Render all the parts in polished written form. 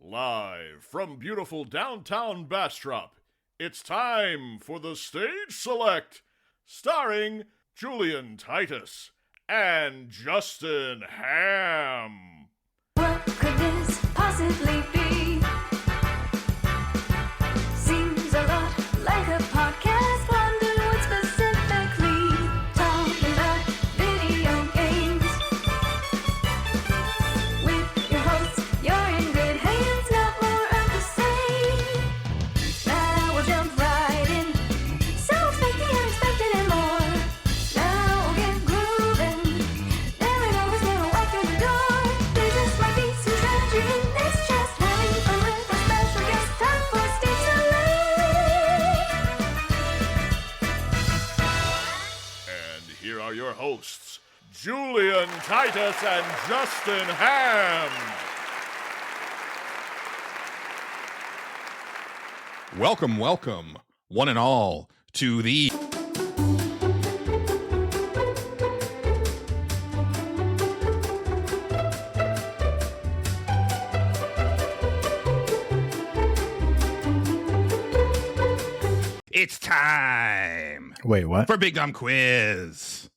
Live from beautiful downtown Bastrop, it's time for the Stage Select, starring Julian Titus and Justin Ham. What could this possibly be? Seems a lot like a podcast. Wonder what specifically. Talking about video games. With your hosts, you're in good hands. Not more of the same. Now we'll jump right in. So expect the unexpected and more. Now we'll get grooving. There ain't always gonna walk through the door. There just might be some strategy in this. Just having fun with our special guest. Time for Stage Select. And here are your hosts, Julian Titus and Justin Ham. Welcome, one and all, to the It's time Wait, what? for Big Dumb Quiz.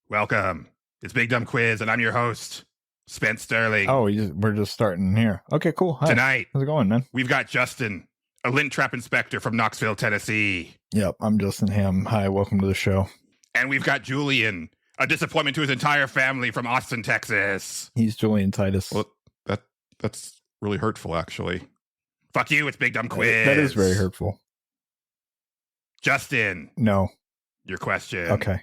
Welcome. It's Big Dumb Quiz, and I'm your host, Spence Sterling. Oh, we're just starting here. Okay, cool. Hi. Tonight, How's it going, man? we've got Justin, a lint trap inspector from Knoxville, Tennessee. Yep, I'm Justin Ham. Hi, welcome to the show. And we've got Julian, a disappointment to his entire family from Austin, Texas. He's Julian Titus. Well, that's really hurtful, actually. Fuck you, it's Big Dumb Quiz. That is very hurtful. Justin, No. your question. Okay.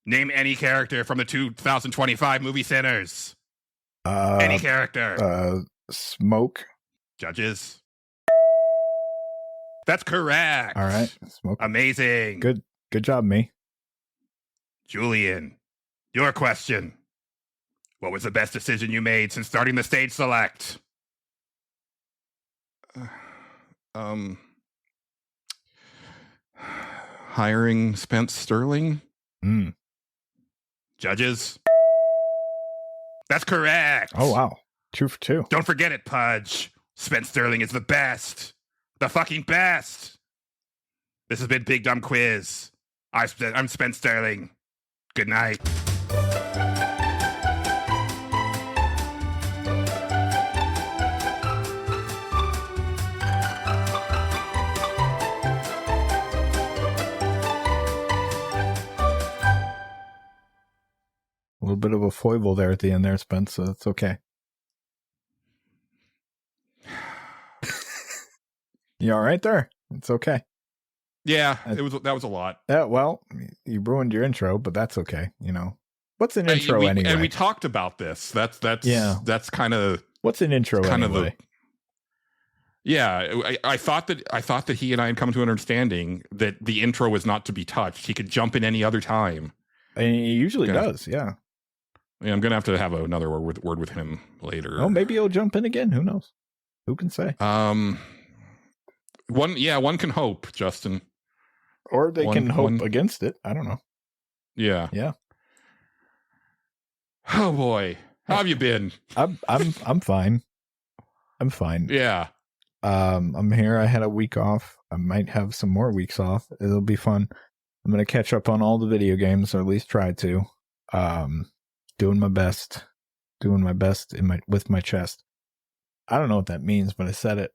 Name any character from the 2025 movie Sinners. Any character. Smoke. Judges. That's correct. All right. Smoke. Amazing. Good job, me. Julian, your question. What was the best decision you made since starting the Stage Select? Hiring Spence Sterling. Judges. That's correct. Oh, wow. 2 for 2. Don't forget it, Pudge. Spence Sterling is the best. The fucking best. This has been Big Dumb Quiz. I'm Spence Sterling. Good night. A little bit of a foible there at the end there, Spence, so it's okay. You all right there? It's okay. Yeah, that was a lot. Yeah, well, you ruined your intro, but that's okay. You know, what's an intro anyway? And we talked about this. That's kind of what's an intro anyway? I thought that he and I had come to an understanding that the intro was not to be touched. He could jump in any other time. And he usually does, yeah. I'm gonna have to have another word with him later. Oh, maybe he'll jump in again. Who knows? Who can say? One can hope, Justin. Or they can hope against it. I don't know. Yeah. Yeah. Oh boy. How have you been? I'm fine. I'm fine. Yeah. I'm here. I had a week off. I might have some more weeks off. It'll be fun. I'm gonna catch up on all the video games, or at least try to. Doing my best with my chest. I don't know what that means, but I said it.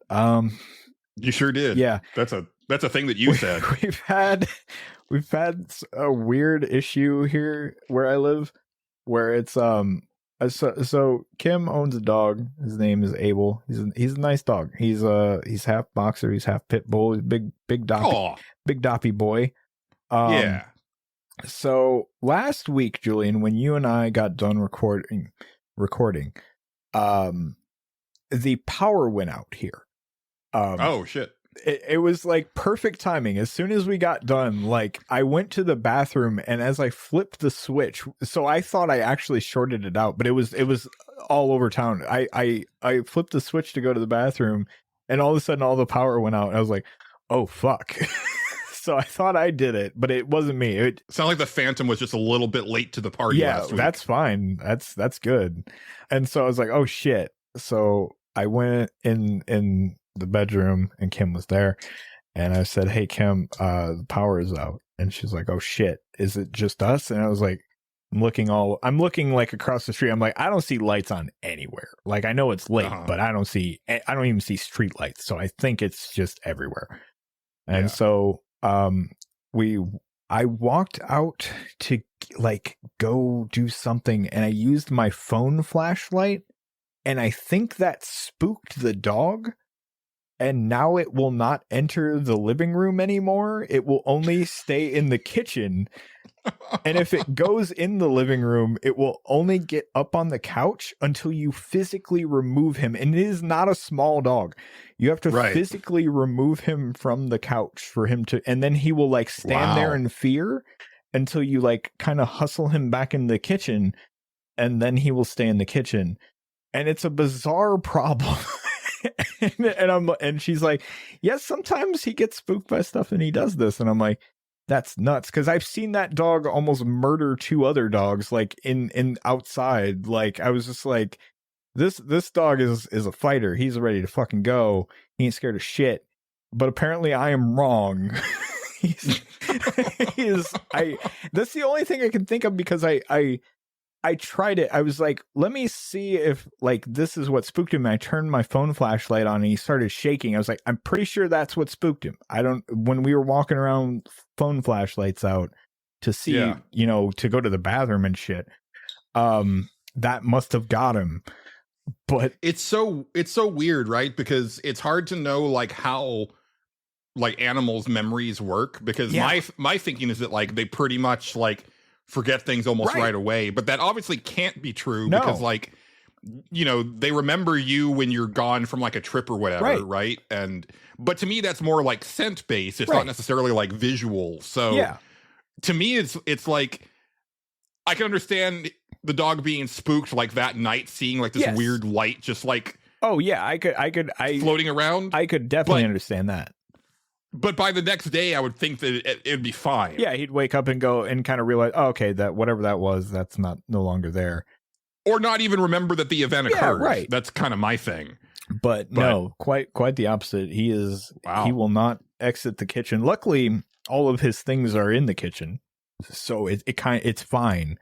You sure did. Yeah. That's a thing that you said. We've had a weird issue here where I live, where it's so Kim owns a dog. His name is Abel. He's a nice dog. He's half boxer. He's half pit bull. He's big doppy boy. Yeah. So last week, Julian, when you and I got done recording, the power went out here. Oh shit. It was like perfect timing. As soon as we got done, like I went to the bathroom, and as I flipped the switch, so I thought I actually shorted it out, but it was all over town. I flipped the switch to go to the bathroom, and all of a sudden all the power went out, and I was like, oh fuck. So I thought I did it, but it wasn't me. It sounded like the Phantom was just a little bit late to the party last week. That's fine. That's good. And so I was like, oh shit. So I went in the bedroom and Kim was there, and I said, "Hey Kim, the power is out." And she's like, "Oh shit, is it just us?" And I was like, I'm looking like across the street. I'm like, I don't see lights on anywhere. Like I know it's late, but I don't even see street lights. So I think it's just everywhere. And so I walked out to like go do something, and I used my phone flashlight, and I think that spooked the dog. And now it will not enter the living room anymore. It will only stay in the kitchen. And if it goes in the living room, it will only get up on the couch until you physically remove him. And it is not a small dog. You have to physically remove him from the couch for him to, and then he will like stand there in fear until you like kind of hustle him back in the kitchen, and then he will stay in the kitchen. And it's a bizarre problem. and she's like, yes, sometimes he gets spooked by stuff and he does this. And I'm like, that's nuts. Cause I've seen that dog almost murder 2 other dogs, like in outside. Like I was just like, this dog is a fighter. He's ready to fucking go. He ain't scared of shit. But apparently I am wrong. That's the only thing I can think of, because I tried it. I was like, let me see if like this is what spooked him. And I turned my phone flashlight on and he started shaking. I was like, I'm pretty sure that's what spooked him. When we were walking around, phone flashlights out to see, to go to the bathroom and shit, that must have got him. But it's so weird, right? Because it's hard to know like how like animals' memories work, because my thinking is that like they pretty much like forget things almost right away, but that obviously can't be true because like, they remember you when you're gone from like a trip or whatever, right? But to me, that's more like scent based. It's not necessarily like visual. So to me, it's like, I can understand the dog being spooked like that night, seeing like this weird light, just like, I could floating around. I could definitely understand that. But by the next day, I would think that it'd be fine. Yeah, he'd wake up and go and kind of realize, okay, that whatever that was, that's no longer there. Or not even remember that the event occurred. Right. That's kind of my thing. But no, quite the opposite. He will not exit the kitchen. Luckily, all of his things are in the kitchen, so it's fine.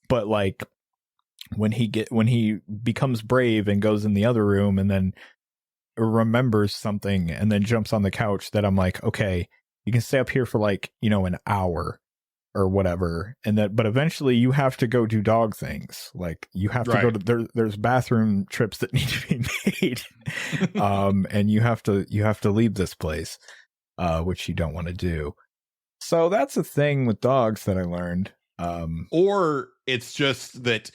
But like when he becomes brave and goes in the other room and then remembers something and then jumps on the couch, that I'm like, okay, you can stay up here for like, an hour or whatever. But eventually you have to go do dog things. Like you have to go to, there's bathroom trips that need to be made. And you have to leave this place, which you don't want to do. So that's a thing with dogs that I learned. Or it's just that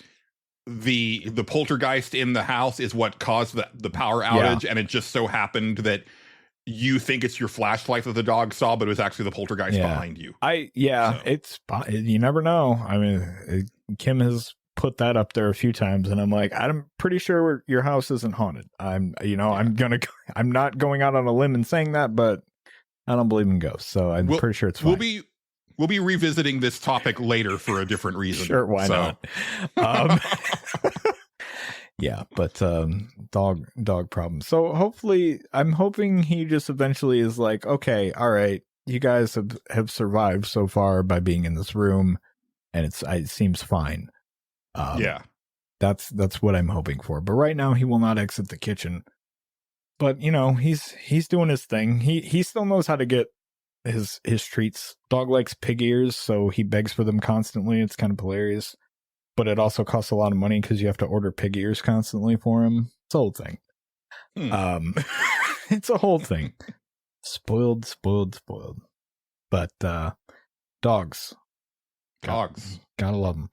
the poltergeist in the house is what caused the power outage, and it just so happened that you think it's your flashlight that the dog saw, but it was actually the poltergeist behind you. It's, you never know. I mean, Kim has put that up there a few times, and I'm like, I'm pretty sure your house isn't haunted. I'm not going out on a limb and saying that, but I don't believe in ghosts, so I'm pretty sure it's fine. We'll be revisiting this topic later for a different reason. Sure, why not? Yeah, but dog problem. So hopefully, I'm hoping he just eventually is like, okay, all right, you guys have survived so far by being in this room, and it seems fine. That's what I'm hoping for. But right now, he will not exit the kitchen. But he's doing his thing. He still knows how to get his treats. Dog likes pig ears, so he begs for them constantly. It's kind of hilarious, but it also costs a lot of money because you have to order pig ears constantly for him. It's a whole thing. It's a whole thing. Spoiled. But dogs, gotta love them.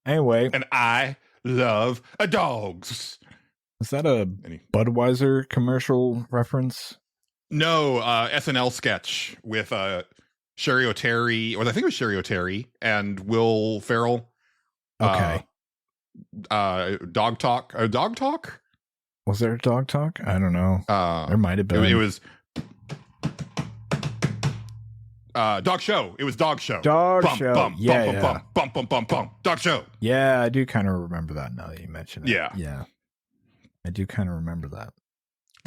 Anyway, and I love dogs. Is that a Budweiser commercial reference? No, SNL sketch with Sherry O'Terry, or I think it was Sherry O'Terry and Will Ferrell. Okay. Dog talk. Dog talk? Was there a dog talk? I don't know. There might have been. It was dog show. It was dog show. Dog bum, show. Bum, Yeah. bum, bum, bum, bum, bum. Dog show. Yeah, I do kind of remember that now that you mention it. Yeah. I do kind of remember that.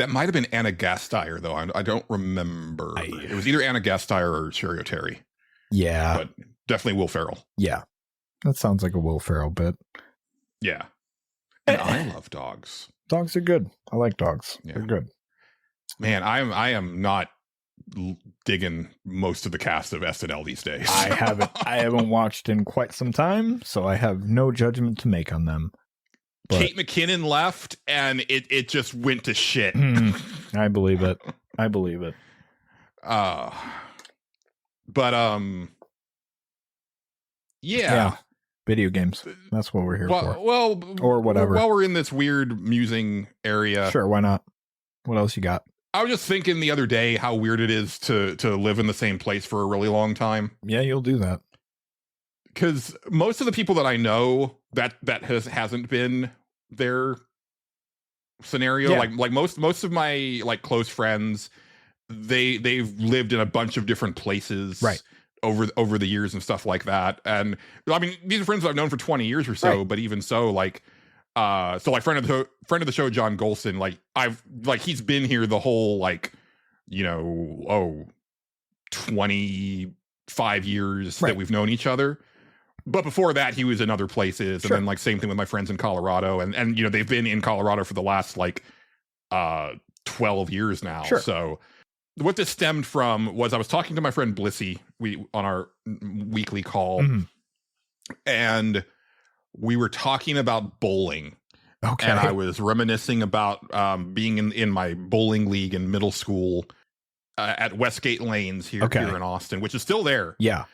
That might have been Anna Gasteyer, though. I don't remember. It was either Anna Gasteyer or Sherry O'Terry. Yeah. But definitely Will Ferrell. Yeah. That sounds like a Will Ferrell bit. Yeah. And I love dogs. Dogs are good. I like dogs. Yeah. They're good. Man, I am not digging most of the cast of SNL these days. I haven't watched in quite some time, so I have no judgment to make on them. But Kate McKinnon left, and it just went to shit. I believe it. I believe it. Yeah. Video games. That's what we're here for. Well, or whatever. While we're in this weird musing area. Sure, why not? What else you got? I was just thinking the other day how weird it is to live in the same place for a really long time. Yeah, you'll do that. Because most of the people that I know that hasn't been their scenario. Yeah. Like most of my like close friends, they've lived in a bunch of different places. Right. Over the years and stuff like that. And I mean, these are friends that I've known for 20 years or so, but even so, like, friend of the show, John Gholson, he's been here the whole, 25 years that we've known each other. But before that, he was in other places. And then same thing with my friends in Colorado. And they've been in Colorado for the last 12 years now. Sure. So what this stemmed from was I was talking to my friend Blissy on our weekly call, and we were talking about bowling. Okay. And I was reminiscing about being in my bowling league in middle school at Westgate Lanes here in Austin, which is still there. Yeah.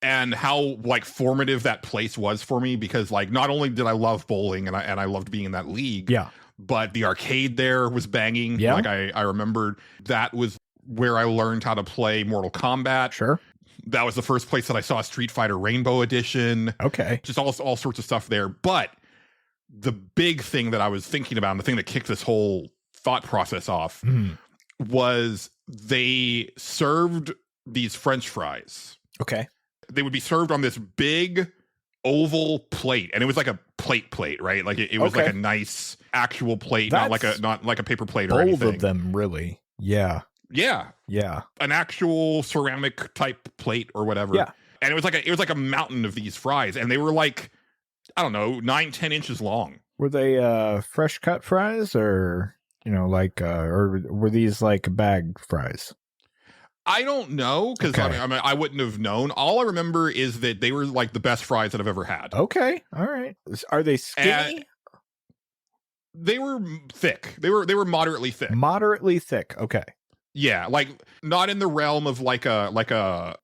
And how formative that place was for me, because not only did I love bowling and I loved being in that league, but the arcade there was banging. Yeah. I remembered that was where I learned how to play Mortal Kombat. Sure. That was the first place that I saw Street Fighter Rainbow Edition. Okay. Just all sorts of stuff there. But the big thing that I was thinking about, and the thing that kicked this whole thought process off, was they served these French fries. Okay. They would be served on this big oval plate, and it was like a plate, right? Like it was like a nice actual plate, not like a paper plate or anything. Both of them, really. Yeah. Yeah. An actual ceramic type plate or whatever. Yeah. And it was like a mountain of these fries, and they were I don't know, 9-10 inches long. Were they fresh cut fries, or or were these bag fries? I don't know, because I wouldn't have known. All I remember is that they were the best fries that I've ever had. Okay. All right. Are they skinny? They were thick. They were moderately thick. Moderately thick. Okay. Yeah, not in the realm of like a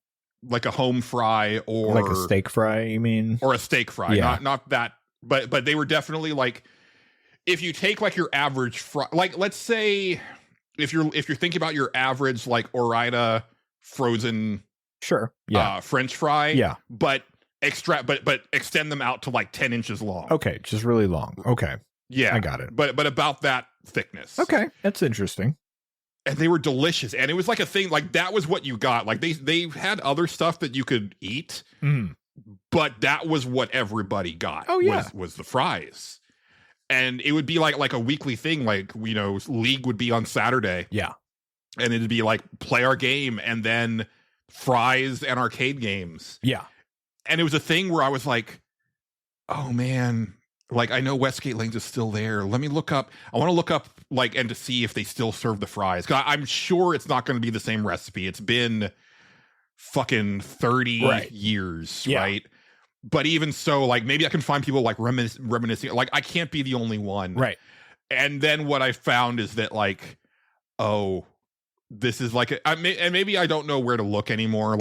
home fry or like a steak fry, you mean? Or a steak fry. Yeah. Not that, but they were definitely if you take your average fry, let's say if you're thinking about your average Ore-Ida frozen French fry, but extend them out to 10 inches long. Okay, just really long. Okay. Yeah. I got it. But about that thickness. Okay, that's interesting. And they were delicious, and it was a thing that was what you got. They had other stuff that you could eat, but that was what everybody got. Oh yeah, was the fries, and it would be like a weekly thing. League would be on Saturday, and it'd be play our game, and then fries and arcade games, and it was a thing where I was oh man. I know Westgate Lanes is still there. Let me look up. I want to look up and to see if they still serve the fries. 'Cause I'm sure it's not going to be the same recipe. It's been fucking 30 years, right? But even so, maybe I can find people reminiscing. I can't be the only one, right? And then what I found is that this is and maybe I don't know where to look anymore.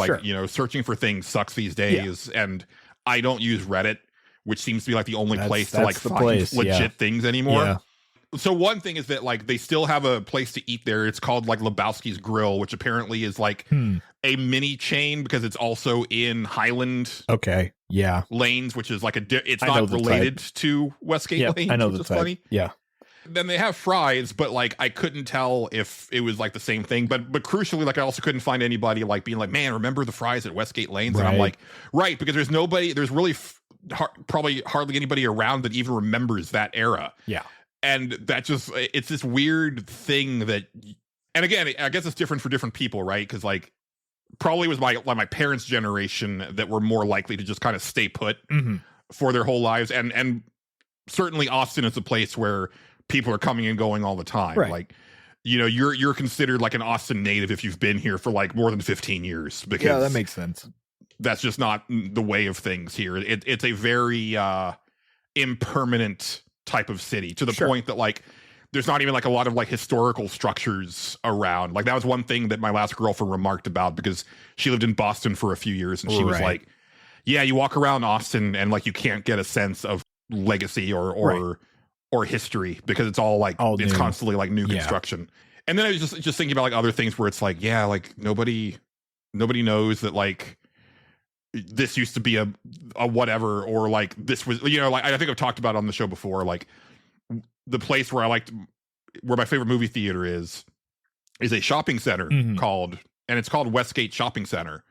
Searching for things sucks these days, and I don't use Reddit, which seems to be the only place to find legit things anymore. Yeah. So one thing is that they still have a place to eat there. It's called Lebowski's Grill, which apparently is a mini chain because it's also in Highland. Okay. Yeah. Lanes, which is it's not related to Westgate Lanes. I know which the is type. funny. Yeah. Then they have fries, but I couldn't tell if it was the same thing. But crucially, I also couldn't find anybody being man, remember the fries at Westgate Lanes? And I'm right, because there's nobody. There's really probably hardly anybody around that even remembers that era. Yeah. And that just, it's this weird thing that, and again, I guess it's different for different people, right? Because like probably was my parents' generation that were more likely to just kind of stay put for their whole lives, and certainly Austin is a place where people are coming and going all the time. Right. Like, you know, you're considered like an Austin native if you've been here for like more than 15 years. Because that makes sense. That's just not the way of things here. It's a very impermanent type of city, to the point that like there's not even like a lot of like historical structures around. Like that was one thing that my last girlfriend remarked about, because she lived in Boston for a few years, and she was like, yeah, you walk around Austin and like you can't get a sense of legacy or history, because it's all like it's new. Constantly like new construction. And then I was just thinking about like other things where it's like, yeah, like nobody knows that like this used to be a whatever, or like this was, you know, like I think I've talked about on the show before, like the place where where my favorite movie theater is a shopping center called Westgate Shopping Center.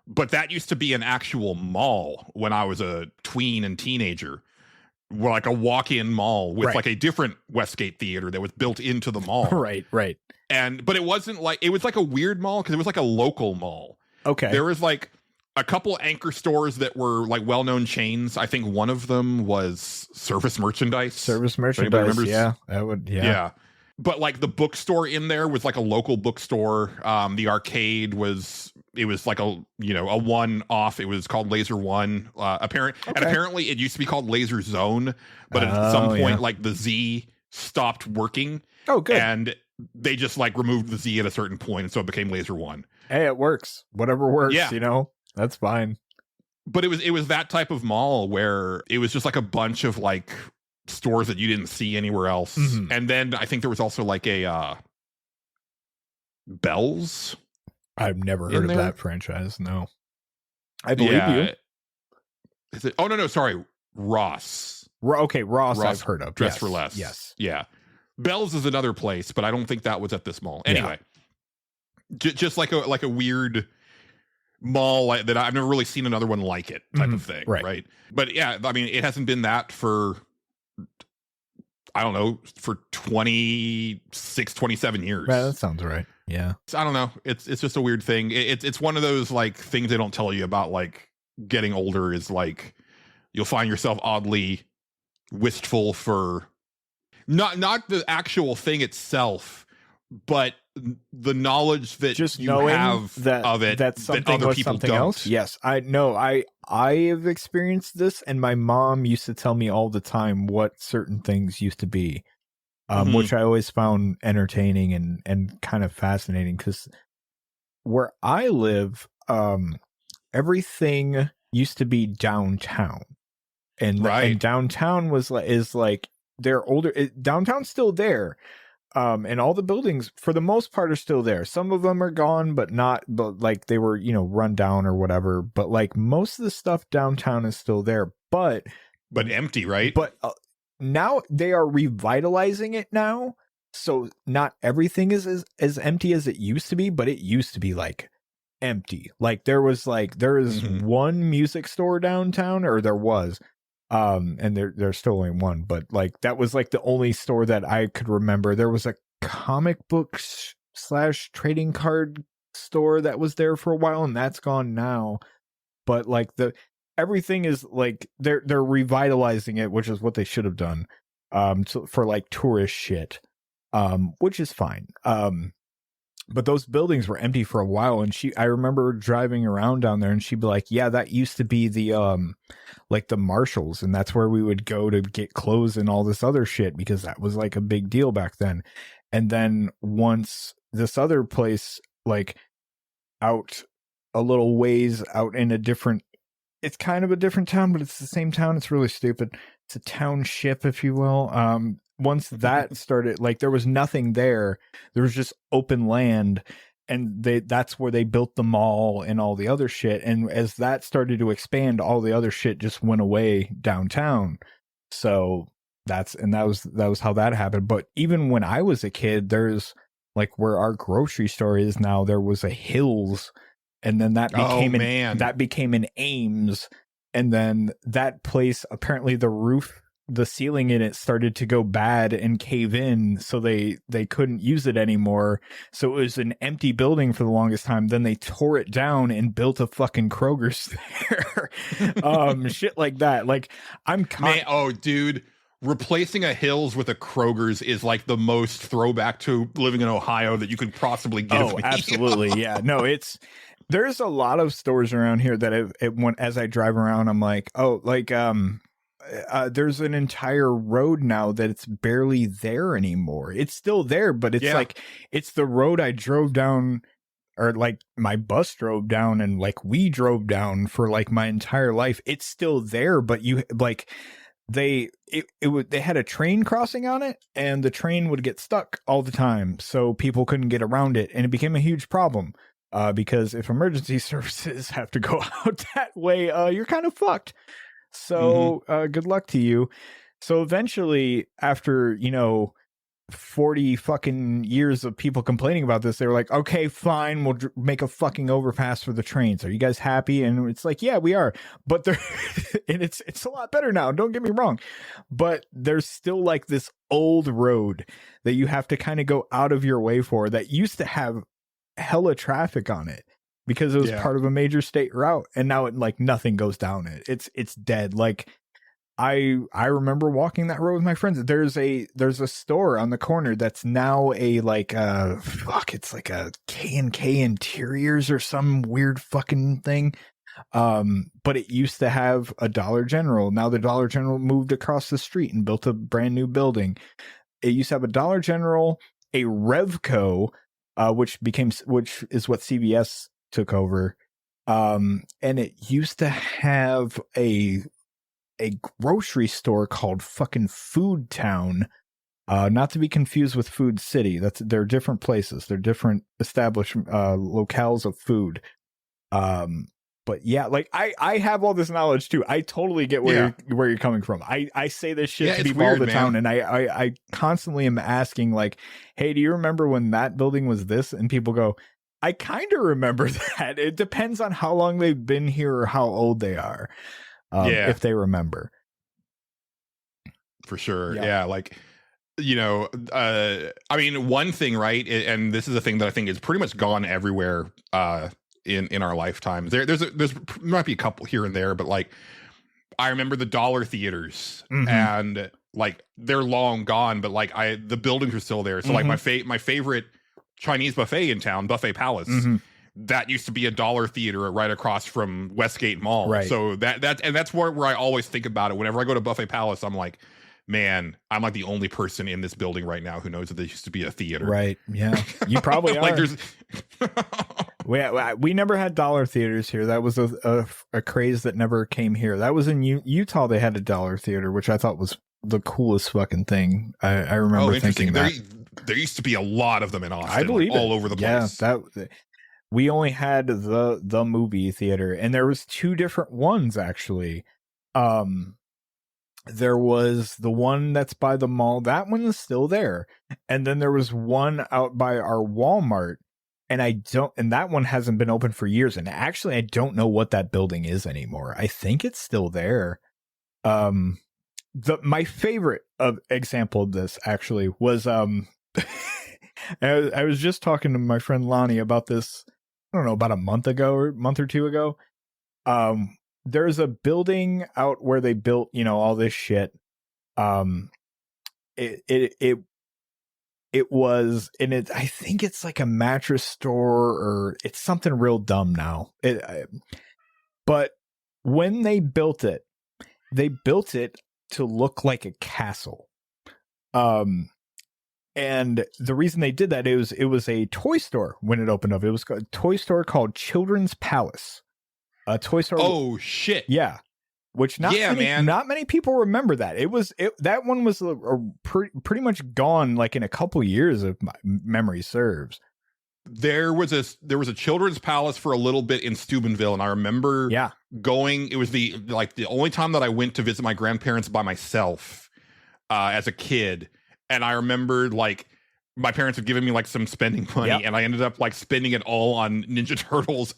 But that used to be an actual mall when I was a tween and teenager, like a walk-in mall with like a different Westgate theater that was built into the mall. Right. But it wasn't like, it was like a weird mall because it was like a local mall. Okay. There was like a couple anchor stores that were like well-known chains. I think one of them was Service Merchandise. Yeah, that would. Yeah. But like the bookstore in there was like a local bookstore. The arcade was like a one-off. It was called Laser One. And apparently it used to be called Laser Zone, but at some point like the Z stopped working. Oh, good. And they just like removed the Z at a certain point, and so it became Laser One. Hey, it works. Whatever works. Yeah. You know, that's fine. But it was that type of mall where it was just like a bunch of like stores that you didn't see anywhere else. And then I think there was also like a Bell's. I've never heard of that franchise. No, I believe you. Is it? Oh no, sorry, Ross. Okay, Ross. I've heard of. Dress for Less. Yes. Yeah. Bell's is another place, but I don't think that was at this mall. Anyway, just like a weird mall that I've never really seen another one like it type of thing. Right. But yeah, I mean, it hasn't been that for, I don't know, for 26, 27 years. Right, that sounds right. Yeah. I don't know. It's just a weird thing. It's one of those like things they don't tell you about like getting older, is like you'll find yourself oddly wistful for not the actual thing itself, but the knowledge that just you knowing have of it that something other was people something don't. else. Yes, I know. I have experienced this, and my mom used to tell me all the time what certain things used to be, which I always found entertaining and kind of fascinating, because where I live, everything used to be downtown, and downtown is like they're older. Downtown's still there. And all the buildings for the most part are still there. Some of them are gone, but like they were, run down or whatever. But like most of the stuff downtown is still there, but empty, right? But now they are revitalizing it now. So not everything is as empty as it used to be, but it used to be like empty. Like there is one music store downtown, or there was. And there's still only one, but like that was like the only store that I could remember. There was a comic book / trading card store that was there for a while, and that's gone now. But like everything is like they're revitalizing it, which is what they should have done. For like tourist shit, which is fine. But those buildings were empty for a while, and I remember driving around down there, and she'd be like, yeah, that used to be the like the Marshalls, and that's where we would go to get clothes and all this other shit, because that was like a big deal back then. And then once this other place, like out a little ways out in it's kind of a different town, but it's the same town. It's really stupid. It's a township, if you will. Once that started, like there was nothing there. There was just open land, and that's where they built the mall and all the other shit. And as that started to expand, all the other shit just went away downtown. So that was how that happened. But even when I was a kid, there's like where our grocery store is now, there was a Hills, and then that became an Ames, and then that place, apparently the roof the ceiling in it started to go bad and cave in, so they couldn't use it anymore. So it was an empty building for the longest time. Then they tore it down and built a fucking Kroger's there. Shit like that. Like oh, dude. Replacing a Hills with a Kroger's is like the most throwback to living in Ohio that you could possibly give me. Absolutely. Yeah. No, there's a lot of stores around here that as I drive around, I'm like, there's an entire road now that it's barely there anymore. It's still there, but it's like, it's the road I drove down, or like my bus drove down, and like we drove down for like my entire life. It's still there, but you like, they had a train crossing on it, and the train would get stuck all the time, so people couldn't get around it, and it became a huge problem. Because if emergency services have to go out that way, you're kind of fucked. So good luck to you. So eventually, after 40 fucking years of people complaining about this, they were like, okay, fine, we'll make a fucking overpass for the trains. Are you guys happy? And it's like, yeah, we are. But and it's a lot better now. Don't get me wrong. But there's still like this old road that you have to kind of go out of your way for, that used to have hella traffic on it because it was part of a major state route. And now like nothing goes down it. It's dead. Like I remember walking that road with my friends. There's a store on the corner that's now it's like a K&K Interiors or some weird fucking thing. But it used to have a Dollar General. Now the Dollar General moved across the street and built a brand new building. It used to have a Dollar General, a Revco, which is what CVS took over. And it used to have a grocery store called fucking Food Town, not to be confused with Food City. They're different places. They're different established locales of food. But yeah, like I have all this knowledge too. I totally get where you're coming from. I say this shit to people all the time, and I constantly am asking like, hey, do you remember when that building was this? And people go, I kind of remember that. It depends on how long they've been here or how old they are. If they remember. For sure. Yeah. Like, I mean, one thing, right. And this is a thing that I think is pretty much gone everywhere, in our lifetimes. There's might be a couple here and there, but like, I remember the dollar theaters, and like, they're long gone, but like the buildings are still there. So like my favorite Chinese buffet in town, Buffet Palace, that used to be a dollar theater right across from Westgate Mall. Right. So that's where I always think about it. Whenever I go to Buffet Palace, I'm like, man, I'm like the only person in this building right now who knows that there used to be a theater. Right. Yeah. You probably are. Like there's we never had dollar theaters here. That was a craze that never came here. That was in Utah. They had a dollar theater, which I thought was the coolest fucking thing. I remember thinking that. There used to be a lot of them in Austin. I believe all over the place. Yeah, we only had the movie theater, and there was two different ones actually. There was the one that's by the mall. That one is still there. And then there was one out by our Walmart, and that one hasn't been open for years. And actually, I don't know what that building is anymore. I think it's still there. My favorite example of this actually was, I was just talking to my friend Lonnie about this, I don't know, about a month or two ago. There's a building out where they built, all this shit. It was, and I think it's like a mattress store, or it's something real dumb now. But when they built it to look like a castle. And the reason they did that is it was a toy store when it opened up. It was a toy store called Children's Palace. A toy store. Oh shit! Yeah, which not many people remember that. That one was pretty much gone like in a couple years, if my memory serves. There was a Children's Palace for a little bit in Steubenville, and I remember going. It was the only time that I went to visit my grandparents by myself as a kid, and I remembered like my parents had given me like some spending money, and I ended up like spending it all on Ninja Turtles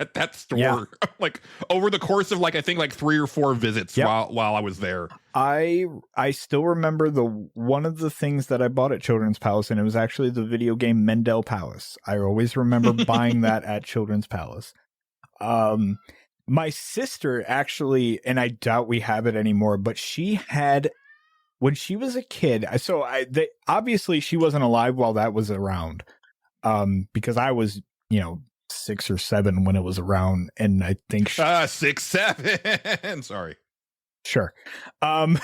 at that store, Yeah. like over the course of like I think like 3 or 4 visits Yep. while I was there. I still remember one of the things that I bought at Children's Palace, and it was actually the video game Mendel Palace. I always remember buying that at Children's Palace. My sister actually, and I doubt we have it anymore, but she had, when she was a kid, obviously she wasn't alive while that was around, because I was, 6 or 7 when it was around, and I think 6, 7. Sorry. Sure. I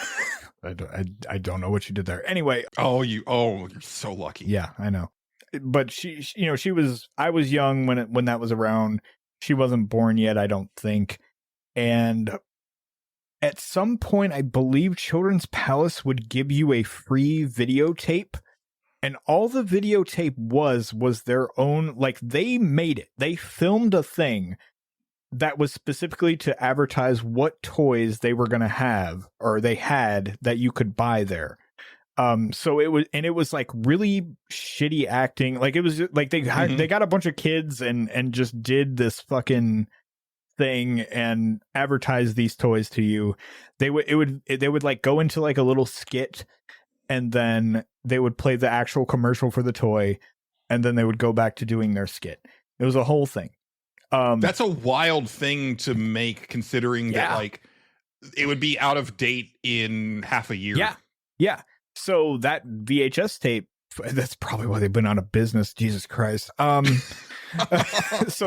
don't know what you did there. Anyway. You're so lucky. Yeah, I know. But I was young when that was around. She wasn't born yet, I don't think. And at some point, I believe Children's Palace would give you a free videotape. And all the videotape was their own, like they made it. They filmed a thing that was specifically to advertise what toys they were going to have, or they had, that you could buy there. So it was like really shitty acting. Like it was like they got a bunch of kids and just did this fucking thing and advertised these toys to you. They would like go into like a little skit, and then they would play the actual commercial for the toy, and then they would go back to doing their skit. It was a whole thing. That's a wild thing to make, considering that like it would be out of date in half a year. Yeah. So that VHS tape, that's probably why they've been out of business. Jesus Christ. So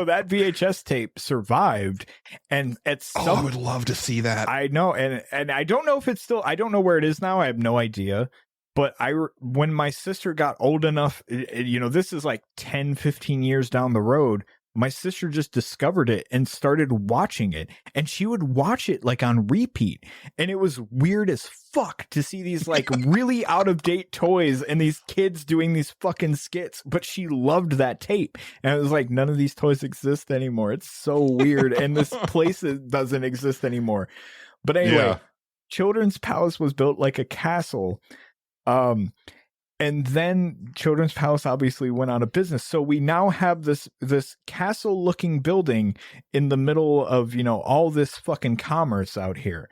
that VHS tape survived, and I would love to see that. I know, and I don't know if it's still. I don't know where it is now. I have no idea. But when my sister got old enough, this is like 10, 15 years down the road. My sister just discovered it and started watching it, and she would watch it like on repeat. And it was weird as fuck to see these like really out of date toys and these kids doing these fucking skits. But she loved that tape. And it was like, none of these toys exist anymore. It's so weird. And this place doesn't exist anymore. But anyway, Children's Palace was built like a castle. And then Children's Palace obviously went out of business. So we now have this castle looking building in the middle of, all this fucking commerce out here.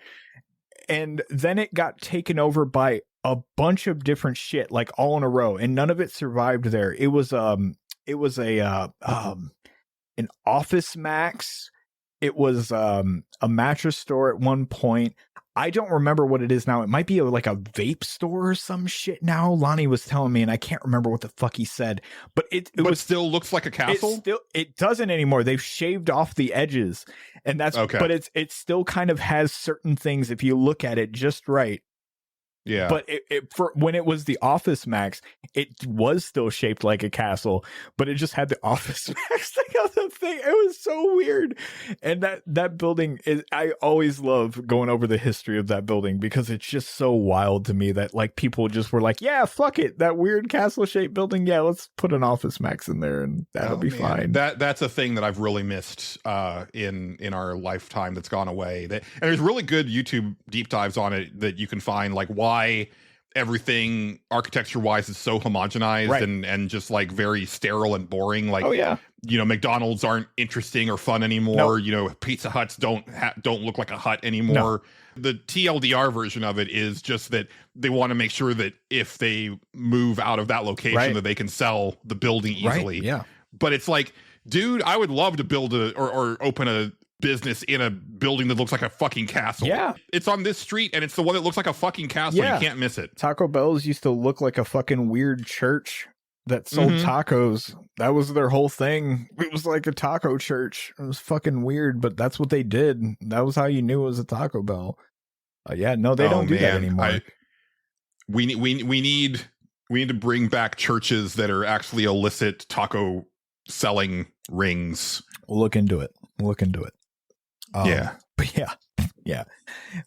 And then it got taken over by a bunch of different shit, like all in a row, and none of it survived there. It was an Office Max. It was a mattress store at one point. I don't remember what it is now. It might be like a vape store or some shit now. Lonnie was telling me, and I can't remember what the fuck he said. But it still looks like a castle? It doesn't anymore. They've shaved off the edges. And that's okay. But it still kind of has certain things if you look at it just right. Yeah. But for when it was the Office Max, it was still shaped like a castle, but it just had the Office Max thing on the thing. It was so weird. And that building is, I always love going over the history of that building because it's just so wild to me that like people just were like, yeah, fuck it. That weird castle shaped building. Yeah, let's put an Office Max in there and that'll be fine. That's a thing that I've really missed in our lifetime that's gone away. And there's really good YouTube deep dives on it that you can find, like why everything architecture wise is so homogenized and just like very sterile and boring. Like, McDonald's aren't interesting or fun anymore. Nope. Pizza Huts don't look like a hut anymore. No. The TLDR version of it is just that they want to make sure that if they move out of that location that they can sell the building easily. Right. Yeah. But it's like, dude, I would love to build or open a business in a building that looks like a fucking castle. Yeah. It's on this street and it's the one that looks like a fucking castle. Yeah. You can't miss it. Taco Bell's used to look like a fucking weird church that sold tacos. That was their whole thing. It was like a taco church. It was fucking weird, but that's what they did. That was how you knew it was a Taco Bell. They don't do that anymore. We need to bring back churches that are actually illicit taco selling rings. We'll look into it. But yeah.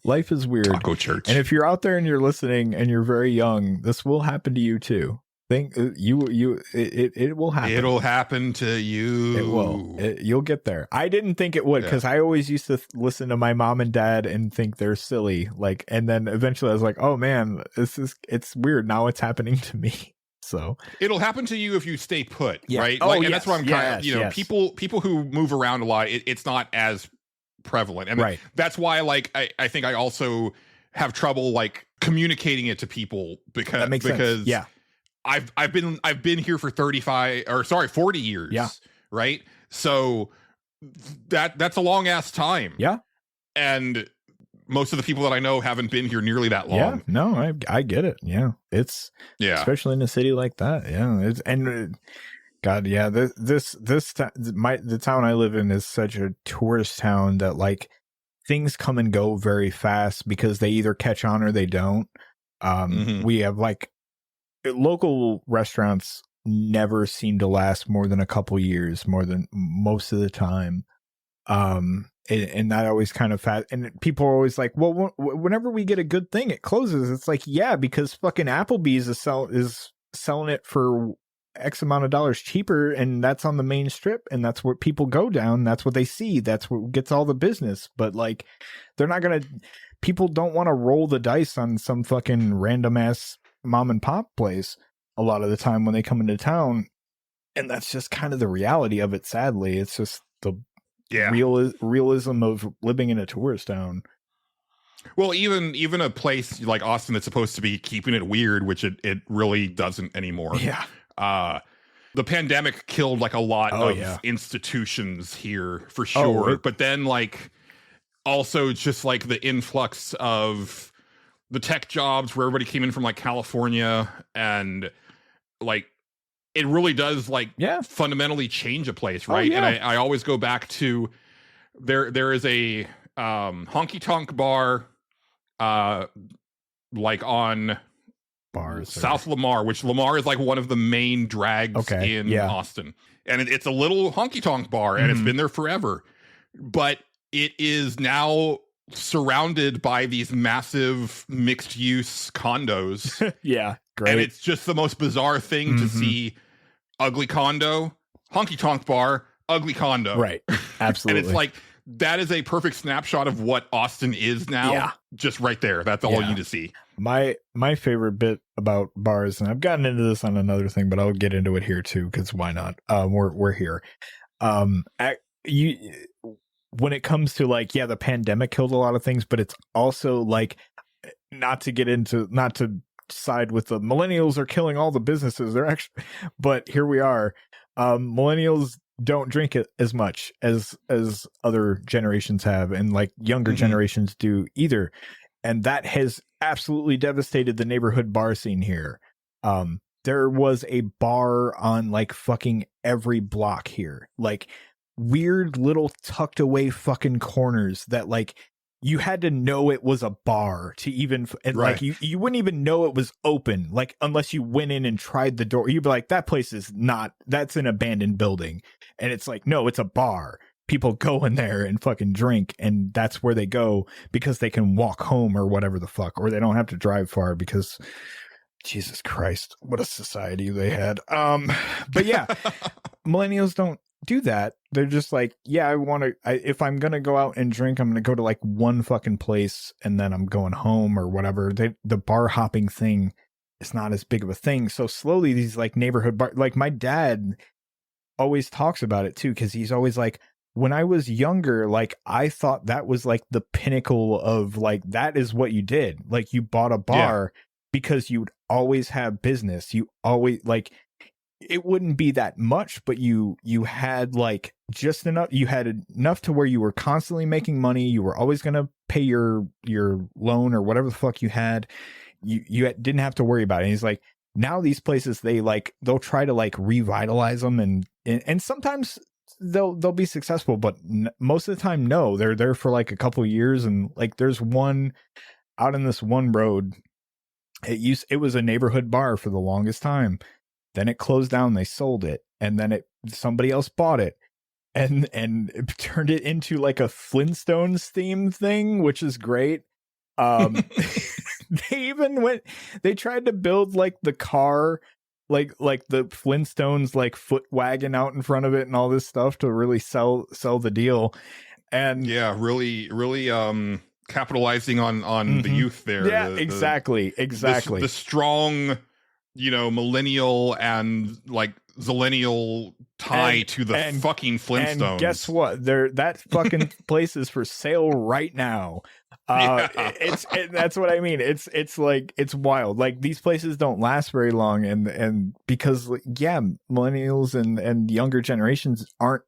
Life is weird. Taco church. And if you're out there and you're listening and you're very young, this will happen to you too. It will happen. It'll happen to you. It will. You'll get there. I didn't think it would because I always used to listen to my mom and dad and think they're silly. And then eventually I was like, oh man, it's weird. Now it's happening to me. So it'll happen to you if you stay put, Yeah. right? Oh, And that's what I'm kind of, yes. people who move around a lot, it's not as prevalent. And Right. that's why, like, I think I also have trouble like communicating it to people That makes sense. Yeah. I've been here for 40 years. Yeah. Right. So that's a long ass time. Yeah. And most of the people that I know haven't been here nearly that long. Yeah. No, I get it. Yeah. It's especially in a city like that. Yeah. It's, and God, yeah, the town I live in is such a tourist town that like things come and go very fast because they either catch on or they don't. We have like local restaurants never seem to last more than a couple years, more than most of the time. And that always kind of fast. And people are always like, well, whenever we get a good thing, it closes. It's like, yeah, because fucking Applebee's is selling it for X amount of dollars cheaper, and that's on the main strip, and that's where people go down. That's what they see. That's what gets all the business. But like, they're not gonna. People don't want to roll the dice on some fucking random ass mom and pop place a lot of the time when they come into town, and that's just kind of the reality of it. Sadly, it's just the realism of living in a tourist town. Well, even a place like Austin that's supposed to be keeping it weird, which it really doesn't anymore. Yeah. The pandemic killed like a lot of institutions here for sure. But then like also just like the influx of the tech jobs where everybody came in from like California, and like it really does like fundamentally change a place, right? And I always go back to there is a honky tonk bar like on South Lamar, which Lamar is like one of the main drags in Austin. And it's a little honky tonk bar, and it's been there forever. But it is now surrounded by these massive mixed use condos. Yeah, great. And it's just the most bizarre thing to see. Ugly condo, honky tonk bar, ugly condo. Right. Absolutely. And it's like, that is a perfect snapshot of what Austin is now. Yeah. Just right there. That's all you need to see. My favorite bit about bars, and I've gotten into this on another thing, but I'll get into it here too, because why not? We're here. When it comes to like, the pandemic killed a lot of things, but it's also like, not to side with the millennials are killing all the businesses. They're actually, but here we are. Millennials don't drink it as much as other generations have, and like younger generations do either. And that has absolutely devastated the neighborhood bar scene here. There was a bar on like fucking every block here, like weird little tucked away fucking corners that like you had to know it was a bar to even, and like you wouldn't even know it was open, like unless you went in and tried the door. You'd be like, that place is not, that's an abandoned building. And it's like, no, it's a bar. People go in there and fucking drink, and that's where they go because they can walk home or whatever the fuck, or they don't have to drive far because Jesus Christ, what a society they had. But yeah, millennials don't do that. They're just like, if I'm gonna go out and drink, I'm gonna go to like one fucking place and then I'm going home or whatever. The bar hopping thing is not as big of a thing. So slowly these like neighborhood bar, like my dad always talks about it too, because he's always like, when I was younger, like I thought that was like the pinnacle of like, that is what you did. Like you bought a bar because you'd always have business. You always like, it wouldn't be that much, but you had like just enough. You had enough to where you were constantly making money. You were always going to pay your loan or whatever the fuck you had. You didn't have to worry about it. And he's like, now these places, they'll try to like revitalize them, and sometimes they'll be successful, but most of the time, no, they're there for like a couple of years. And like, there's one out in this one road. It was a neighborhood bar for the longest time. Then it closed down. They sold it, and then somebody else bought it, and it turned it into like a Flintstones theme thing, which is great. They tried to build like the car, like the Flintstones like foot wagon out in front of it and all this stuff to really sell the deal. And really capitalizing on the youth there. Yeah, exactly. The strong millennial and like zillennial tie to the fucking Flintstones. And guess what? That fucking place is for sale right now. That's what I mean. It's like, it's wild. Like, these places don't last very long, and because millennials and younger generations aren't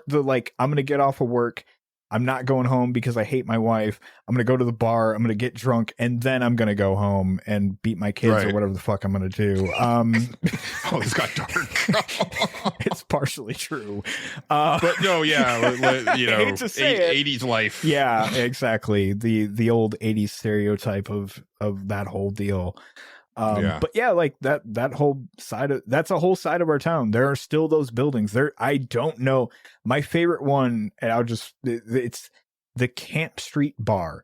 the like, I'm gonna get off of work, I'm not going home because I hate my wife, I'm gonna go to the bar, I'm gonna get drunk, and then I'm gonna go home and beat my kids or whatever the fuck I'm gonna do. This got dark. It's partially true, but no, I hate to say 80s life. Yeah, exactly. The old 80s stereotype of that whole deal. But yeah, like that whole side that's a whole side of our town. There are still those buildings there. I don't know. My favorite one, and it's the Camp Street bar.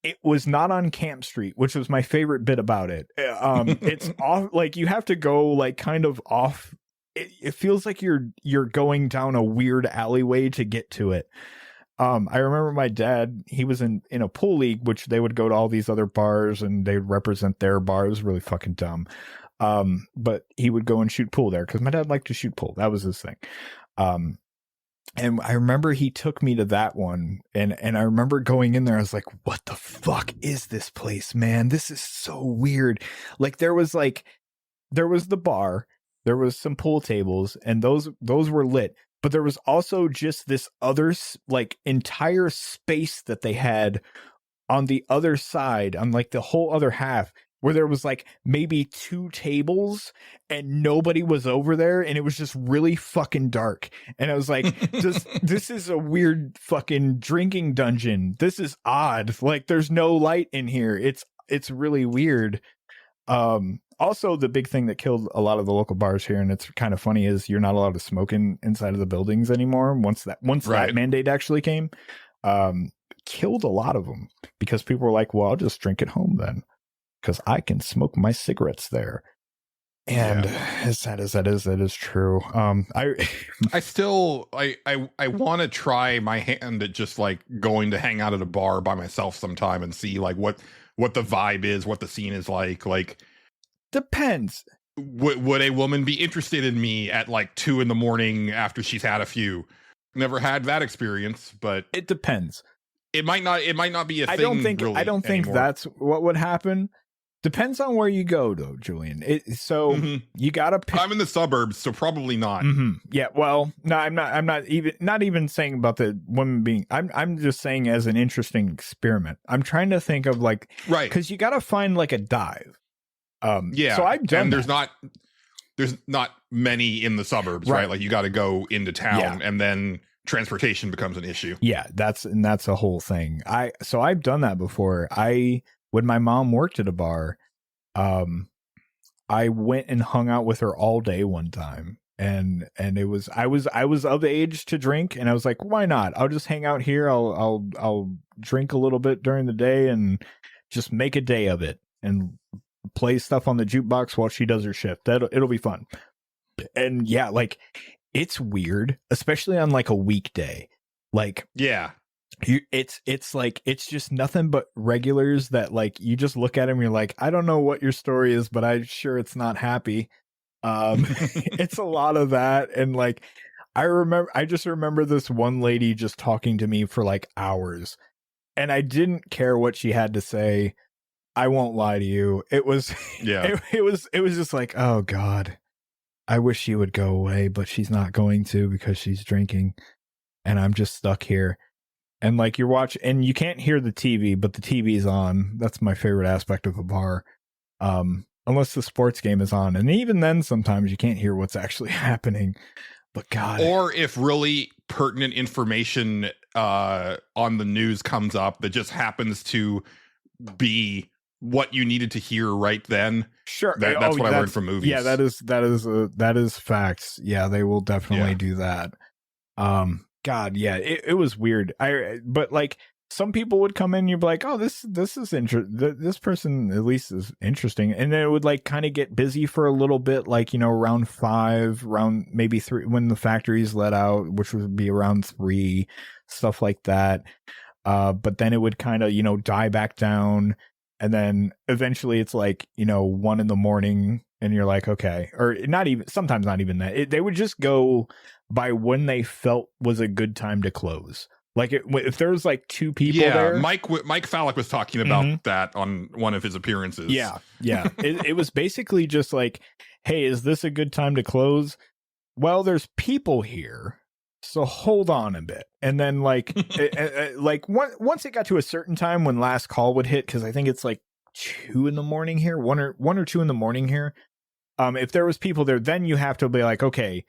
It was not on Camp Street, which was my favorite bit about it. It's off, like, you have to go like kind of off. It feels like you're going down a weird alleyway to get to it. I remember my dad, he was in a pool league, which they would go to all these other bars and they'd represent their bar. It was really fucking dumb. But he would go and shoot pool there because my dad liked to shoot pool. That was his thing. And I remember he took me to that one, and I remember going in there. I was like, what the fuck is this place, man? This is so weird. Like, there was the bar, there was some pool tables, and those were lit. But there was also just this other like entire space that they had on the other side, on like the whole other half, where there was like maybe 2 tables and nobody was over there, and it was just really fucking dark. And I was like, this is a weird fucking drinking dungeon. This is odd. Like, there's no light in here. It's really weird. Also, the big thing that killed a lot of the local bars here, and it's kind of funny, is you're not allowed to smoke inside of the buildings anymore. Once that mandate actually came, killed a lot of them because people were like, well, I'll just drink at home then, because I can smoke my cigarettes there. And as sad as that is true. I still want to try my hand at just like going to hang out at a bar by myself sometime and see like what the vibe is, what the scene is like. Depends. Would a woman be interested in me at like 2 a.m. after she's had a few? Never had that experience, but it depends. It might not be a thing. I don't think that's what would happen. Depends on where you go, though, Julian. You gotta pick. I'm in the suburbs, so probably not. Mm-hmm. Yeah, well, no, I'm not even saying about the women being. I'm just saying as an interesting experiment. I'm trying to think of like, right, because you gotta find like a dive. So I've done. And there's not many in the suburbs, right? Like, you got to go into town, and then transportation becomes an issue. Yeah, that's a whole thing. So I've done that before. When my mom worked at a bar, I went and hung out with her all day one time, and I was of age to drink, and I was like, why not? I'll just hang out here. I'll drink a little bit during the day and just make a day of it and play stuff on the jukebox while she does her shift. It'll be fun. And yeah, like, it's weird, especially on like a weekday. Like, yeah. It's like, it's just nothing but regulars that like, you just look at them and you're like, I don't know what your story is, but I'm sure it's not happy. It's a lot of that. And like, I just remember this one lady just talking to me for like hours, and I didn't care what she had to say. I won't lie to you. It was, it was just like, oh God, I wish she would go away, but she's not going to because she's drinking, and I'm just stuck here. And like, you're watching, and you can't hear the TV, but the TV's on. That's my favorite aspect of a bar. Unless the sports game is on. And even then, sometimes you can't hear what's actually happening. But God. Or if really pertinent information on the news comes up that just happens to be what you needed to hear right then. Sure. That's what I learned from movies. Yeah, that is facts. Yeah, they will definitely do that. God, yeah, it was weird. But like, some people would come in and you'd be like, oh, this is interesting. This person at least is interesting. And then it would like kind of get busy for a little bit, like, around 5, around maybe 3, when the factories let out, which would be around 3, stuff like that. But then it would kind of, die back down. And then eventually it's like, 1 a.m. and you're like, okay, or not even, sometimes not even that. They would just go by when they felt was a good time to close. Like if there was like 2 people there. Mike Fallick was talking about that on one of his appearances. Yeah. It was basically just like, hey, is this a good time to close? Well, there's people here, so hold on a bit. And then like once it got to a certain time when last call would hit, because I think it's like 2 a.m. here, 1 or 2 a.m. here. If there was people there, then you have to be like, okay,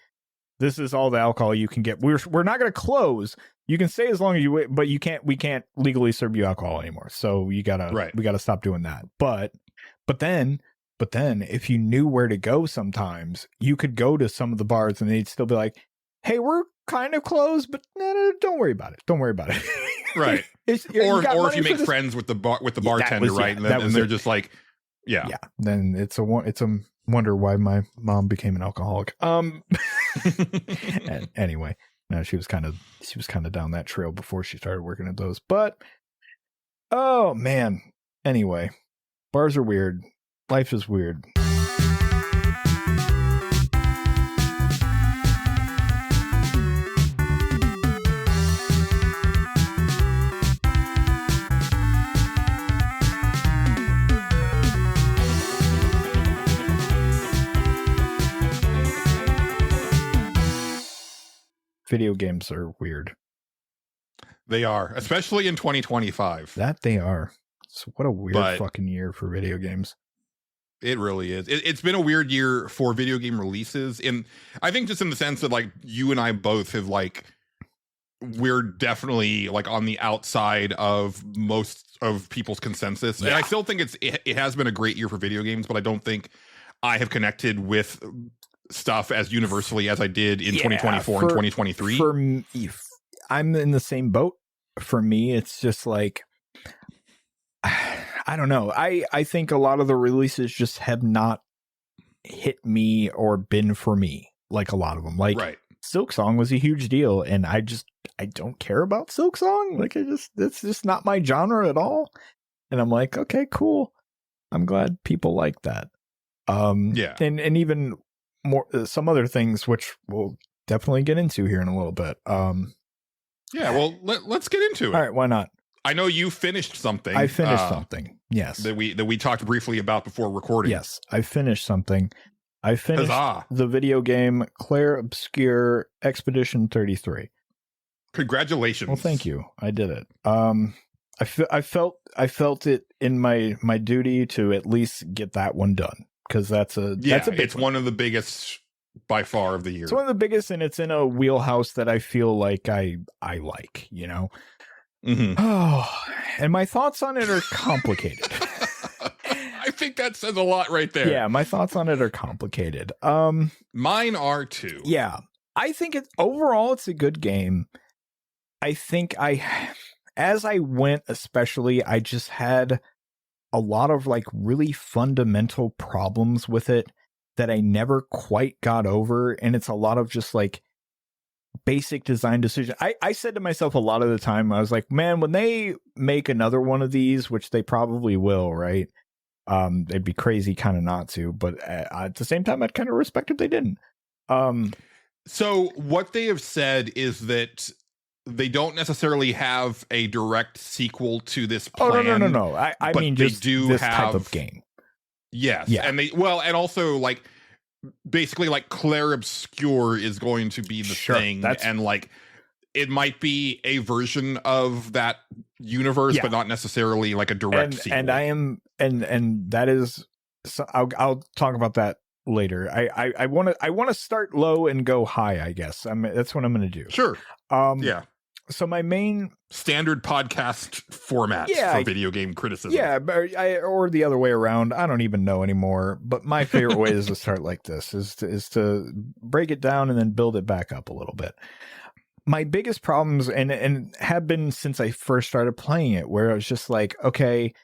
this is all the alcohol you can get. We're not going to close. You can stay as long as you wait, but we can't legally serve you alcohol anymore. So we gotta stop doing that. But then if you knew where to go, sometimes you could go to some of the bars and they'd still be like, hey, we're kind of closed, but no, don't worry about it. Don't worry about it. Right. or if you make friends with the bartender, right? And they're just like, yeah. Then it's a wonder why my mom became an alcoholic. Anyway, no, she was kind of down that trail before she started working at those. But oh man. Anyway, bars are weird. Life is weird. Video games are weird. They are, especially in 2025. That they are. So what a weird fucking year for video games. It really is. It's been a weird year for video game releases. I think just in the sense that like you and I both have like, we're definitely like on the outside of most of people's consensus. Yeah. And I still think it has been a great year for video games, but I don't think I have connected with stuff as universally as I did in 2024 and 2023. For me, I'm in the same boat. For me, it's just like, I don't know. I think a lot of the releases just have not hit me or been for me. Like a lot of them. Like Silk Song was a huge deal, and I don't care about Silk Song. Like it's just not my genre at all. And I'm like, okay, cool. I'm glad people like that. And even more some other things which we'll definitely get into here in a little bit. Well, let's get into it. All right, why not? I know you finished something. I finished something. Yes. That we talked briefly about before recording. Yes, I finished something. I finished the video game Clair Obscur Expedition 33. Congratulations. Well, thank you. I did it. I felt it in my duty to at least get that one done, because that's a big one of the biggest by far of the year. It's one of the biggest, and it's in a wheelhouse that I feel like I like, Mm-hmm. Oh, and my thoughts on it are complicated. I think that says a lot right there. Yeah, my thoughts on it are complicated. Mine are too. Yeah, I think overall it's a good game. I think as I went, especially, I just had a lot of like really fundamental problems with it that I never quite got over, and it's a lot of just like basic design decision. I said to myself a lot of the time, I was like, man, when they make another one of these, which they probably will, right? It'd be crazy kind of not to, but at the same time, I'd kind of respect if they didn't. So what they have said is that they don't necessarily have a direct sequel to this plan. Oh, no. I mean, just this type of game. Yes. Yeah. And and also like, basically like Clair Obscur is going to be the thing, and like it might be a version of that universe, but not necessarily like a direct sequel. And I am, and that is, so I'll talk about that later. I want to start low and go high, I guess. That's what I'm going to do. Sure. So my main standard podcast format for video game criticism. Yeah, or the other way around. I don't even know anymore. But my favorite way is to start like this: is to break it down and then build it back up a little bit. My biggest problems, and have been since I first started playing it, where I was just like, okay,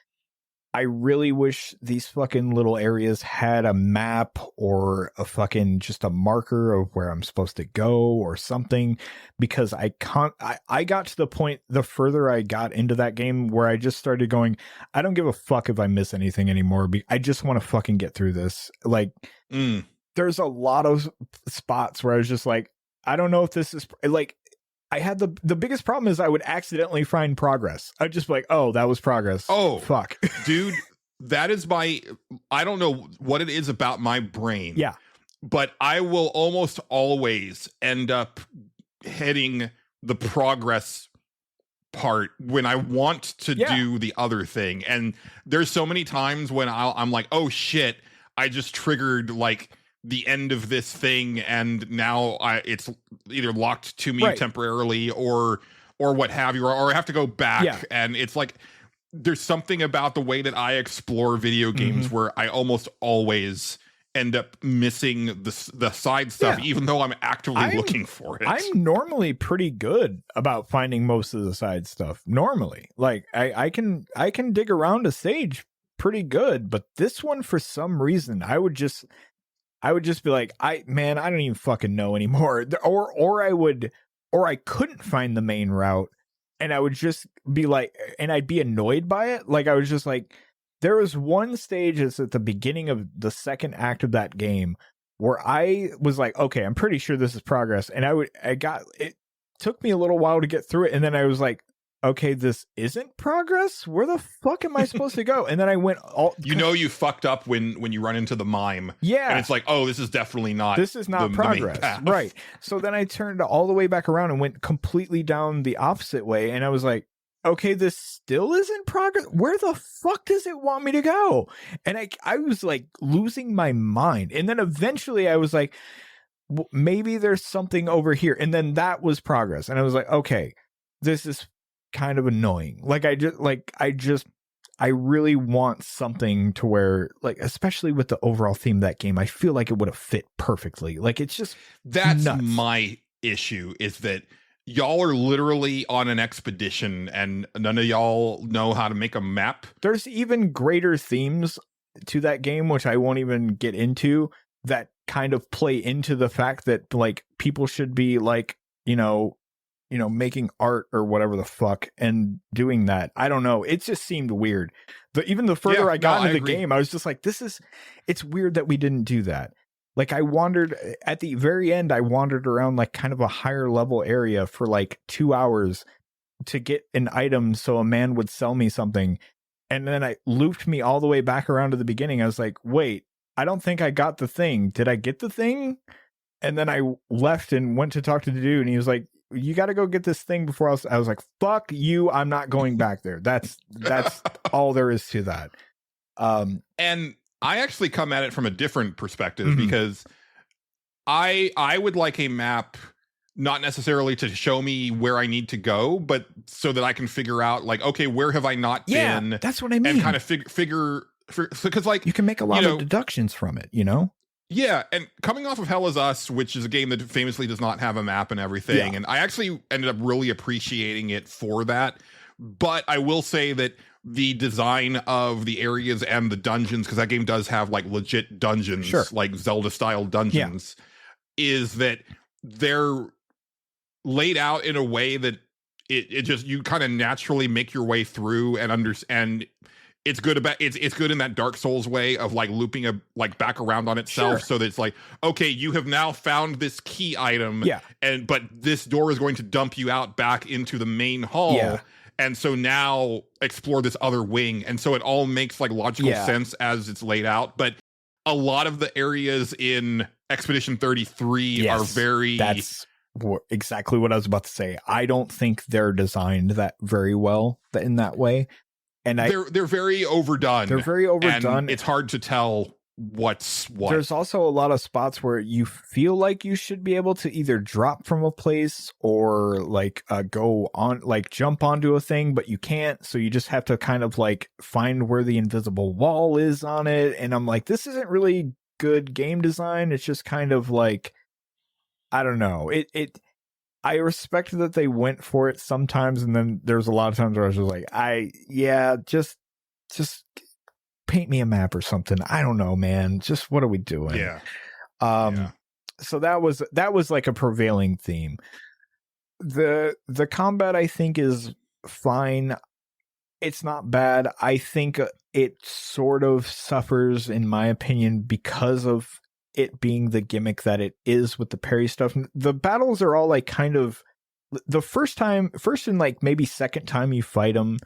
I really wish these fucking little areas had a map or a fucking just a marker of where I'm supposed to go or something, because I got to the point the further I got into that game where I just started going, I don't give a fuck if I miss anything anymore. I just want to fucking get through this. Like, there's a lot of spots where I was just like, I don't know if this is like, I had the biggest problem is I would accidentally find progress. I'd just be like, oh, that was progress. Oh, fuck. Dude, that is I don't know what it is about my brain. Yeah. But I will almost always end up hitting the progress part when I want to do the other thing. And there's so many times when I'm like, oh shit, I just triggered like the end of this thing, and now it's either locked to me temporarily or what have you, or I have to go back. And it's like there's something about the way that I explore video games where I almost always end up missing the side stuff, even though I'm actively looking for it. I'm normally pretty good about finding most of the side stuff. Normally, like I can dig around a stage pretty good, but this one for some reason I would just be like, I don't even fucking know anymore. Or I couldn't find the main route, and I would just be like, and I'd be annoyed by it. Like, I was just like, there was one stage that's at the beginning of the second act of that game where I was like, okay, I'm pretty sure this is progress. And it took me a little while to get through it. And then I was like, okay, this isn't progress. Where the fuck am I supposed to go? And then I went you fucked up when you run into the mime. Yeah. And it's like, oh, this is definitely not progress. Right. So then I turned all the way back around and went completely down the opposite way. And I was like, okay, this still isn't progress. Where the fuck does it want me to go? And I was like losing my mind. And then eventually I was like, maybe there's something over here. And then that was progress. And I was like, okay, this is kind of annoying. I really want something to where, like, especially with the overall theme of that game, I feel like it would have fit perfectly. Like, it's just that's nuts. My issue is that y'all are literally on an expedition and none of y'all know how to make a map. There's even greater themes to that game, which I won't even get into, that kind of play into the fact that, like, people should be like, making art or whatever the fuck and doing that. I don't know. It just seemed weird. But even the further I got into the game, I was just like, it's weird that we didn't do that. Like, I wandered at the very end, I wandered around like kind of a higher level area for like 2 hours to get an item so a man would sell me something. And then I looped me all the way back around to the beginning. I was like, wait, I don't think I got the thing. Did I get the thing? And then I left and went to talk to the dude, and he was like, you got to go get this thing before else. I was like, fuck you. I'm not going back there. That's all there is to that. And I actually come at it from a different perspective because I would like a map, not necessarily to show me where I need to go, but so that I can figure out, like, okay, where have I not been? That's what I mean. And kind of figure because, like, you can make a lot of deductions from it, Yeah, and coming off of Hell Is Us, which is a game that famously does not have a map and everything, and I actually ended up really appreciating it for that. But I will say that the design of the areas and the dungeons, because that game does have like legit dungeons, like Zelda-style dungeons, is that they're laid out in a way that it just, you kind of naturally make your way through and understand. It's good it's good in that Dark Souls way of like looping back around on itself, so that it's like, okay, you have now found this key item, but this door is going to dump you out back into the main hall, and so now explore this other wing, and so it all makes like logical sense as it's laid out. But a lot of the areas in Expedition 33 are very. That's exactly what I was about to say. I don't think they're designed that very well in that way. And they're very overdone. They're very overdone. And it's hard to tell what's what. There's also a lot of spots where you feel like you should be able to either drop from a place or like go on, like jump onto a thing, but you can't. So you just have to kind of like find where the invisible wall is on it. And I'm like, this isn't really good game design. It's just kind of like, I don't know. I respect that they went for it sometimes, and then there's a lot of times where I was just like, just paint me a map or something. I don't know, man. Just what are we doing? Yeah. So that was like a prevailing theme. The combat, I think, is fine. It's not bad. I think it sort of suffers, in my opinion, because of it being the gimmick that it is with the parry stuff. The battles are all like kind of the first and like maybe second time you fight them,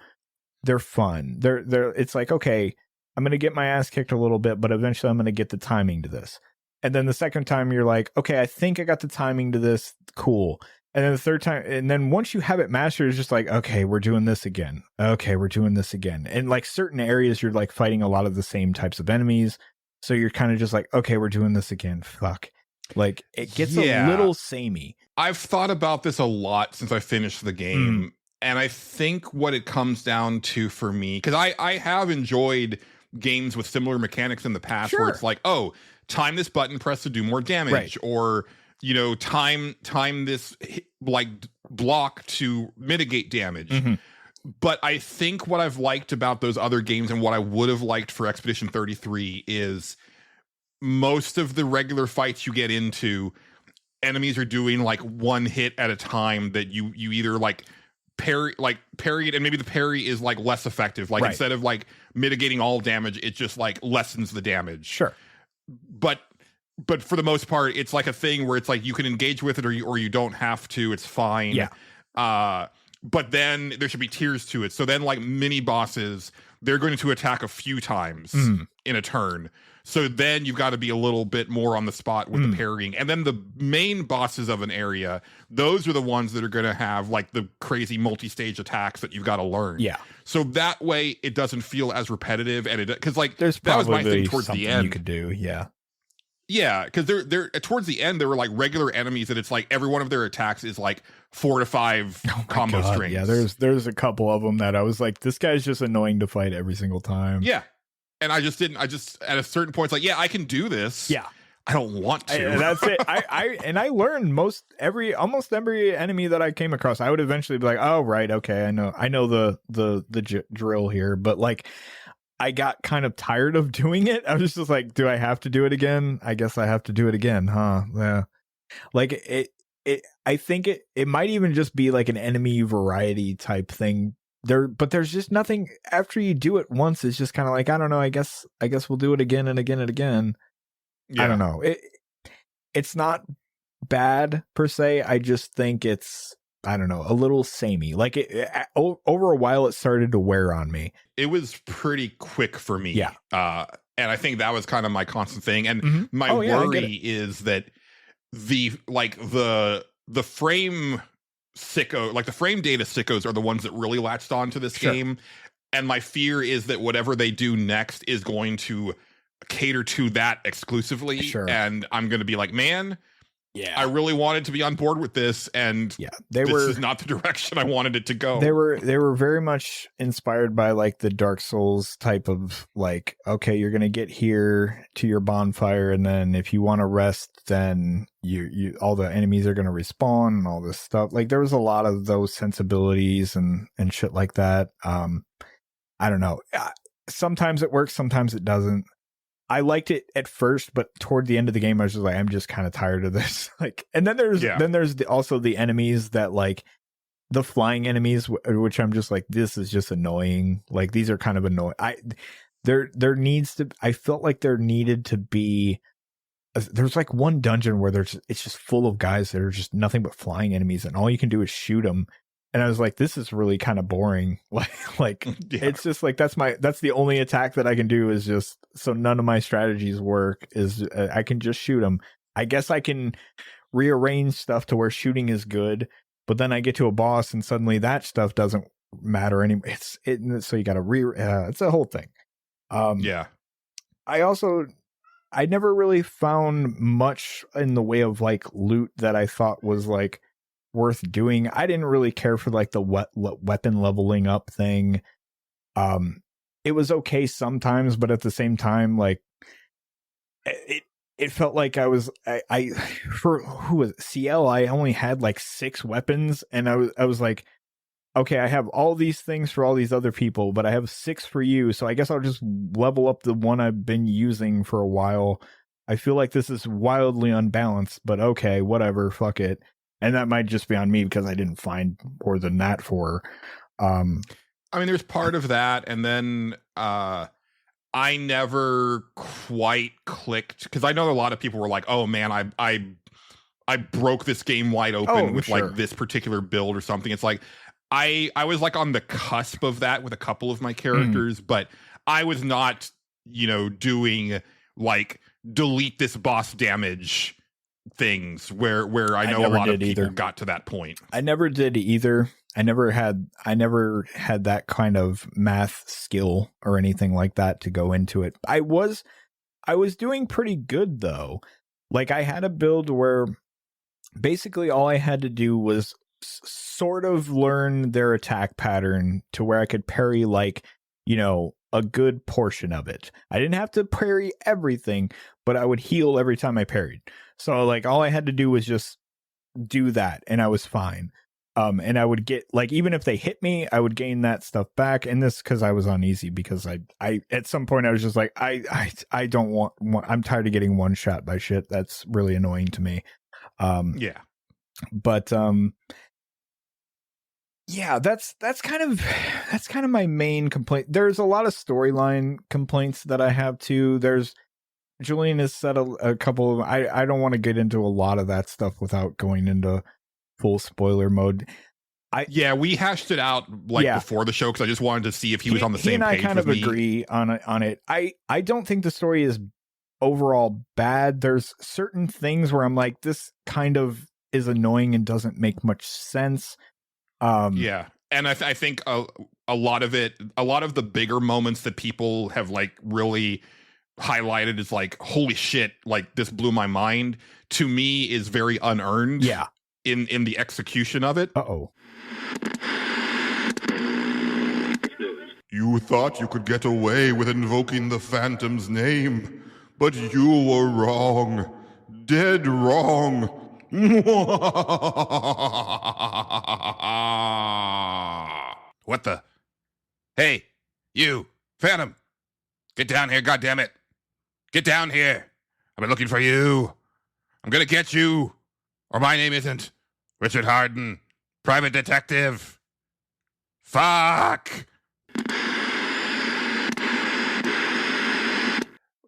they're fun. They're it's like, okay, I'm going to get my ass kicked a little bit, but eventually I'm going to get the timing to this. And then the second time you're like, okay, I think I got the timing to this. Cool. And then the third time, and then once you have it mastered, it's just like, okay, we're doing this again. Okay, we're doing this again. And like certain areas, you're like fighting a lot of the same types of enemies. So you're kind of just like, okay, we're doing this again. Fuck. Like it gets a little samey. I've thought about this a lot since I finished the game. And I think what it comes down to for me, because I have enjoyed games with similar mechanics in the past where it's like, oh, time this button press to do more damage, or you know, time this like block to mitigate damage. But I think what I've liked about those other games and what I would have liked for Expedition 33 is most of the regular fights you get into, enemies are doing like one hit at a time that you either like parry it, and maybe the parry is like less effective. Like instead of like mitigating all damage, it just like lessens the damage. Sure. But for the most part, it's like a thing where it's like you can engage with it or you don't have to. It's fine. Yeah. But then there should be tiers to it. So then like mini bosses, they're going to attack a few times in a turn. So then you've got to be a little bit more on the spot with the parrying. And then the main bosses of an area, those are the ones that are going to have like the crazy multi-stage attacks that you've got to learn. Yeah. So that way it doesn't feel as repetitive, and because like there's that was my probably thing towards the something end. you could do. Yeah. Yeah, because they're towards the end, there were like regular enemies that it's like every one of their attacks is like 4 to 5 combo strings. Yeah, there's a couple of them that I was like, this guy's just annoying to fight every single time. Yeah, and I just at a certain point, it's like, yeah, I can do this. Yeah, I don't want to. That's it. I learned almost every enemy that I came across. I would eventually be like, oh right, okay, I know the drill here, but like, I got kind of tired of doing it. I was just like, do I have to do it again? I guess I have to do it again, huh? Yeah. Like I think it might even just be like an enemy variety type thing there, but there's just nothing after you do it once. It's just kind of like, I don't know. I guess we'll do it again and again and again. Yeah. I don't know. It's not bad per se. I just think it's, I don't know, a little samey. Like over a while, it started to wear on me. It was pretty quick for me. Yeah. And I think that was kind of my constant thing. And my worry is that the frame sicko, like the frame data sickos are the ones that really latched onto this game. And my fear is that whatever they do next is going to cater to that exclusively. And I'm going to be like, man, I really wanted to be on board with this, and this is not the direction I wanted it to go. They were very much inspired by like the Dark Souls type of like, okay, you're gonna get here to your bonfire, and then if you want to rest, then you all the enemies are gonna respawn and all this stuff. Like there was a lot of those sensibilities and shit like that. I don't know. Sometimes it works, sometimes it doesn't. I liked it at first, but toward the end of the game, I was just like, I'm just kind of tired of this. Like, and then there's also the enemies that like the flying enemies, which I'm just like, this is just annoying. Like these are kind of annoying. I felt like there needed to be. There's like one dungeon where it's just full of guys that are just nothing but flying enemies, and all you can do is shoot them. And I was like, this is really kind of boring. Like it's just like, that's the only attack that I can do is just, so none of my strategies work, is I can just shoot them. I guess I can rearrange stuff to where shooting is good, but then I get to a boss and suddenly that stuff doesn't matter anymore. So you got to it's a whole thing. I never really found much in the way of like loot that I thought was like worth doing. I didn't really care for like the weapon leveling up thing. It was okay sometimes, but at the same time, like it felt like I for who was it? CL, I only had like 6 weapons, and I was like, okay, I have all these things for all these other people, but I have 6 for you. So I guess I'll just level up the one I've been using for a while. I feel like this is wildly unbalanced, but okay, whatever, fuck it. And that might just be on me because I didn't find more than that for her. I mean, there's part of that, and then I never quite clicked because I know a lot of people were like, "Oh man, I broke this game wide open with like this particular build or something." It's like I was like on the cusp of that with a couple of my characters, but I was not, doing like delete this boss damage things where I know a lot of people got to that point. I never did either. I never had that kind of math skill or anything like that to go into it. I was doing pretty good though. Like I had a build where basically all I had to do was sort of learn their attack pattern to where I could parry like, a good portion of it. I didn't have to parry everything, but I would heal every time I parried. So like all I had to do was just do that and I was fine. And I would get like, even if they hit me, I would gain that stuff back. And this, cause I was on easy because I at some point I was just like, I don't want, I'm tired of getting one shot by shit. That's really annoying to me. Yeah. But, yeah, that's kind of my main complaint. There's a lot of storyline complaints that I have too. Julian has said a couple of, I don't want to get into a lot of that stuff without going into full spoiler mode. We hashed it out before the show because I just wanted to see if he was on the same page. He and I kind of agree on it. I don't think the story is overall bad. There's certain things where I'm like, this kind of is annoying and doesn't make much sense. And I think a lot of the bigger moments that people have like really highlighted is like, holy shit, like this blew my mind, to me is very unearned. Yeah. In the execution of it. Uh-oh. You thought you could get away with invoking the Phantom's name, but you were wrong. Dead wrong. What the? Hey, you, Phantom. Get down here, goddammit. Get down here. I've been looking for you. I'm gonna get you. Or my name isn't Richard Harden, private detective. Fuck.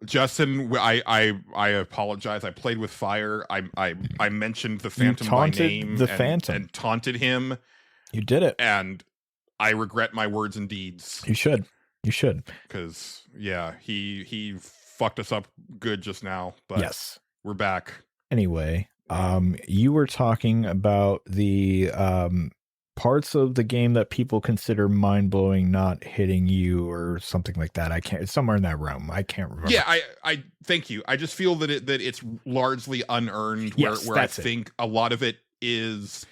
Justin, I apologize. I played with fire. I mentioned the Phantom by name. Phantom and taunted him. You did it, and I regret my words and deeds. You should. Because he fucked us up good just now. But yes, we're back anyway. You were talking about the parts of the game that people consider mind-blowing not hitting you or something like that. It's somewhere in that realm. I can't remember. Yeah, I thank you. I just feel that it's largely unearned, where I think a lot of it is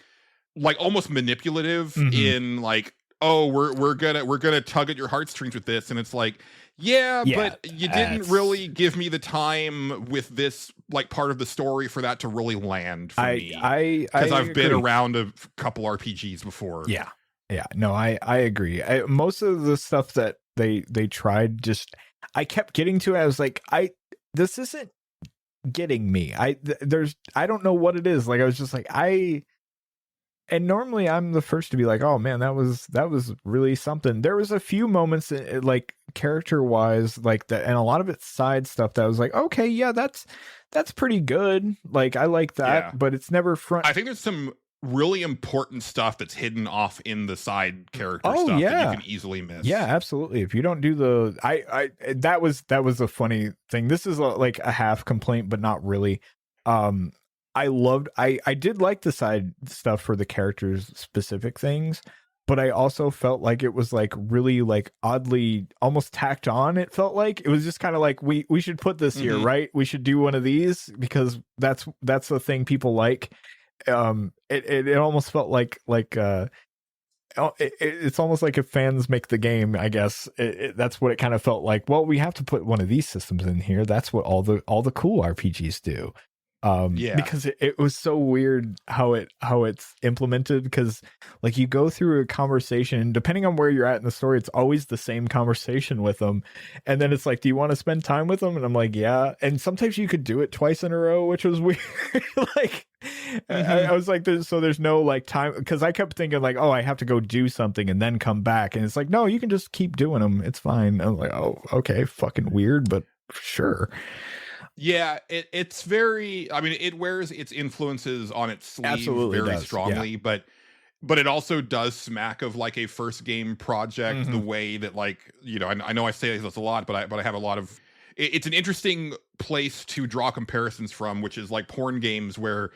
like almost manipulative in like, oh, we're gonna tug at your heartstrings with this, and it's like, but you didn't really give me the time with this like part of the story for that to really land for me. Because I've been around a couple RPGs before. Yeah. No, I agree. Most of the stuff that they tried, just I kept getting to it. I was like, this isn't getting me. I don't know what it is. Like I was just like and normally I'm the first to be like, oh man, that was really something. There was a few moments like character wise like that, and a lot of it's side stuff that I was like, okay, yeah, that's pretty good. Like I like that, but it's never front. I think there's some really important stuff that's hidden off in the side character stuff that you can easily miss. Yeah, absolutely. If you don't do the that was a funny thing. This is like a half complaint, but not really. I did like the side stuff for the characters specific things, but I also felt like it was like really like oddly almost tacked on. It felt like it was just kind of like we should put this here, right? We should do one of these because that's the thing people like. It almost felt like it's almost like if fans make the game, I guess that's what it kind of felt like. Well, we have to put one of these systems in here. That's what all the cool RPGs do. Because it was so weird how it's implemented, because like you go through a conversation and depending on where you're at in the story, it's always the same conversation with them, and then it's like, do you want to spend time with them? And I'm like, yeah. And sometimes you could do it twice in a row, which was weird. Like I was like, there's no like time, because I kept thinking like, oh, I have to go do something and then come back, and it's like, no, you can just keep doing them, it's fine. I was like, oh, okay, fucking weird, but sure. Yeah, it's very, I mean, it wears its influences on its sleeve Absolutely very does, strongly, yeah. but it also does smack of like a first game project, the way that, like, you know, I know I say this a lot, but I have a lot of, it's an interesting place to draw comparisons from, which is like porn games where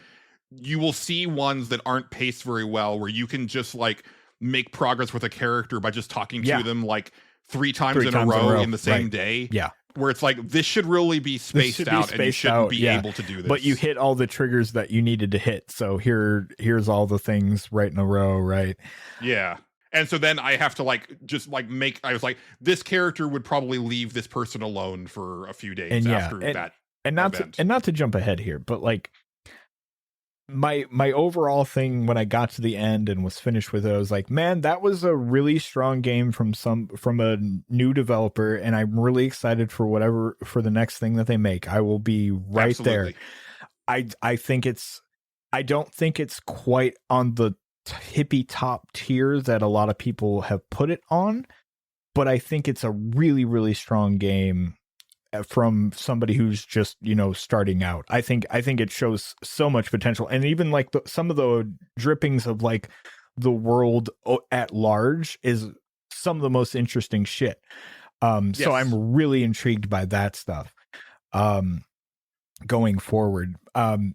you will see ones that aren't paced very well, where you can just like make progress with a character by just talking to them like three times in a row in the same day. Yeah. Where it's like, this should really be spaced out, and you shouldn't be able to do this. But you hit all the triggers that you needed to hit. So here's all the things right in a row, right? Yeah. And so then I have to like just like I was like, this character would probably leave this person alone for a few days after that. And not to jump ahead here, but like my overall thing when I got to the end and was finished with it, I was like, man, that was a really strong game from a new developer, and I'm really excited for the next thing that they make. I will be right there. I don't think it's quite on the hippie top tier that a lot of people have put it on, but I think it's a really, really strong game from somebody who's just, you know, starting out. I think it shows so much potential, and even like some of the drippings of like the world at large is some of the most interesting shit. So I'm really intrigued by that stuff going forward. I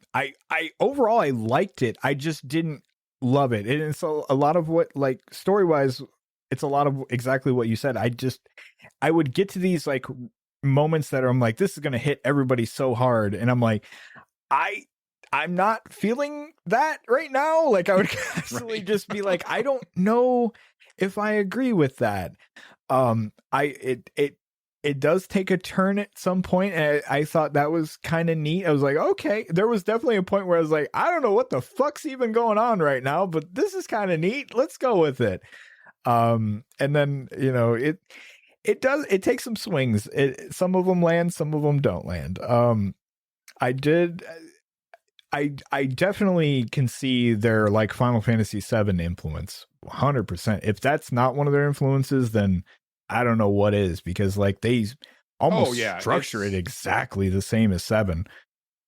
overall I liked it. I just didn't love it. And it's a lot of what, like, story wise, it's a lot of exactly what you said. I would get to these like moments that I'm like, this is going to hit everybody so hard, and I'm like, I'm not feeling that right now. Like I would constantly just be like, I don't know if I agree with that. It does take a turn at some point, and I thought that was kind of neat. I was like, okay, there was definitely a point where I was like, I don't know what the fuck's even going on right now, but this is kind of neat. Let's go with it. And then, you know, it takes some swings. Some of them land, some of them don't land. I definitely can see their like Final Fantasy VII influence 100%. If that's not one of their influences, then I don't know what is, because like they almost structure it exactly the same as 7.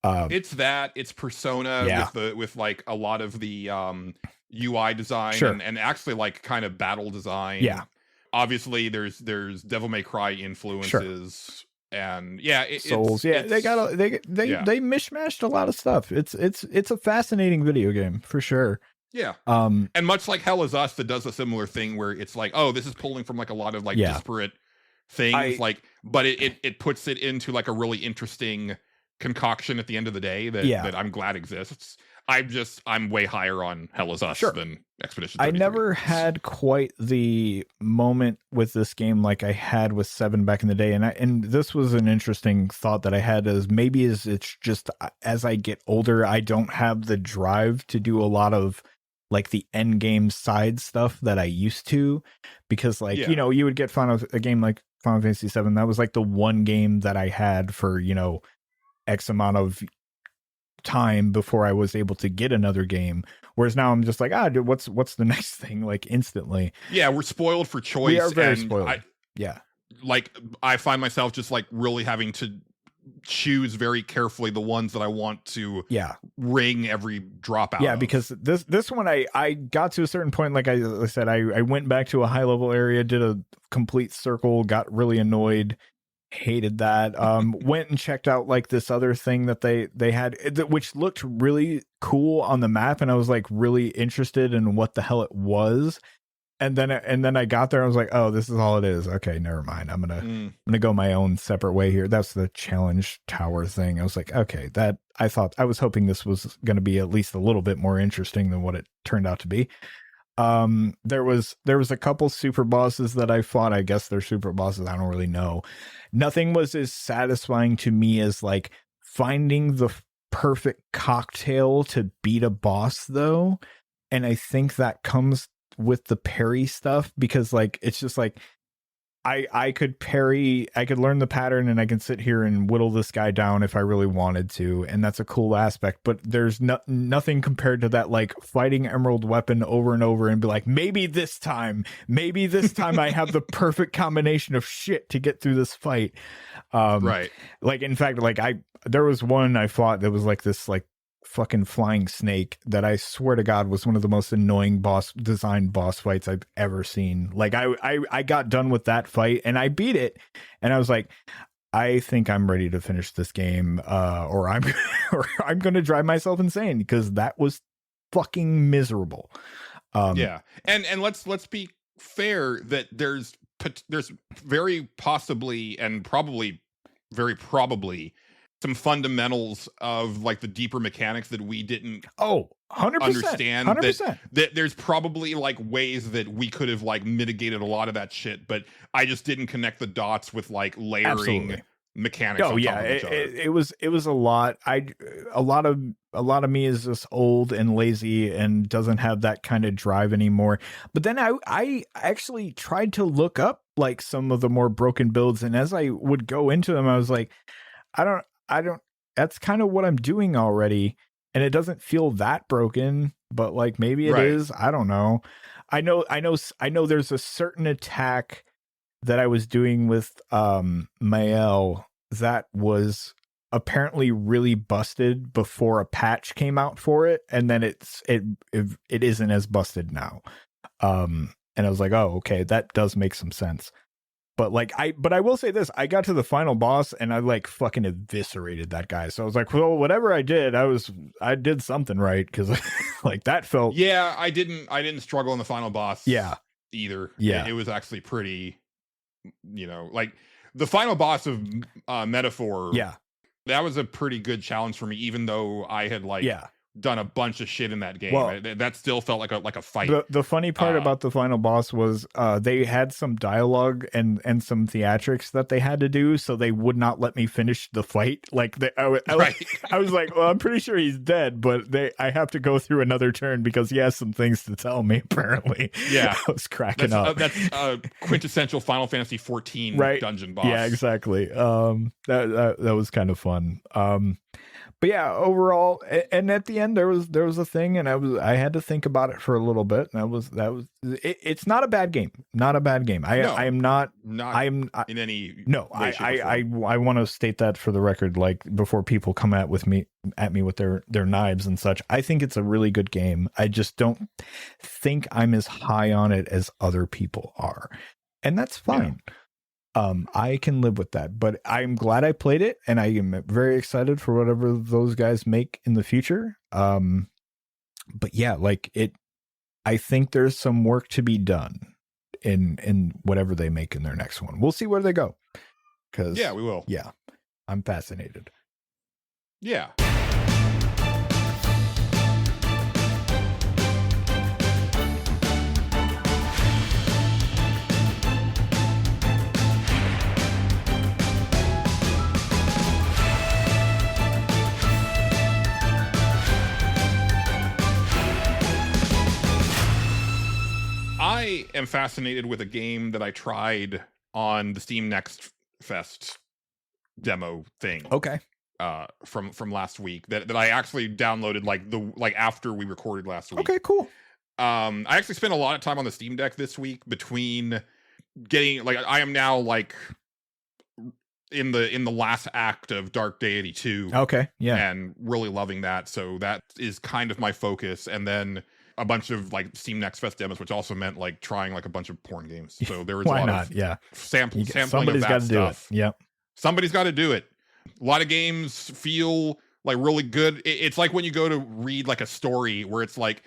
It's Persona with like a lot of the UI design and actually like kind of battle design. Yeah. Obviously there's Devil May Cry influences and Souls. They mishmashed a lot of stuff. It's a fascinating video game for sure. Yeah. And much like Hell Is Us, that does a similar thing where it's like, oh, this is pulling from like a lot of like disparate things, but it puts it into like a really interesting concoction at the end of the day that I'm glad exists. I'm way higher on Hell Is Us than Expedition 33. I never had quite the moment with this game like I had with 7 back in the day, and this was an interesting thought that I had, is maybe it's just as I get older, I don't have the drive to do a lot of like the end game side stuff that I used to, because like you know, you would get a game like Final Fantasy 7, that was like the one game that I had for, you know, X amount of time before I was able to get another game, whereas now I'm just like, dude, what's the next thing, like instantly. We're spoiled for choice. We are very spoiled. Like I find myself just like really having to choose very carefully the ones that I want to ring every drop out because this one I got to a certain point, like I said, I went back to a high level area, did a complete circle, got really annoyed, hated that. Went and checked out like this other thing that they had, which looked really cool on the map, and I was like really interested in what the hell it was. And then I got there, I was like, oh, this is all it is. Okay, never mind. I'm gonna go my own separate way here. That's the challenge tower thing. I was like, okay, that I was hoping this was gonna be at least a little bit more interesting than what it turned out to be. There was a couple super bosses that I fought. I guess they're super bosses. I don't really know. Nothing was as satisfying to me as like finding perfect cocktail to beat a boss though. And I think that comes with the parry stuff, because like it's just like I could parry, I could learn the pattern, and I can sit here and whittle this guy down if I really wanted to, and that's a cool aspect. But there's nothing compared to that, like fighting Emerald Weapon over and over and be like, maybe this time I have the perfect combination of shit to get through this fight. Right. Like in fact, like there was one I fought that was like this like fucking flying snake that I swear to God was one of the most annoying boss fights I've ever seen. Like I got done with that fight and I beat it, and I was like, I think I'm ready to finish this game, or I'm going to drive myself insane, because that was fucking miserable. Yeah, and let's be fair that there's very possibly and probably very probably some fundamentals of like the deeper mechanics that we didn't 100% understand. 100%. That there's probably like ways that we could have like mitigated a lot of that shit, but I just didn't connect the dots with like layering Absolutely. mechanics. Oh on yeah, top of each other. it was a lot. A lot of me is just old and lazy and doesn't have that kind of drive anymore. But then I actually tried to look up like some of the more broken builds, and as I would go into them, I was like, I don't, that's kind of what I'm doing already. And it doesn't feel that broken, but like maybe it is. I don't know. I know there's a certain attack that I was doing with Mael that was apparently really busted before a patch came out for it, and then it isn't as busted now. And I was like, oh, okay, that does make some sense. But like I will say this, I got to the final boss and I like fucking eviscerated that guy. So I was like, well, whatever I did, I did something right, because like that felt. Yeah, I didn't struggle in the final boss. Yeah. Either. Yeah. It was actually pretty, like the final boss of Metaphor. Yeah. That was a pretty good challenge for me, even though I had like done a bunch of shit in that game. Well, that still felt like a fight. The funny part about the final boss was they had some dialogue and some theatrics that they had to do, so they would not let me finish the fight. Like I was like, well, I'm pretty sure he's dead, but I have to go through another turn because he has some things to tell me, apparently. Yeah. I was cracking up. That's quintessential Final Fantasy 14 dungeon boss. Yeah, exactly. That was kind of fun. But yeah, overall, and at the end there was a thing, and I had to think about it for a little bit, and it's not a bad game, not a bad game. I am not in any no. I want to state that for the record, like before people come at me with their knives and such. I think it's a really good game. I just don't think I'm as high on it as other people are, and that's fine. Yeah. I can live with that, but I'm glad I played it, and I am very excited for whatever those guys make in the future. But yeah, like I think there's some work to be done in whatever they make in their next one. We'll see where they go. Yeah, we will. Yeah, I'm fascinated. Yeah. I am fascinated with a game that I tried on the Steam Next Fest demo thing. Okay. From last week that I actually downloaded like after we recorded last week. Okay, cool. I actually spent a lot of time on the Steam Deck this week between getting like I am now like in the last act of Dark Deity 2. Okay. Yeah. And really loving that. So that is kind of my focus. And then a bunch of like Steam Next Fest demos, which also meant like trying like a bunch of porn games. So there was a lot of sampling somebody's of that got to do it. Yep. Somebody's got to do it. A lot of games feel like really good. It's like when you go to read like a story where it's like,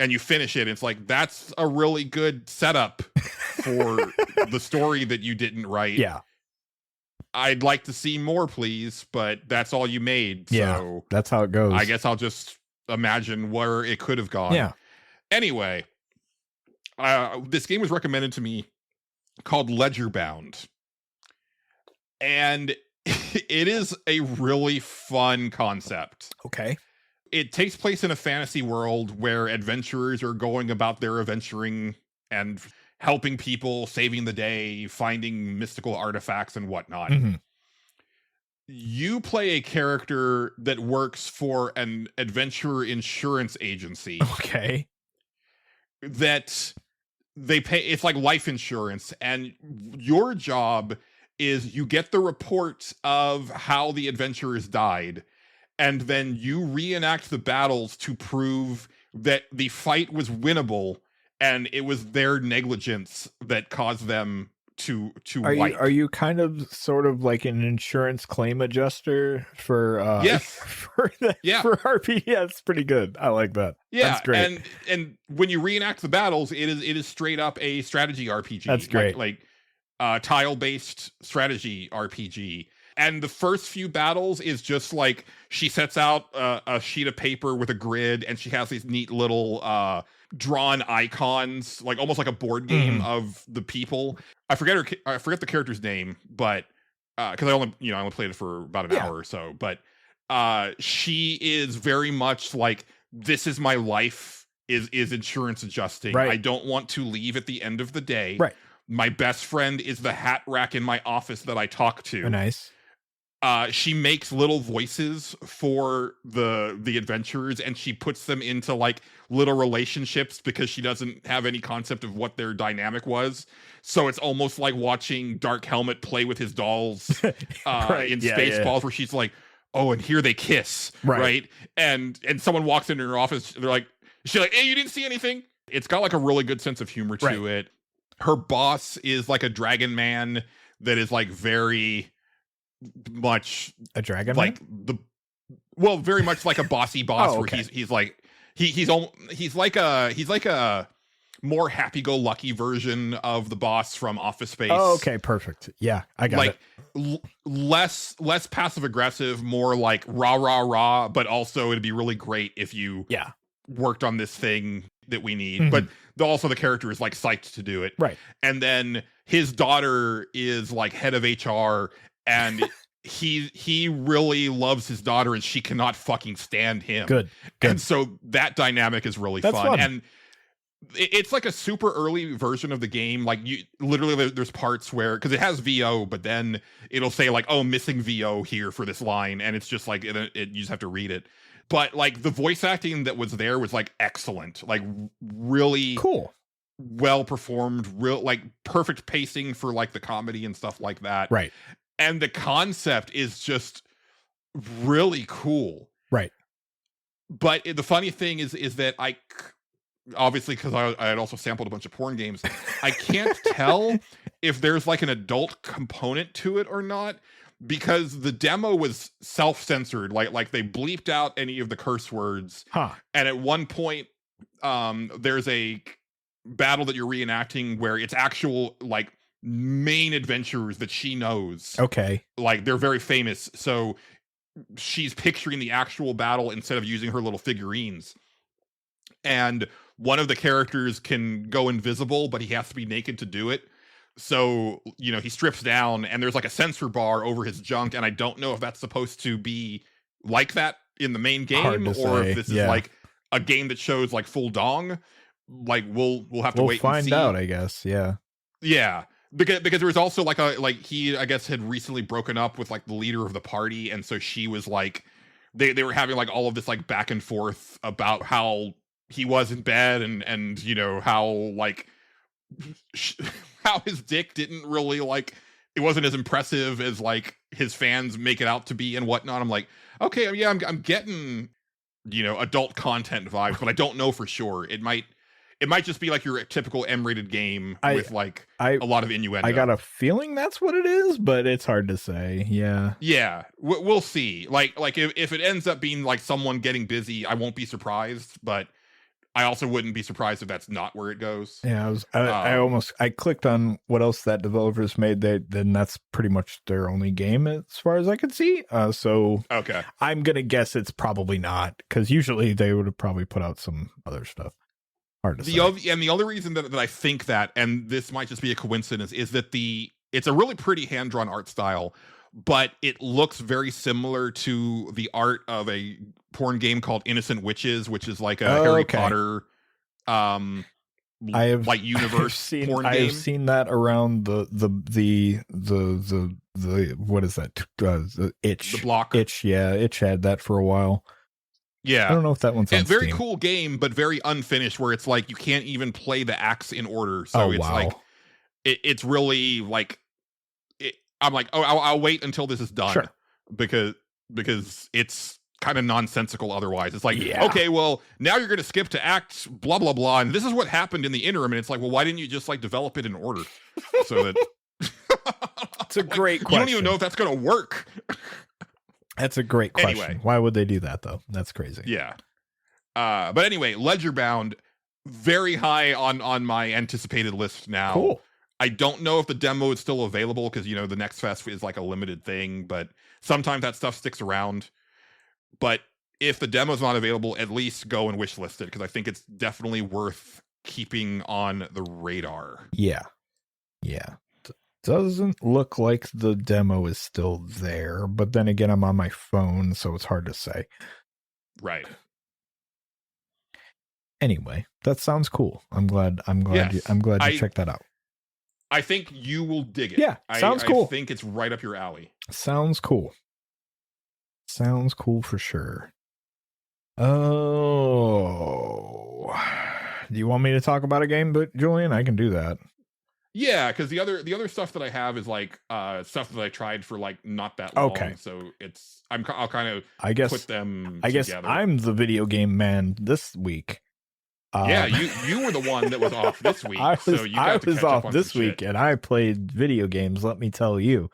and you finish it, it's like, that's a really good setup for the story that you didn't write. Yeah. I'd like to see more, please, but that's all you made. Yeah, so that's how it goes. I guess I'll just imagine where it could have gone. Yeah. Anyway, this game was recommended to me called Ledgerbound. And It is a really fun concept. Okay. It takes place in a fantasy world where adventurers are going about their adventuring and helping people, saving the day, finding mystical artifacts and whatnot. Mhm. You play a character that works for an adventurer insurance agency Okay. that they pay. It's like life insurance, and your job is you get the report of how the adventurers died, and then you reenact the battles to prove that the fight was winnable and it was their negligence that caused them to wipe. Are you kind of sort of like an insurance claim adjuster for Yes. for Yeah. for RP? Yeah, it's pretty good. I like that. Yeah, That's great. and when you reenact the battles, it is straight up a strategy RPG. That's great. Like tile based strategy RPG. And the first few battles is just like she sets out a sheet of paper with a grid, and she has these neat little drawn icons, like almost like a board game of the people. I forget the character's name, but because I only played it for about an hour or so. But she is very much like, this is my life. Is insurance adjusting? Right. I don't want to leave at the end of the day. Right. My best friend is the hat rack in my office that I talk to. Oh, nice. She makes little voices for the adventurers, and she puts them into like little relationships because she doesn't have any concept of what their dynamic was. So it's almost like watching Dark Helmet play with his dolls Right. in Yeah, Spaceballs, where she's like, "Oh, and here they kiss," right? And someone walks into her office, she's like, "Hey, you didn't see anything?" It's got like a really good sense of humor to it. Her boss is like a dragon man that is like very much A dragon like very much like a bossy boss. Oh, where okay. he's like he's like a more happy-go-lucky version of the boss from Office Space. Oh, okay, perfect. Yeah, I got like it. less passive aggressive, more like rah rah rah, but also it'd be really great if you Yeah. worked on this thing that we need. Mhm. But also the character is like psyched to do it. Right. And then his daughter is like head of HR, and he really loves his daughter, and she cannot fucking stand him. Good. And so that dynamic is really That's fun. And it's like a super early version of the game. Like you literally, there's parts where, because it has VO, but then it'll say like, "Oh, missing VO here for this line," and it's just like you just have to read it. But like the voice acting that was there was like excellent, like really Cool. well performed, real like perfect pacing for like the comedy and stuff like that. Right. And the concept is just really cool. Right. But the funny thing is that obviously, because I had also sampled a bunch of porn games, I can't tell if there's like an adult component to it or not, because the demo was self-censored. Like they bleeped out any of the curse words. Huh. And at one point, there's a battle that you're reenacting where it's actual like main adventurers that she knows. Okay. Like they're very famous. So she's picturing the actual battle instead of using her little figurines. And one of the characters can go invisible, but he has to be naked to do it. So, he strips down, and there's like a sensor bar over his junk. And I don't know if that's supposed to be like that in the main game, or say. if this is Yeah. like a game that shows like full dong. Like we'll have to wait and find see. out, I guess. Yeah. Yeah. Because there was also like he, I guess, had recently broken up with like the leader of the party, and so she was like, they were having like all of this like back and forth about how he was in bed, and how like how his dick didn't really like, it wasn't as impressive as like his fans make it out to be and whatnot. I'm like, okay, yeah, I'm getting adult content vibes, but I don't know for sure. It might just be like your typical M-rated game with like a lot of innuendo. I got a feeling that's what it is, but it's hard to say. Yeah. Yeah, we'll see. Like if it ends up being like someone getting busy, I won't be surprised, but I also wouldn't be surprised if that's not where it goes. Yeah, I clicked on what else that developers made. Then that's pretty much their only game as far as I could see. So okay, I'm gonna guess it's probably not, because usually they would have probably put out some other stuff. Hard to say. And the other reason that I think that, and this might just be a coincidence, is that it's a really pretty hand-drawn art style, but it looks very similar to the art of a porn game called Innocent Witches, which is like a Harry Potter I have like universe porn game. I've seen that around the what is that? The Itch. The block. Itch, yeah. Itch had that for a while. Yeah. I don't know if that one's on very Steam. cool game, but very unfinished, where it's like you can't even play the acts in order. So it's like it's really like I'm like, oh, I'll wait until this is done. Sure. because it's kind of nonsensical otherwise. It's like, okay, well, now you're going to skip to act blah blah blah, and this is what happened in the interim, and it's like, well, why didn't you just like develop it in order so that it's a great you question. don't even know if that's going to work. That's a great question. Anyway. Why would they do that though? That's crazy. Yeah. But anyway, Ledgerbound, very high on my anticipated list now. Cool. I don't know if the demo is still available because, you know, the Next Fest is like a limited thing, but sometimes that stuff sticks around. But if the demo's not available, at least go and wishlist it because I think it's definitely worth keeping on the radar. Yeah. Yeah. Doesn't look like the demo is still there, but then again, I'm on my phone, so it's hard to say. Right. Anyway, that sounds cool. I'm glad Yes. you checked that out. I think you will dig it. Yeah, sounds cool. I think it's right up your alley. Sounds cool. Sounds cool for sure. Oh, do you want me to talk about a game, but Julian? I can do that. Yeah, because the other stuff that I have is like stuff that I tried for like not that long. Okay. So I'll kind of put them I guess together. I'm the video game man this week. Yeah, you were the one that was off this week. I was off this week, shit. and I played video games. Let me tell you.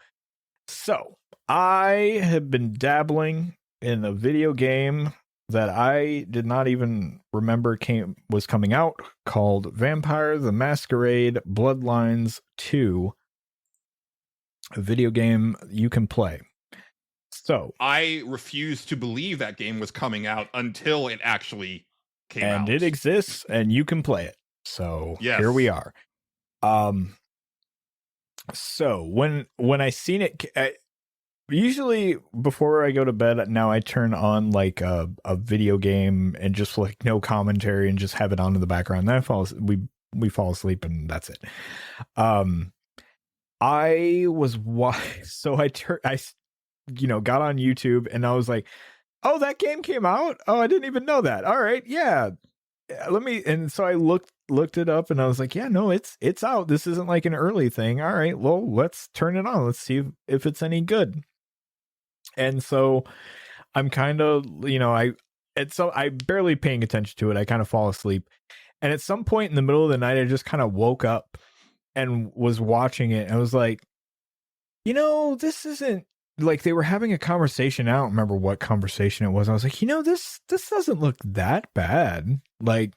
So I have been dabbling in a video game that I did not even remember was coming out, called Vampire the Masquerade Bloodlines 2, a video game you can play. So I refuse to believe that game was coming out until it actually came out. And it exists, and you can play it. So here we are. So when I seen it, usually before I go to bed now, I turn on like a video game and just like no commentary and just have it on in the background. Then we fall asleep and that's it. I was so I got on YouTube and I was like, oh, that game came out? Oh, I didn't even know that. All right, yeah. And so I looked it up and I was like, yeah, no, it's out. This isn't like an early thing. All right, well, let's turn it on. Let's see if it's any good. And so I'm kind of, I'm barely paying attention to it. I kind of fall asleep. And at some point in the middle of the night, I just kind of woke up and was watching it. And I was like, this isn't, like, they were having a conversation. I don't remember what conversation it was. I was like, this doesn't look that bad. Like,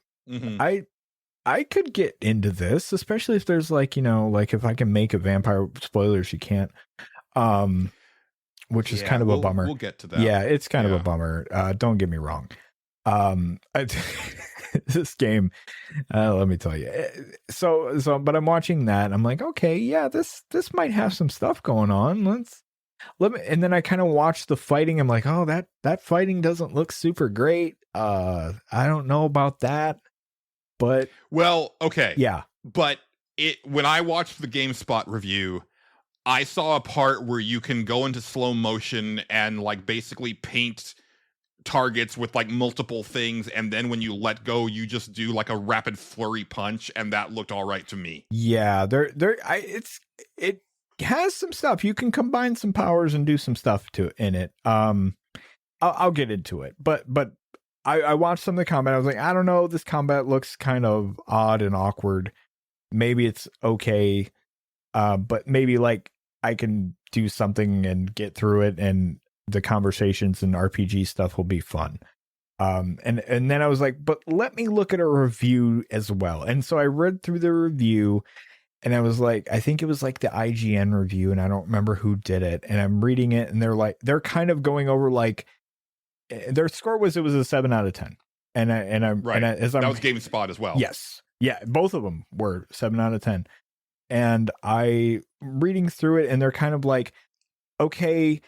I could get into this, especially if there's like, like if I can make a vampire, spoilers, you can't, which is kind of a bummer. We'll get to that. Yeah, it's kind of a bummer. Don't get me wrong. This game, let me tell you. So, but I'm watching that. And I'm like, okay, yeah, this might have some stuff going on. And then I kind of watched the fighting. I'm like, oh, that fighting doesn't look super great. I don't know about that, but okay, yeah. But when I watched the GameSpot review, I saw a part where you can go into slow motion and like basically paint targets with like multiple things, and then when you let go, you just do like a rapid flurry punch, and that looked all right to me. Yeah, it has some stuff. You can combine some powers and do some stuff in it. I'll get into it, but I watched some of the combat. I was like, I don't know, this combat looks kind of odd and awkward. Maybe it's okay, but maybe like I can do something and get through it, and the conversations and RPG stuff will be fun. And then I was like, but let me look at a review as well. And so I read through the review. And I was like, I think it was like the IGN review, and I don't remember who did it. And I'm reading it, and they're kind of going over like their score was, it was a 7 out of 10. That was GameSpot as well. Yes. Yeah. Both of them were 7 out of 10. And I reading through it, and they're kind of like, okay,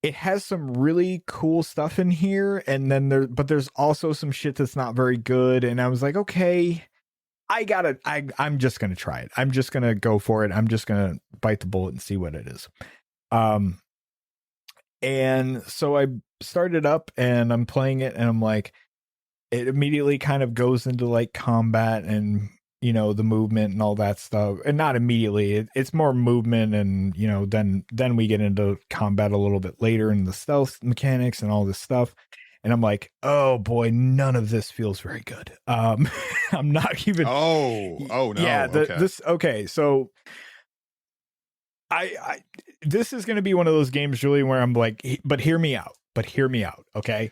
it has some really cool stuff in here, and then but there's also some shit that's not very good. And I was like, okay, I'm just gonna try it. I'm just gonna go for it. I'm just gonna bite the bullet and see what it is. And so I started up and I'm playing it, and I'm like, it immediately kind of goes into like combat and, you know, the movement and all that stuff. And not immediately, it's more movement, and, you know, then we get into combat a little bit later and the stealth mechanics and all this stuff. And I'm like, oh boy, none of this feels very good. I'm not even. Oh no. Yeah. Okay. So I this is going to be one of those games, Julian, where I'm like, but hear me out. Okay.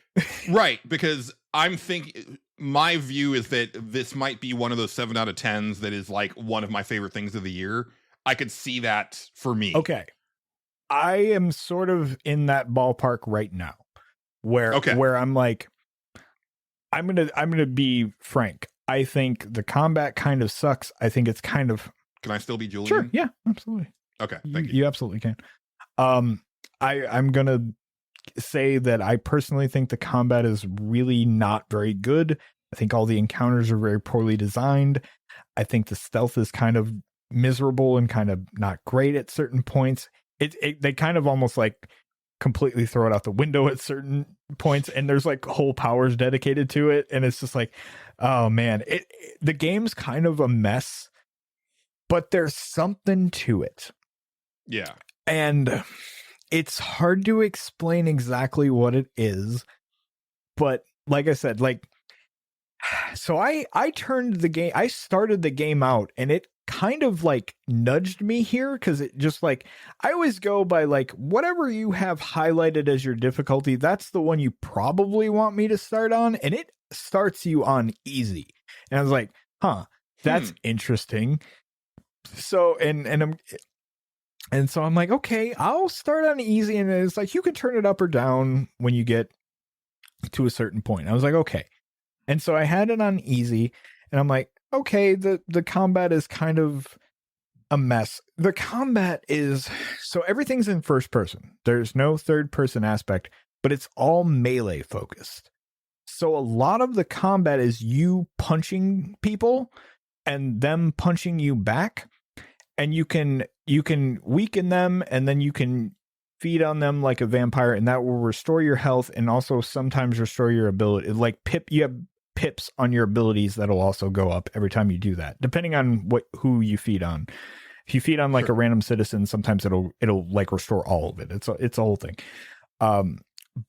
Right. Because I'm thinking, my view is that this might be one of those 7 out of 10s that is like one of my favorite things of the year. I could see that for me. Okay. I am sort of in that ballpark right now where I'm like, I'm going to be frank. I think the combat kind of sucks. I think it's kind of. Can I still be Julian? Sure. Yeah, absolutely. Okay. Thank you. You absolutely can. I'm going to say that I personally think the combat is really not very good. I think all the encounters are very poorly designed. I think the stealth is kind of miserable and kind of not great at certain points. They kind of almost like completely throw it out the window at certain points, and there's like whole powers dedicated to it, and it's just like, oh man, the game's kind of a mess, but there's something to it. Yeah. And it's hard to explain exactly what it is, but like I said, like, so I started the game out, and it kind of like nudged me here, because it just like, I always go by like, whatever you have highlighted as your difficulty, that's the one you probably want me to start on, and it starts you on easy. And I was like, that's interesting. So and so I'm like, okay, I'll start on easy. And it's like, you can turn it up or down when you get to a certain point. I was like, okay. And so I had it on easy, and I'm like, okay, the combat is kind of a mess. The combat is, so everything's in first person. There's no third person aspect, but it's all melee focused. So a lot of the combat is you punching people and them punching you back. And you can weaken them, and then you can feed on them like a vampire, and that will restore your health and also sometimes restore your ability. Like you have pips on your abilities that'll also go up every time you do that, depending on who you feed on. If you feed on like a random citizen, sometimes it'll like restore all of it. It's a whole thing.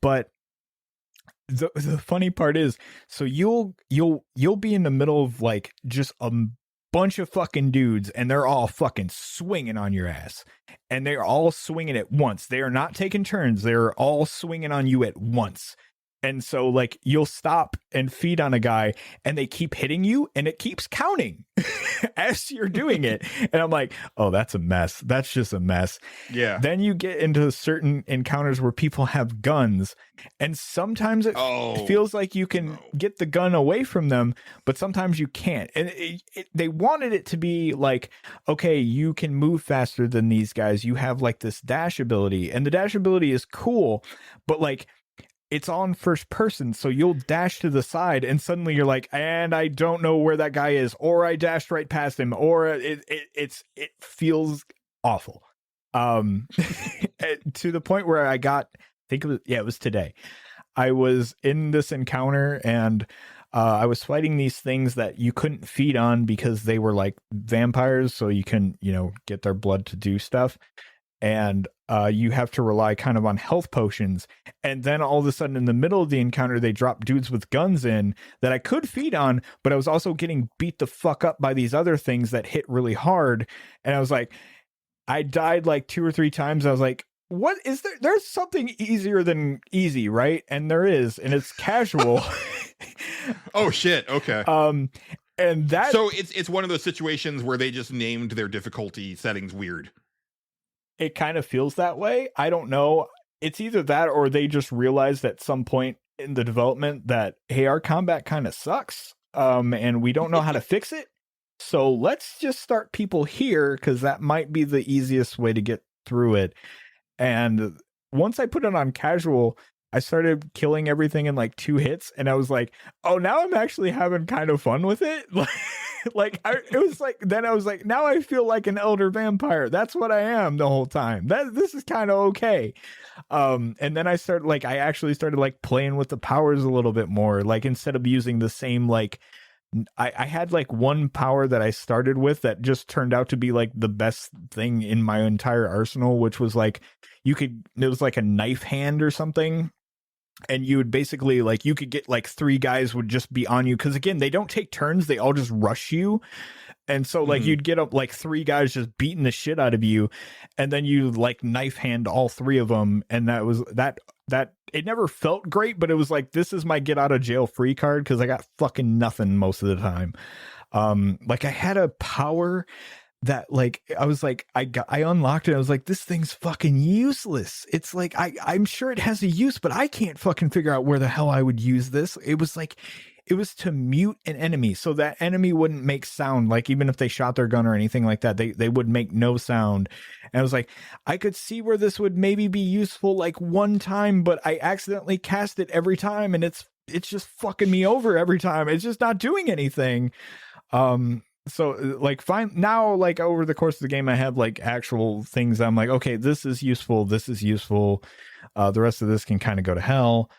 But the funny part is, so you'll be in the middle of like just a bunch of fucking dudes, and they're all fucking swinging on your ass, and they're all swinging at once. They are not taking turns. They're all swinging on you at once. And so like, you'll stop and feed on a guy, and they keep hitting you, and it keeps counting as you're doing it. And I'm like, oh, that's a mess. That's just a mess. Yeah. Then you get into certain encounters where people have guns, and sometimes it feels like you can get the gun away from them, but sometimes you can't. And they wanted it to be like, okay, you can move faster than these guys. You have like this dash ability, and the dash ability is cool, but like, it's on first person, so you'll dash to the side, and suddenly you're like, and I don't know where that guy is, or I dashed right past him, or it feels awful. To the point where I got, I think it was today. I was in this encounter, and I was fighting these things that you couldn't feed on because they were like vampires, so you can, get their blood to do stuff. And you have to rely kind of on health potions. And then all of a sudden in the middle of the encounter, they drop dudes with guns in that I could feed on, but I was also getting beat the fuck up by these other things that hit really hard. And I was like, I died like 2 or 3 times. I was like, what is there? There's something easier than easy, right? And there is, and it's casual. Oh shit. Okay. And that, so it's one of those situations where they just named their difficulty settings weird. It kind of feels that way. I don't know. It's either that, or they just realized at some point in the development that, hey, our combat kind of sucks, and we don't know how to fix it. So let's just start people here, because that might be the easiest way to get through it. And once I put it on casual, I started killing everything in like 2 hits, and I was like, oh, now I'm actually having kind of fun with it. It was like, then I was like, now I feel like an elder vampire. That's what I am the whole time. This is kind of okay. And then I actually started like playing with the powers a little bit more. Like, instead of using the same, like, I had like one power that I started with that just turned out to be like the best thing in my entire arsenal, which was like, it was like a knife hand or something. And you would basically, like, you could get like 3 guys would just be on you, because again, they don't take turns, they all just rush you. And so like you'd get up like 3 guys just beating the shit out of you, and then you like knife hand all 3 of them. And that was that it never felt great, but it was like, this is my get out of jail free card, because I got fucking nothing most of the time. Like, I had a power that, like, I was like, I unlocked it. I was like, this thing's fucking useless. It's like, I'm sure it has a use, but I can't fucking figure out where the hell I would use this. It was like, it was to mute an enemy, so that enemy wouldn't make sound. Like, even if they shot their gun or anything like that, they would make no sound. And I was like, I could see where this would maybe be useful like one time, but I accidentally cast it every time, and it's just fucking me over every time. It's just not doing anything. So like, fine, now, like, over the course of the game, I have like actual things I'm like, okay, this is useful, the rest of this can kind of go to hell.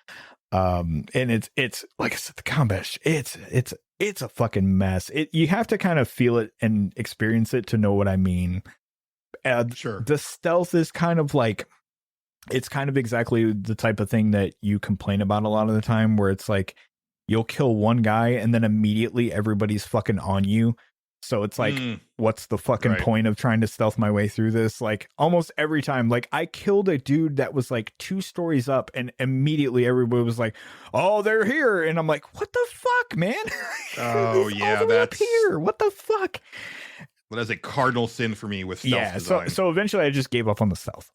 And it's like I said, the combat, it's a fucking mess. You have to kind of feel it and experience it to know what I mean. Sure. The stealth is kind of like, it's kind of exactly the type of thing that you complain about a lot of the time, where it's like, you'll kill one guy and then immediately everybody's fucking on you. So it's like, what's the fucking point of trying to stealth my way through this? Like, almost every time, like, I killed a dude that was like 2 stories up, and immediately everybody was like, oh, they're here. And I'm like, what the fuck, man? Oh, yeah, that's up here. What the fuck? Well, that's a cardinal sin for me with stealth design. So eventually I just gave up on the stealth.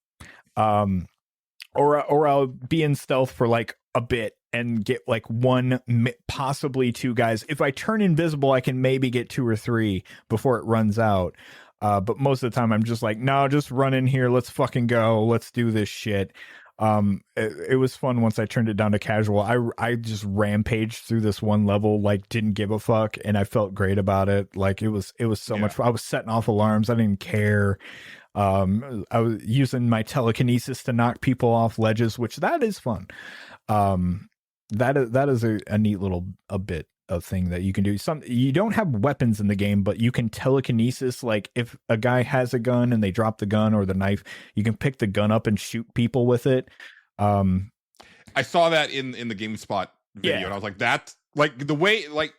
Or I'll be in stealth for like a bit and get like 1, possibly 2 guys. If I turn invisible, I can maybe get 2 or 3 before it runs out. But most of the time I'm just like, no, just run in here. Let's fucking go. Let's do this shit. It was fun once I turned it down to casual. I just rampaged through this one level, like, didn't give a fuck, and I felt great about it. Like, it was so much fun. I was setting off alarms. I didn't care. I was using my telekinesis to knock people off ledges, which that is fun. That is a neat little bit of thing that you can do. You don't have weapons in the game, but you can telekinesis. Like, if a guy has a gun and they drop the gun or the knife, you can pick the gun up and shoot people with it. I saw that in the GameSpot video, and I was like, that's like the way, like,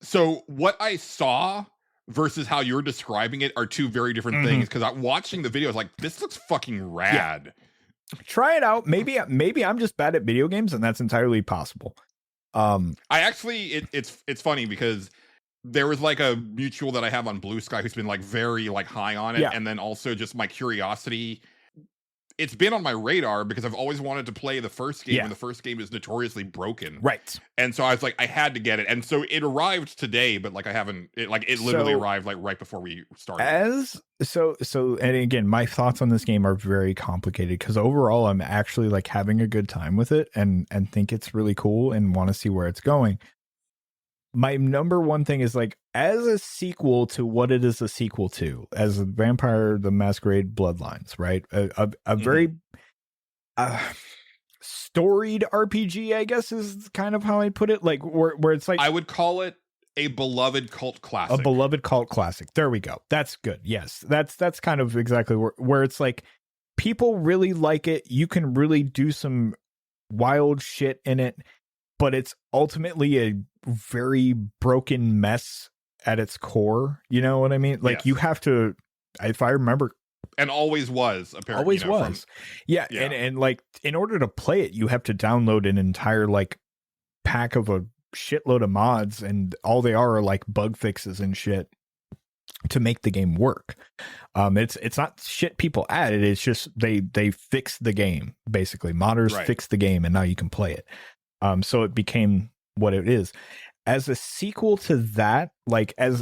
so what I saw versus how you're describing it are 2 very different things. Because I'm watching the video, I was like, this looks fucking rad. Try it out. Maybe I'm just bad at video games, and that's entirely possible. I actually, it's funny because there was like a mutual that I have on Blue Sky who's been like very like high on it, and then also just my curiosity. It's been on my radar because I've always wanted to play the first game, and the first game is notoriously broken. Right. And so I was like, I had to get it. And so it arrived today, but like I haven't, it literally arrived like right before we started. And again, my thoughts on this game are very complicated, because overall I'm actually like having a good time with it and think it's really cool and want to see where it's going. My number one thing is, like, as a sequel to what it is a sequel to, as a Vampire the Masquerade Bloodlines, right? A very storied RPG, I guess, is kind of how I put it. Like, where it's like, I would call it a beloved cult classic. A beloved cult classic. There we go. That's good. Yes, that's kind of exactly where it's like, people really like it. You can really do some wild shit in it, but it's ultimately a very broken mess at its core. You know what I mean? Like, you have to, if I remember, and always was, apparently. Always was. Yeah. And like, in order to play it, you have to download an entire like pack of a shitload of mods, and all they are like bug fixes and shit to make the game work. It's not shit people added. It's just they fixed the game, basically. Modders fixed the game, and now you can play it. So it became what it is. As a sequel to that, like as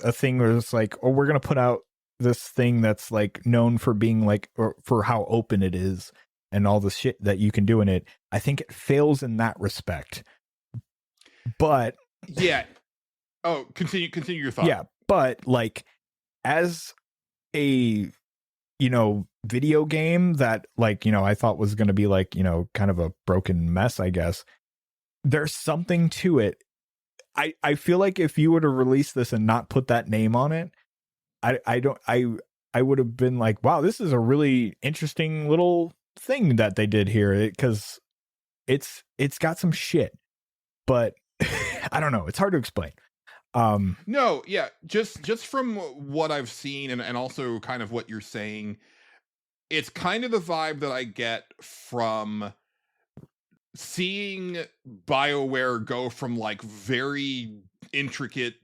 a thing where it's like, oh, we're gonna put out this thing that's like known for being like, or for how open it is and all the shit that you can do in it. I think it fails in that respect. But yeah. Oh, continue your thought. yeah, but like as a, you know, video game that like, you know, I thought was going to be like, you know, kind of a broken mess, I guess. There's something to it. I feel like if you were to release this and not put that name on it, I would have been like, wow, this is a really interesting little thing that they did here, because it's got some shit, but I don't know. It's hard to explain. No, yeah, just from what I've seen and also kind of what you're saying, it's kind of the vibe that I get from seeing BioWare go from like very intricate,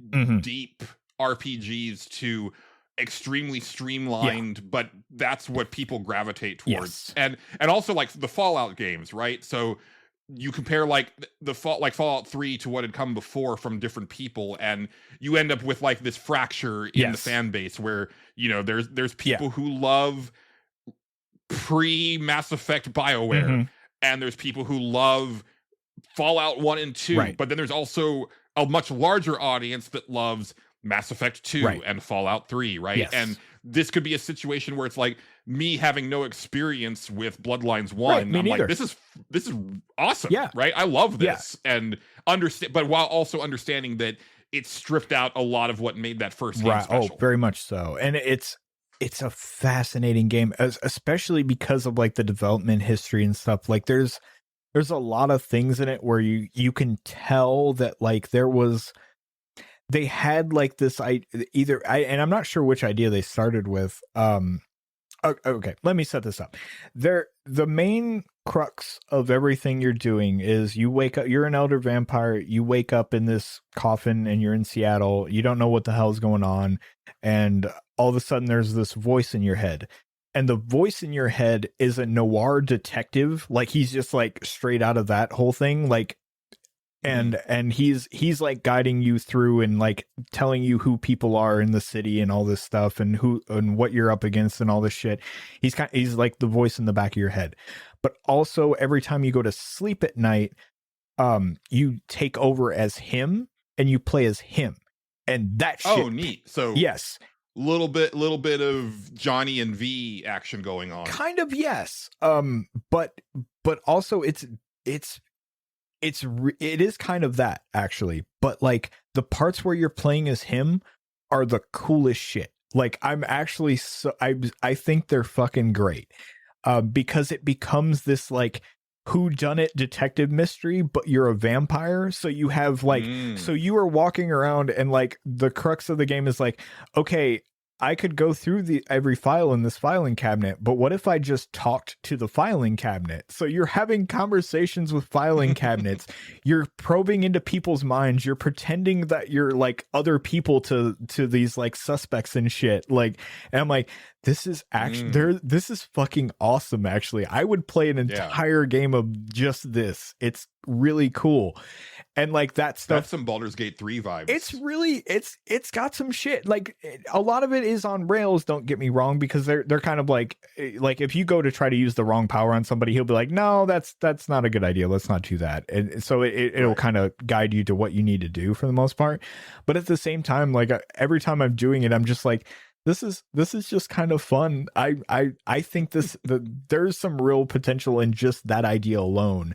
deep RPGs to extremely streamlined, but that's what people gravitate towards. Yes. And also like the Fallout games, right? So you compare like Fallout 3 to what had come before from different people, and you end up with like this fracture in the fan base where, you know, there's people who love pre Mass Effect BioWare, and there's people who love Fallout 1 and 2, but then there's also a much larger audience that loves Mass Effect 2 and Fallout 3, right? Yes. And this could be a situation where it's like me having no experience with Bloodlines 1. I'm like, this is awesome, right? I love this. And understand, but while also understanding that it stripped out a lot of what made that first game special. Oh, very much so. And it's a fascinating game, especially because of like the development history and stuff. Like there's a lot of things in it where you can tell that like they had like this and I'm not sure which idea they started with. Okay, let me set this up. The main crux of everything you're doing is you wake up, you're an elder vampire, you wake up in this coffin and you're in Seattle, you don't know what the hell's going on, and all of a sudden there's this voice in your head. And the voice in your head is a noir detective, like he's just like straight out of that whole thing, like and he's like guiding you through and like telling you who people are in the city and all this stuff and who and what you're up against and all this shit. He's like the voice in the back of your head. But also every time you go to sleep at night, you take over as him and you play as him. And that shit. Oh, neat. So yes. Little bit of Johnny and V action going on. Kind of, yes. But also it is kind of that, actually, but like the parts where you're playing as him are the coolest shit. Like I'm actually I think they're fucking great, because it becomes this like whodunit detective mystery, but you're a vampire. So you have like so you are walking around and like the crux of the game is like, okay, I could go through every file in this filing cabinet, but what if I just talked to the filing cabinet? So you're having conversations with filing cabinets. You're probing into people's minds. You're pretending that you're like other people to these like suspects and shit. Like, and I'm like, this is actually this is fucking awesome. Actually, I would play an entire game of just this. It's really cool. And like that stuff, that's some Baldur's Gate 3 vibes. It's really it's got some shit. Like a lot of it is on rails, don't get me wrong, because they're kind of like if you go to try to use the wrong power on somebody, he'll be like, no, that's not a good idea, let's not do that. And so it'll kind of guide you to what you need to do for the most part. But at the same time, like every time I'm doing it, I'm just like, this is just kind of fun. I think there's some real potential in just that idea alone.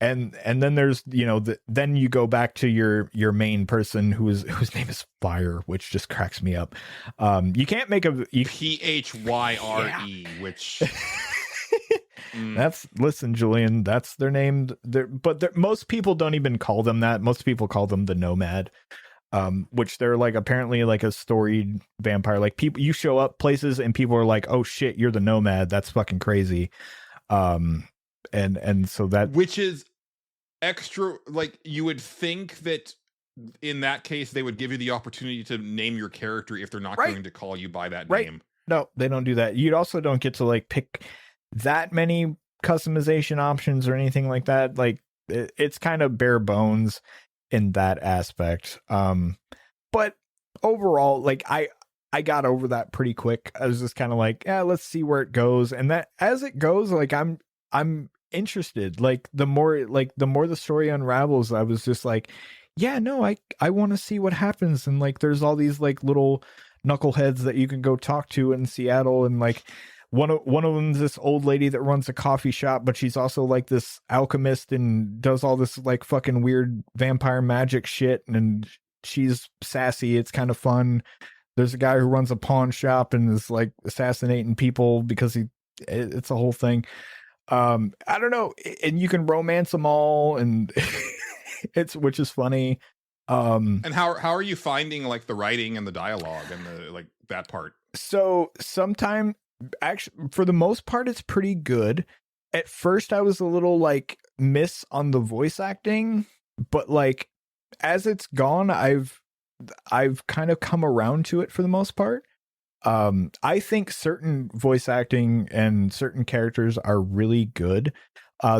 And then there's, you know, then you go back to your main person whose name is Fire, which just cracks me up. You can't make a Phyre, which listen, Julian, that's their name. But most people don't even call them that. Most people call them the Nomad, which they're like apparently like a storied vampire. Like people, you show up places and people are like, oh shit, you're the Nomad. That's fucking crazy. And so that, which is extra, like you would think that in that case they would give you the opportunity to name your character if they're not going to call you by that name. No, they don't do that. You also don't get to like pick that many customization options or anything like that. Like it's kind of bare bones in that aspect. But overall, like I got over that pretty quick. I was just kind of like, yeah, let's see where it goes. And that as it goes, like I'm interested. Like the more the story unravels, I was just like, yeah, no, I want to see what happens. And like there's all these like little knuckleheads that you can go talk to in Seattle, and like one of them's this old lady that runs a coffee shop, but she's also like this alchemist and does all this like fucking weird vampire magic shit, and she's sassy. It's kind of fun. There's a guy who runs a pawn shop and is like assassinating people because it's a whole thing. I don't know, and you can romance them all, and which is funny. And how are you finding like the writing and the dialogue and the like that part? So sometimes, actually, for the most part, it's pretty good. At first, I was a little like miss on the voice acting, but like as it's gone, I've kind of come around to it for the most part. I think certain voice acting and certain characters are really good.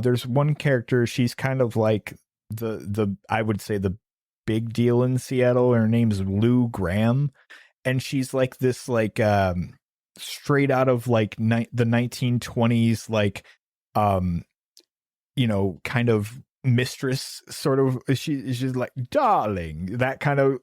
There's one character, she's kind of like the I would say the big deal in Seattle. Her name's Lou Graham, and she's like this like straight out of like the 1920s, like you know, kind of mistress sort of. She's like, darling, that kind of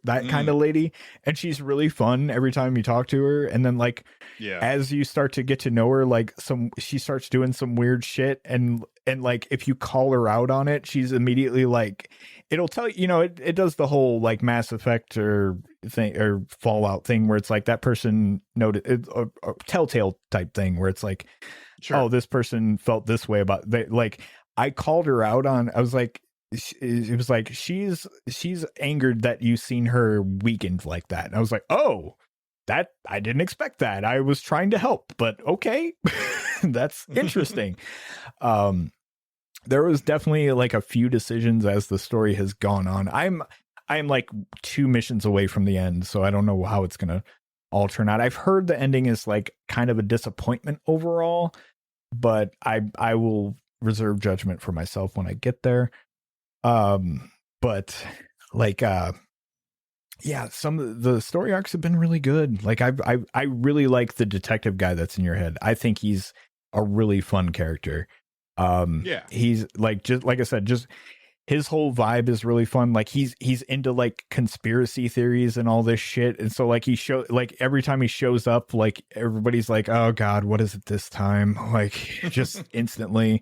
lady, and she's really fun every time you talk to her. And then like as you start to get to know her, like she starts doing some weird shit, and like if you call her out on it, she's immediately like, it'll tell you, you know, it does the whole like Mass Effect or thing or Fallout thing where it's like that person noted a telltale type thing where it's like, oh, this person felt this way about like I called her out on. I was like, it was like she's angered that you seen her weakened like that, and I was like, oh, that I didn't expect that. I was trying to help, but okay, that's interesting. There was definitely like a few decisions as the story has gone on. I'm like 2 missions away from the end, so I don't know how it's gonna all turn out. I've heard the ending is like kind of a disappointment overall, but I will reserve judgment for myself when I get there. But like yeah, some of the story arcs have been really good. Like I really like the detective guy that's in your head. I think he's a really fun character. He's like, just like I said, just his whole vibe is really fun. Like he's into like conspiracy theories and all this shit. And so like like every time he shows up, like everybody's like, oh God, what is it this time? Like just instantly.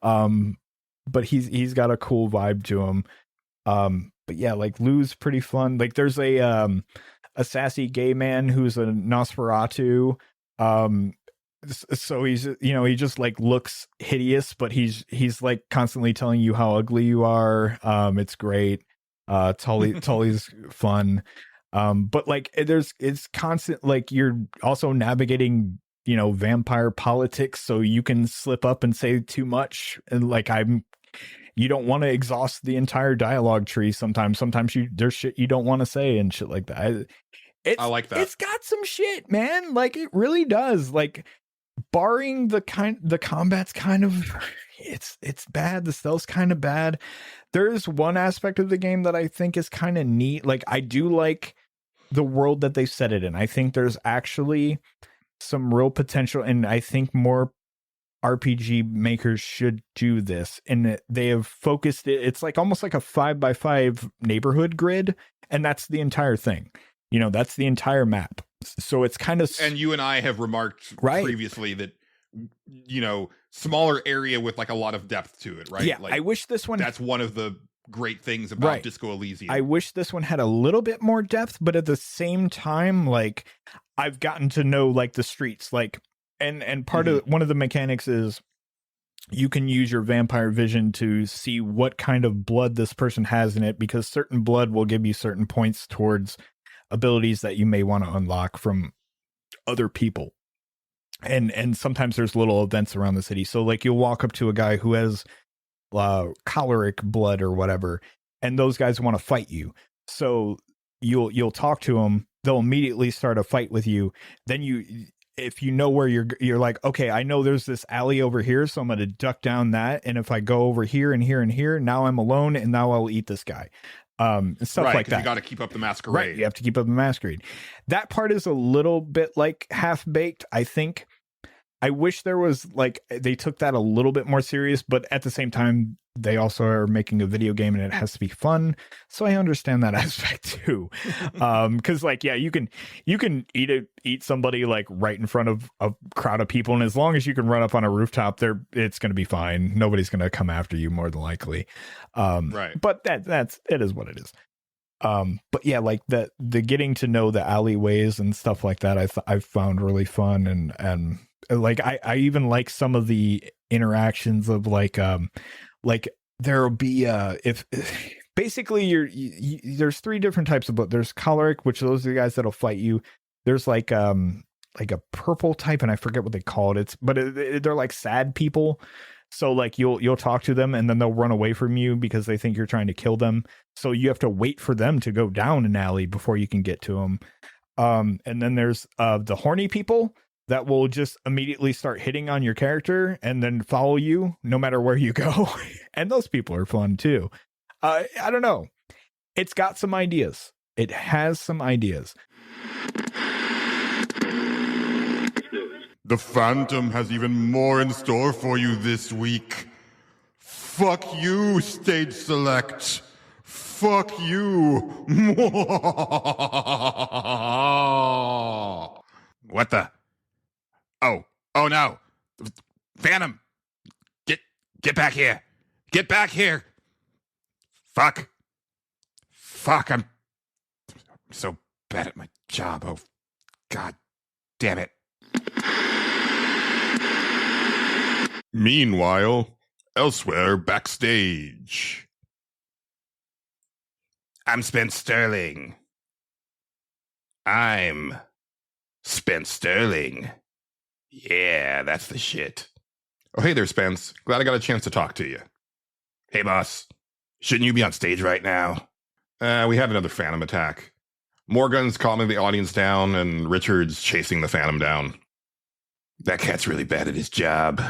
But he's got a cool vibe to him. But yeah, like Lou's pretty fun. Like there's a sassy gay man who's a Nosferatu. So he's, you know, he just like looks hideous, but he's like constantly telling you how ugly you are. It's great. Tully's fun. But like it's constant, like you're also navigating, you know, vampire politics, so you can slip up and say too much, and like you don't want to exhaust the entire dialogue tree sometimes there's shit you don't want to say and shit like that. I like that. It's got some shit, man. Like it really does. Like barring the combat's kind of it's bad. The stealth's kind of bad. There's one aspect of the game that I think is kind of neat. Like I do like the world that they set it in. I think there's actually some real potential, and I think more RPG makers should do this. And they have focused it. It's like almost like a 5x5 neighborhood grid, and that's the entire thing. You know, that's the entire map. So it's kind of, and you and I have remarked previously that, you know, smaller area with like a lot of depth to it, right? Yeah, like, I wish this one. That's one of the great things about Disco Elysium. I wish this one had a little bit more depth, but at the same time, like I've gotten to know like the streets, like and part of one of the mechanics is you can use your vampire vision to see what kind of blood this person has in it, because certain blood will give you certain points towards abilities that you may want to unlock from other people. And sometimes there's little events around the city. So like you'll walk up to a guy who has choleric blood or whatever, and those guys want to fight you. So you'll talk to them. They'll immediately start a fight with you. Then if you know where you're like, okay, I know there's this alley over here, so I'm going to duck down that. And if I go over here and here and here, now I'm alone, and now I'll eat this guy. Stuff right, like 'cause that. you got to keep up the masquerade. Right, you have to keep up the masquerade. That part is a little bit like half-baked, I think. I wish there was like they took that a little bit more serious, but at the same time they also are making a video game and it has to be fun. So I understand that aspect too. Cuz like yeah, you can eat somebody like right in front of a crowd of people, and as long as you can run up on a rooftop there, it's going to be fine. Nobody's going to come after you more than likely. Right. But that's it is what it is. But yeah, like the getting to know the alleyways and stuff like that I've found really fun, and like I even like some of the interactions of like there'll be if basically there's 3 different types of blood. There's choleric, which those are the guys that'll fight you. There's like a purple type, and I forget what they call it. They're like sad people. So like you'll talk to them and then they'll run away from you because they think you're trying to kill them. So you have to wait for them to go down an alley before you can get to them. And then there's the horny people that will just immediately start hitting on your character and then follow you no matter where you go. And those people are fun too. I don't know. It's got some ideas. It has some ideas. The Phantom has even more in store for you this week. Fuck you, Stage Select. Fuck you. What the? Oh no. Phantom. Get back here. Get back here. Fuck, I'm so bad at my job. Oh, God damn it. Meanwhile, elsewhere backstage. I'm Spence Sterling. I'm Spence Sterling. Yeah, that's the shit. Oh, hey there, Spence. Glad I got a chance to talk to you. Hey, boss. Shouldn't you be on stage right now? We had another Phantom attack. Morgan's calming the audience down, and Richard's chasing the Phantom down. That cat's really bad at his job.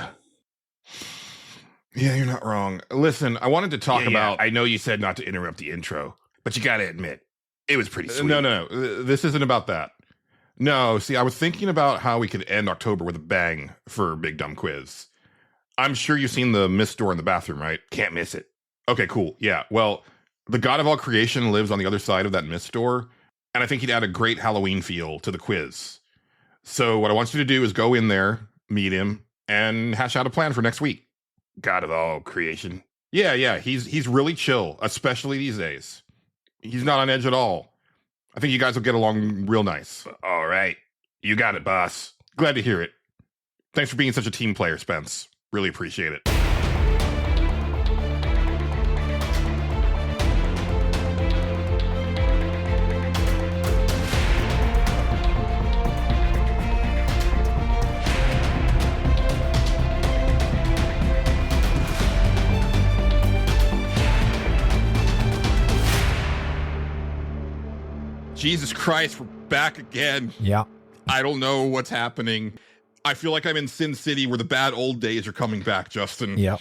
Yeah, you're not wrong. Listen, I wanted to talk about... I know you said not to interrupt the intro, but you gotta admit, it was pretty sweet. No. This isn't about that. No, see, I was thinking about how we could end October with a bang for Big Dumb Quiz. I'm sure you've seen the mist door in the bathroom, right? Can't miss it. Okay, cool. Yeah, well, the god of all creation lives on the other side of that mist door, and I think he'd add a great Halloween feel to the quiz. So what I want you to do is go in there, meet him, and hash out a plan for next week. God of all creation. Yeah, he's really chill, especially these days. He's not on edge at all. I think you guys will get along real nice. All right. You got it, boss. Glad to hear it. Thanks for being such a team player, Spence. Really appreciate it. Jesus Christ, we're back again. Yeah. I don't know what's happening. I feel like I'm in Sin City where the bad old days are coming back, Justin. Yeah.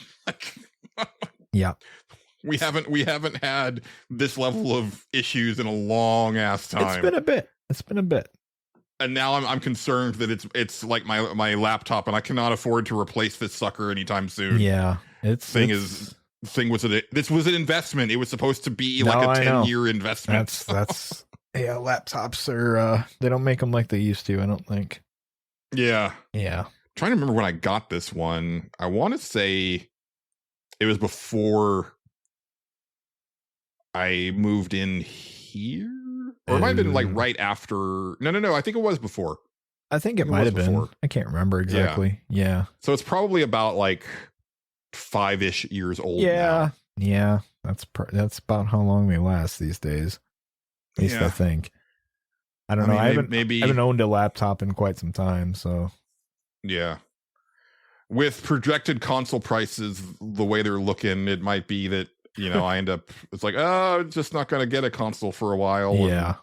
Yeah. We haven't had this level of issues in a long ass time. It's been a bit. And now I'm concerned that it's like my laptop and I cannot afford to replace this sucker anytime soon. Yeah. This was an investment. It was supposed to be like a 10-year investment. That's yeah, laptops are they don't make them like they used to, I don't think. Yeah. Trying to remember when I got this one. I want to say it was before I moved in here, or it might have been like right after. No. I think it was before. I think it might have been. Before. I can't remember exactly. Yeah. So it's probably about like 5-ish years old. Yeah. Now. Yeah. That's about how long they last these days. At least I think. I don't know. I haven't owned a laptop in quite some time, so. Yeah. With projected console prices the way they're looking, it might be that, I end up, it's like, just not going to get a console for a while. Yeah.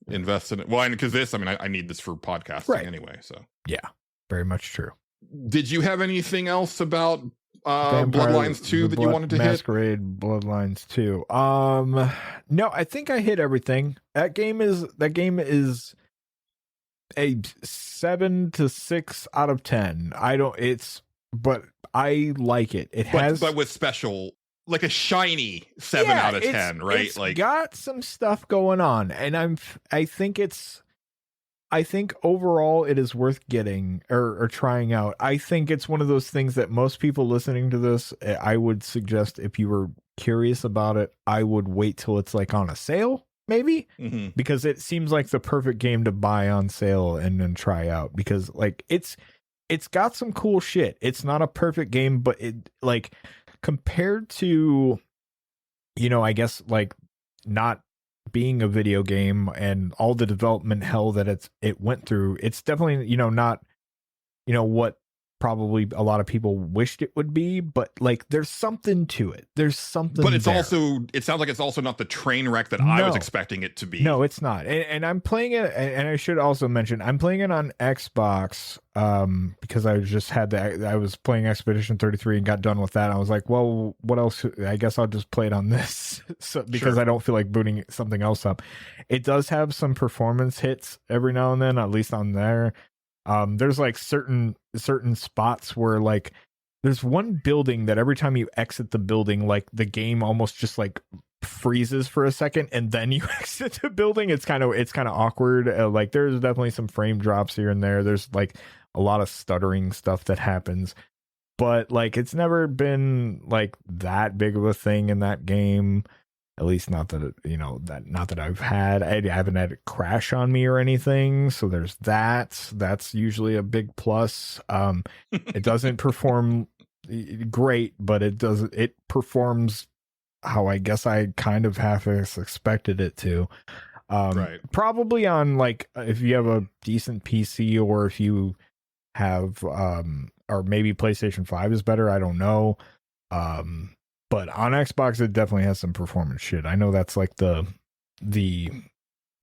Invest in it. Well, because I need this for podcasting anyway, so. Yeah, very much true. Did you have anything else about Bloodlines 2 that you wanted to Masquerade Bloodlines 2. No, I think I hit everything. That game is a 7 to 6 out of 10. But I like it. But with special, like a shiny 7 out of 10, right? It's got some stuff going on, and I think overall it is worth getting or trying out. I think it's one of those things that most people listening to this, I would suggest if you were curious about it, I would wait till it's like on a sale, maybe, because it seems like the perfect game to buy on sale and then try out, because like it's got some cool shit. It's not a perfect game, but it, like, compared to, I guess like not being a video game and all the development hell that it went through, it's definitely not what probably a lot of people wished it would be, but like there's something to it. There's something, but it sounds like it's also not the train wreck that I was expecting it to be. No, it's not. And I'm playing it, and I should also mention I'm playing it on Xbox because I was playing Expedition 33 and got done with that. I was like, well, what else? I guess I'll just play it on this because I don't feel like booting something else up. It does have some performance hits every now and then, at least on there. There's like certain spots where like there's one building that every time you exit the building, like the game almost just like freezes for a second and then you exit the building. It's kind of awkward. Like there's definitely some frame drops here and there. There's like a lot of stuttering stuff that happens, but like it's never been like that big of a thing in that game. At least not that not that I've had. I haven't had it crash on me or anything. So there's that. That's usually a big plus. It doesn't perform great, but it performs how I guess I kind of half expected it to. Right. Probably on like if you have a decent PC or if you have or maybe PlayStation 5 is better. I don't know. But on Xbox, it definitely has some performance shit. I know that's like the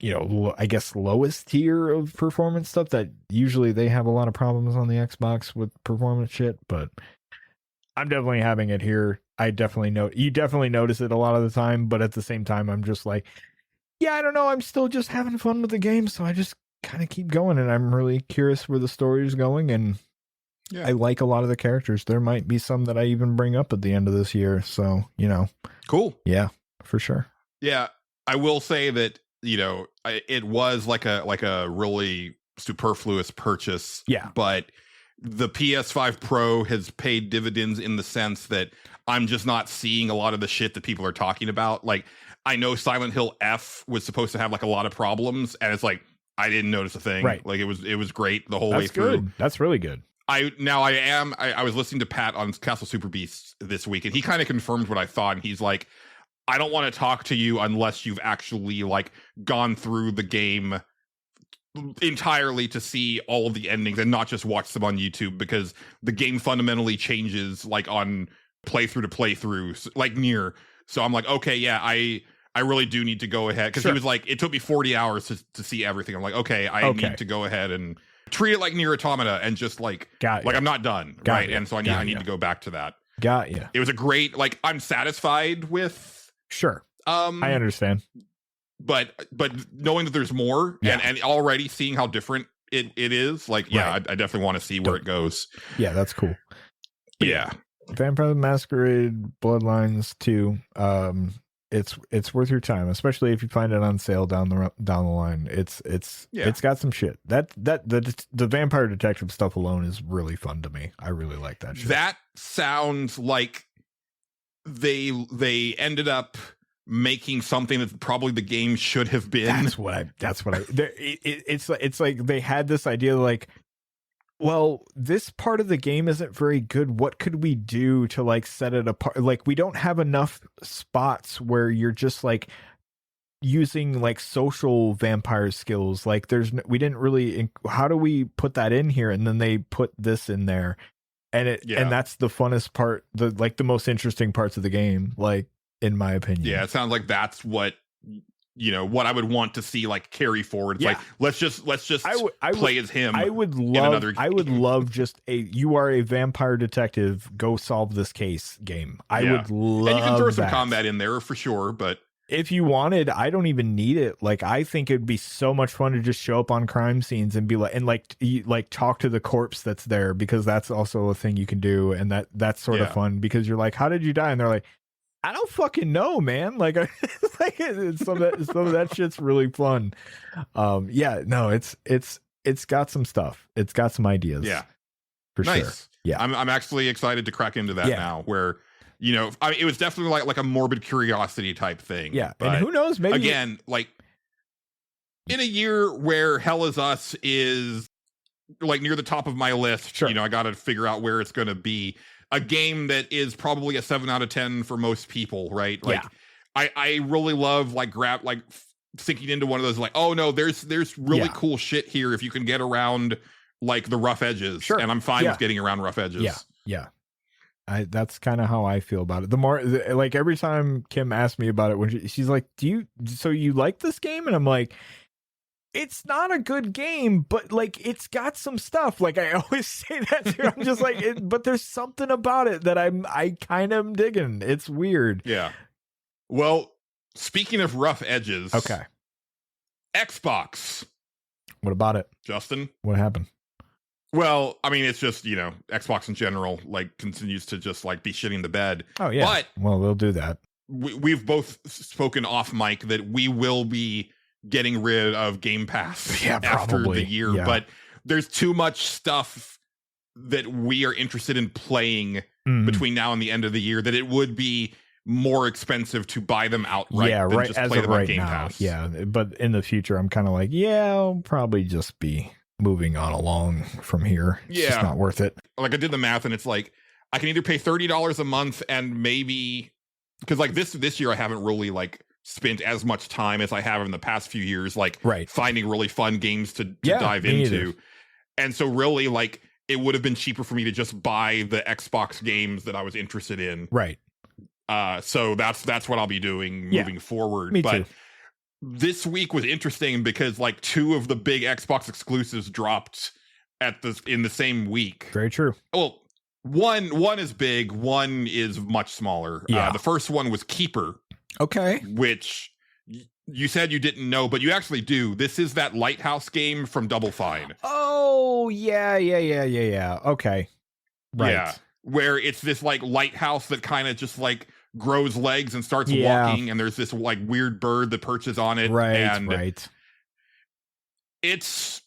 I guess lowest tier of performance stuff that usually they have a lot of problems on the Xbox with performance shit, but I'm definitely having it here. You definitely notice it a lot of the time, but at the same time, I'm just like, yeah, I don't know. I'm still just having fun with the game. So I just kind of keep going, and I'm really curious where the story is going. And I like a lot of the characters. There might be some that I even bring up at the end of this year. So, cool. Yeah, for sure. Yeah. I will say that, it was like a really superfluous purchase. Yeah. But the PS5 Pro has paid dividends in the sense that I'm just not seeing a lot of the shit that people are talking about. Like, I know Silent Hill F was supposed to have like a lot of problems, and it's like, I didn't notice a thing. Right. Like it was great the whole way That's through. Good. That's really good. I was listening to Pat on Castle Super Beasts this week, and he kind of confirmed what I thought. And he's like, I don't want to talk to you unless you've actually like gone through the game entirely to see all of the endings and not just watch them on YouTube, because the game fundamentally changes like on playthrough to playthrough, like near. So I'm like, okay, yeah, I really do need to go ahead, because he was like, it took me 40 hours to see everything. I'm like, okay, I need to go ahead and treat it like Nier Automata and just like I'm not done, right? And so I need to go back to that. Got you. It was a great, like, I'm satisfied with. Sure. I understand. But knowing that there's more and already seeing how different it is, like, I definitely want to see where it goes. Yeah, that's cool. Yeah. Vampire the Masquerade Bloodlines 2. It's worth your time, especially if you find it on sale down the line. It's got some shit. The vampire detective stuff alone is really fun to me. I really like that shit. That sounds like they ended up making something that probably the game should have been. It's like they had this idea like, well, this part of the game isn't very good. What could we do to like set it apart? Like, we don't have enough spots where you're just like using like social vampire skills. Like we didn't really, how do we put that in here? And then they put this in there, and and that's the funnest part, the most interesting parts of the game, like, in my opinion. Yeah. It sounds like that's what you know, what I would want to see like carry forward. It's like let's just play as him. I would love just you are a vampire detective, go solve this case game. I would love, and you can throw some that. combat in there for sure, but if you wanted, I don't even need it. Like, I think it'd be so much fun to just show up on crime scenes and be like, and like talk to the corpse that's there, because that's also a thing you can do, and that's sort of fun, because you're like, how did you die? And they're like, I don't fucking know, man. Like, some of that shit's really fun. It's got some stuff. It's got some ideas. Yeah, for nice. Sure. Yeah, I'm actually excited to crack into that now. Where, you know, I mean, it was definitely like a morbid curiosity type thing. Yeah, but and who knows? Maybe again, like in a year where Hell Is Us is like near the top of my list, you know, I got to figure out where it's going to be. A game that is probably a 7 out of 10 for most people, right? Like, I really love sinking into one of those, like, oh no, there's really cool shit here if you can get around like the rough edges. Sure. And I'm fine with getting around rough edges. Yeah. That's kind of how I feel about it. The more, like, every time Kim asks me about it, when she's like, so you like this game? And I'm like, it's not a good game, but like, it's got some stuff. Like, I always say that too. I'm just like, but there's something about it that I kind of am digging. It's weird. Yeah. Well, speaking of rough edges. Okay. Xbox. What about it? Justin? What happened? Well, I mean, it's just, you know, Xbox in general, like, continues to just like be shitting the bed. Oh yeah. But well, they'll do that. We've both spoken off mic that we will be getting rid of Game Pass after the year, but there's too much stuff that we are interested in playing between now and the end of the year that it would be more expensive to buy them outright than just play them on Game Pass. Yeah, but in the future, I'm kind of like, I'll probably just be moving on along from here. It's just not worth it. Like, I did the math, and it's like, I can either pay $30 a month and maybe, because like this year I haven't really like spent as much time as I have in the past few years, like finding really fun games to dive into. Either. And so really, like, it would have been cheaper for me to just buy the Xbox games that I was interested in. Right. So that's what I'll be doing moving forward. Me too. This week was interesting because like 2 of the big Xbox exclusives dropped in the same week. Very true. Well, one is big, one is much smaller. The first one was Keeper. Okay. Which you said you didn't know, but you actually do. This is that Lighthouse game from Double Fine. Oh, yeah. Okay. Right. Yeah. Where it's this like lighthouse that kind of just like grows legs and starts walking, and there's this like weird bird that perches on it. Right. It's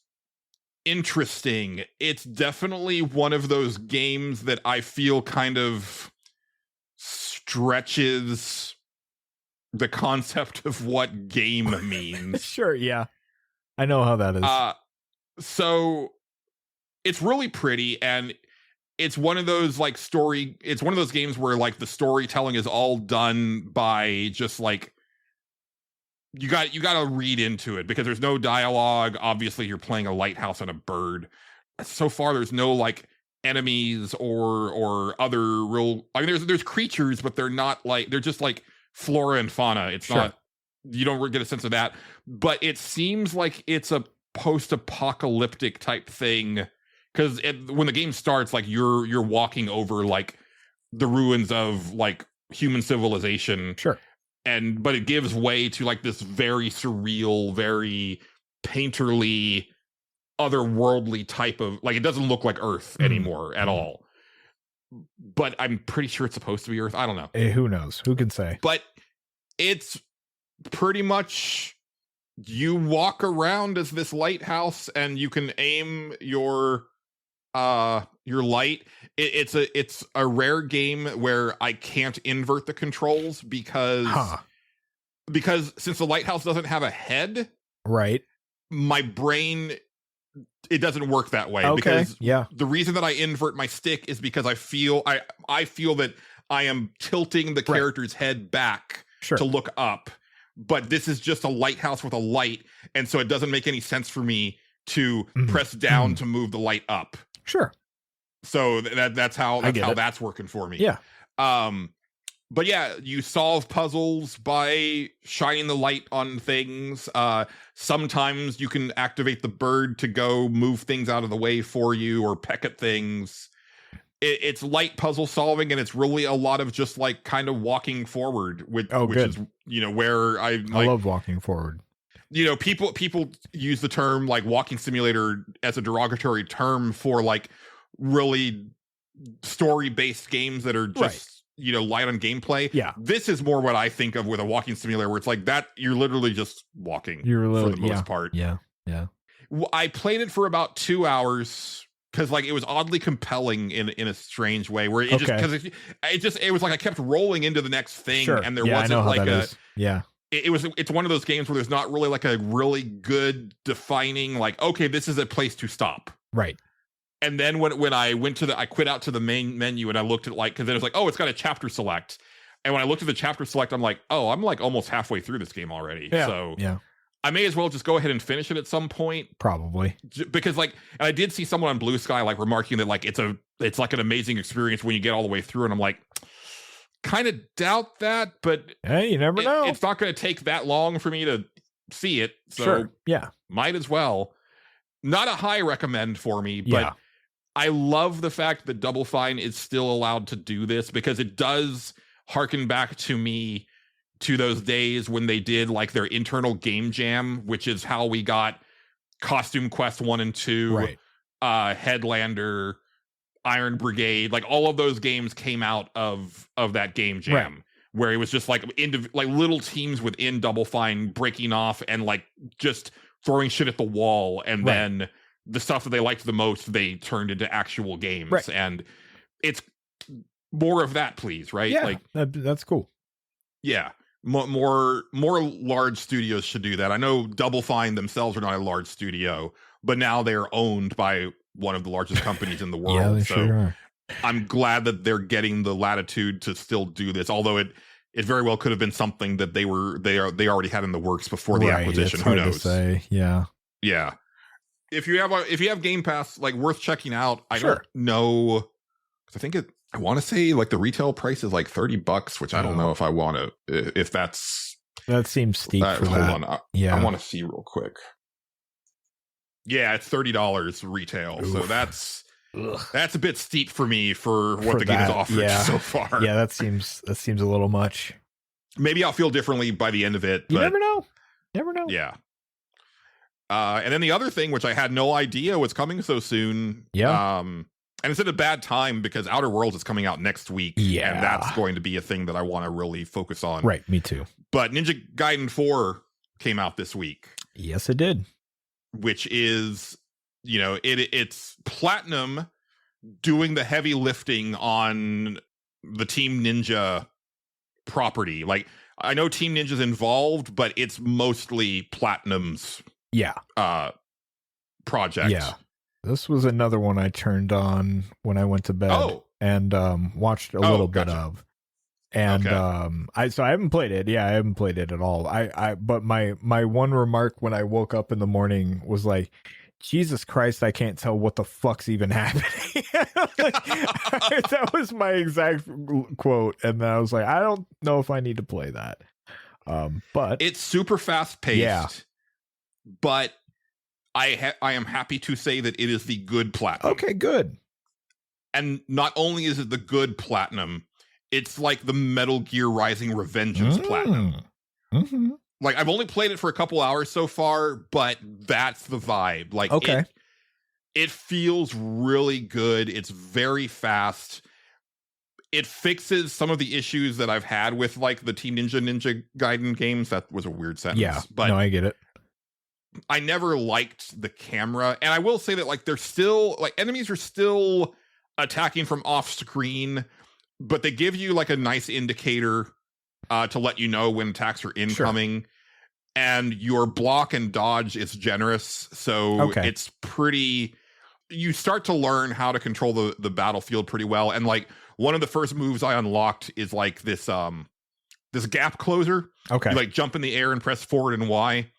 interesting. It's definitely one of those games that I feel kind of stretches the concept of what game means. Sure, yeah. I know how that is. So it's really pretty, and it's one of those like it's one of those games where like the storytelling is all done by just like you got to read into it, because there's no dialogue. Obviously you're playing a lighthouse and a bird. So far there's no like enemies or other real, I mean there's creatures, but they're not like, they're just like flora and fauna. It's not, you don't get a sense of that, but it seems like it's a post-apocalyptic type thing, because when the game starts, like you're walking over like the ruins of like human civilization, but it gives way to like this very surreal, very painterly, otherworldly type of, like, it doesn't look like Earth anymore at all. But I'm pretty sure it's supposed to be Earth. I don't know. Who knows? Who can say? But it's pretty much, you walk around as this lighthouse and you can aim your light. It's a rare game where I can't invert the controls because since the lighthouse doesn't have a head, right, my brain, it doesn't work that way. Because the reason that I invert my stick is because I feel that I am tilting the character's head back to look up, but this is just a lighthouse with a light, and so it doesn't make any sense for me to press down to move the light up. So that's how that's working for me. But yeah, you solve puzzles by shining the light on things. Sometimes you can activate the bird to go move things out of the way for you or peck at things. It's light puzzle solving, and it's really a lot of just like kind of walking forward, which is, you know, where I love walking forward. You know, people use the term like walking simulator as a derogatory term for like really story-based games that are just, you know, light on gameplay. Yeah. This is more what I think of with a walking simulator, where it's like that you're literally just walking for the most part. Yeah. Yeah. I played it for about 2 hours because like it was oddly compelling in a strange way, where it it was like I kept rolling into the next thing, and there wasn't like it's one of those games where there's not really like a really good defining like, okay, this is a place to stop. Right. And then when I went I quit out to the main menu and I looked at like, because then it was like, oh, it's got a chapter select. And when I looked at the chapter select, I'm like, oh, I'm like almost halfway through this game already. Yeah. So yeah. I may as well just go ahead and finish it at some point. Probably. Because like, and I did see someone on Blue Sky like remarking that like it's like an amazing experience when you get all the way through. And I'm like, kind of doubt that, but hey, you never know. It's not going to take that long for me to see it. So sure. Yeah. Might as well. Not a high recommend for me, but I love the fact that Double Fine is still allowed to do this, because it does harken back to me to those days when they did like their internal game jam, which is how we got Costume Quest 1 and 2, Headlander, Iron Brigade, like all of those games came out of that game jam, where it was just like like little teams within Double Fine breaking off and like just throwing shit at the wall, and then the stuff that they liked the most they turned into actual games, and it's more of that, please, right? Yeah, like that's cool. Yeah. More large studios should do that. I know Double Fine themselves are not a large studio, but now they're owned by one of the largest companies in the world. Yeah, they so sure are. I'm glad that they're getting the latitude to still do this, although it very well could have been something that they already had in the works before the acquisition. It's Who hard knows? to say. Yeah. Yeah. If you have Game Pass, like, worth checking out. I don't know, because I want to say like the retail price is like $30, which I don't know if I want to. If that seems steep for hold that. on, I want to see real quick. Yeah, it's $30 retail, so that's a bit steep for me for what the game has offered so far. Yeah, that seems a little much. Maybe I'll feel differently by the end of it. You but never know. Never know. Yeah. And then the other thing, which I had no idea was coming so soon. Yeah. And it's at a bad time because Outer Worlds is coming out next week. Yeah. And that's going to be a thing that I want to really focus on. Right. Me too. But Ninja Gaiden 4 came out this week. Yes, it did. Which is, you know, it's Platinum doing the heavy lifting on the Team Ninja property. Like, I know Team Ninja's involved, but it's mostly Platinum's project. Yeah. This was another one I turned on when I went to bed and watched a little bit of. And I haven't played it. Yeah, I haven't played it at all. But my one remark when I woke up in the morning was like, Jesus Christ, I can't tell what the fuck's even happening. That was my exact quote. And then I was like, I don't know if I need to play that. But it's super fast paced. Yeah. But I am happy to say that it is the good Platinum. Okay, good. And not only is it the good Platinum, it's like the Metal Gear Rising Revengeance Platinum. Mm-hmm. Like, I've only played it for a couple hours so far, but that's the vibe. Like, it feels really good. It's very fast. It fixes some of the issues that I've had with like the Team Ninja Gaiden games. That was a weird sentence. Yeah, but no, I get it. I never liked the camera, and I will say that like they're still like enemies are still attacking from off screen, but they give you like a nice indicator to let you know when attacks are incoming. Sure. And your block and dodge is generous, so it's pretty. You start to learn how to control the battlefield pretty well, and like one of the first moves I unlocked is like this gap closer. Okay, you like jump in the air and press forward and Y.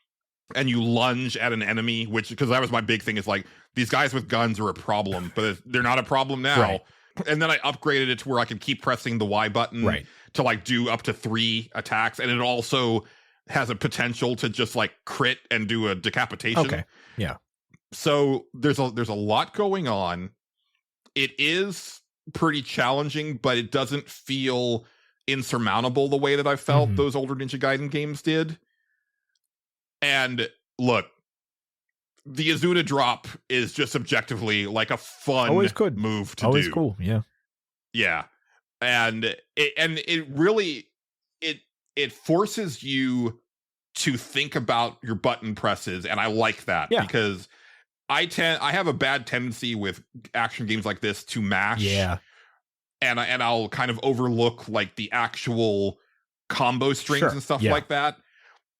And you lunge at an enemy, which, because that was my big thing, is like, these guys with guns are a problem, but they're not a problem now. And then I upgraded it to where I can keep pressing the Y button Right. to like do up to 3 attacks. And it also has a potential to just like crit and do a decapitation. Okay. Yeah. So there's a lot going on. It is pretty challenging, but it doesn't feel insurmountable the way that I felt those older Ninja Gaiden games did. And look, the Izuna drop is just objectively like a fun move to Always do. Cool. Yeah. Yeah. And it really it forces you to think about your button presses, and I like that because I have a bad tendency with action games like this to mash. Yeah. And I'll kind of overlook like the actual combo strings and stuff like that.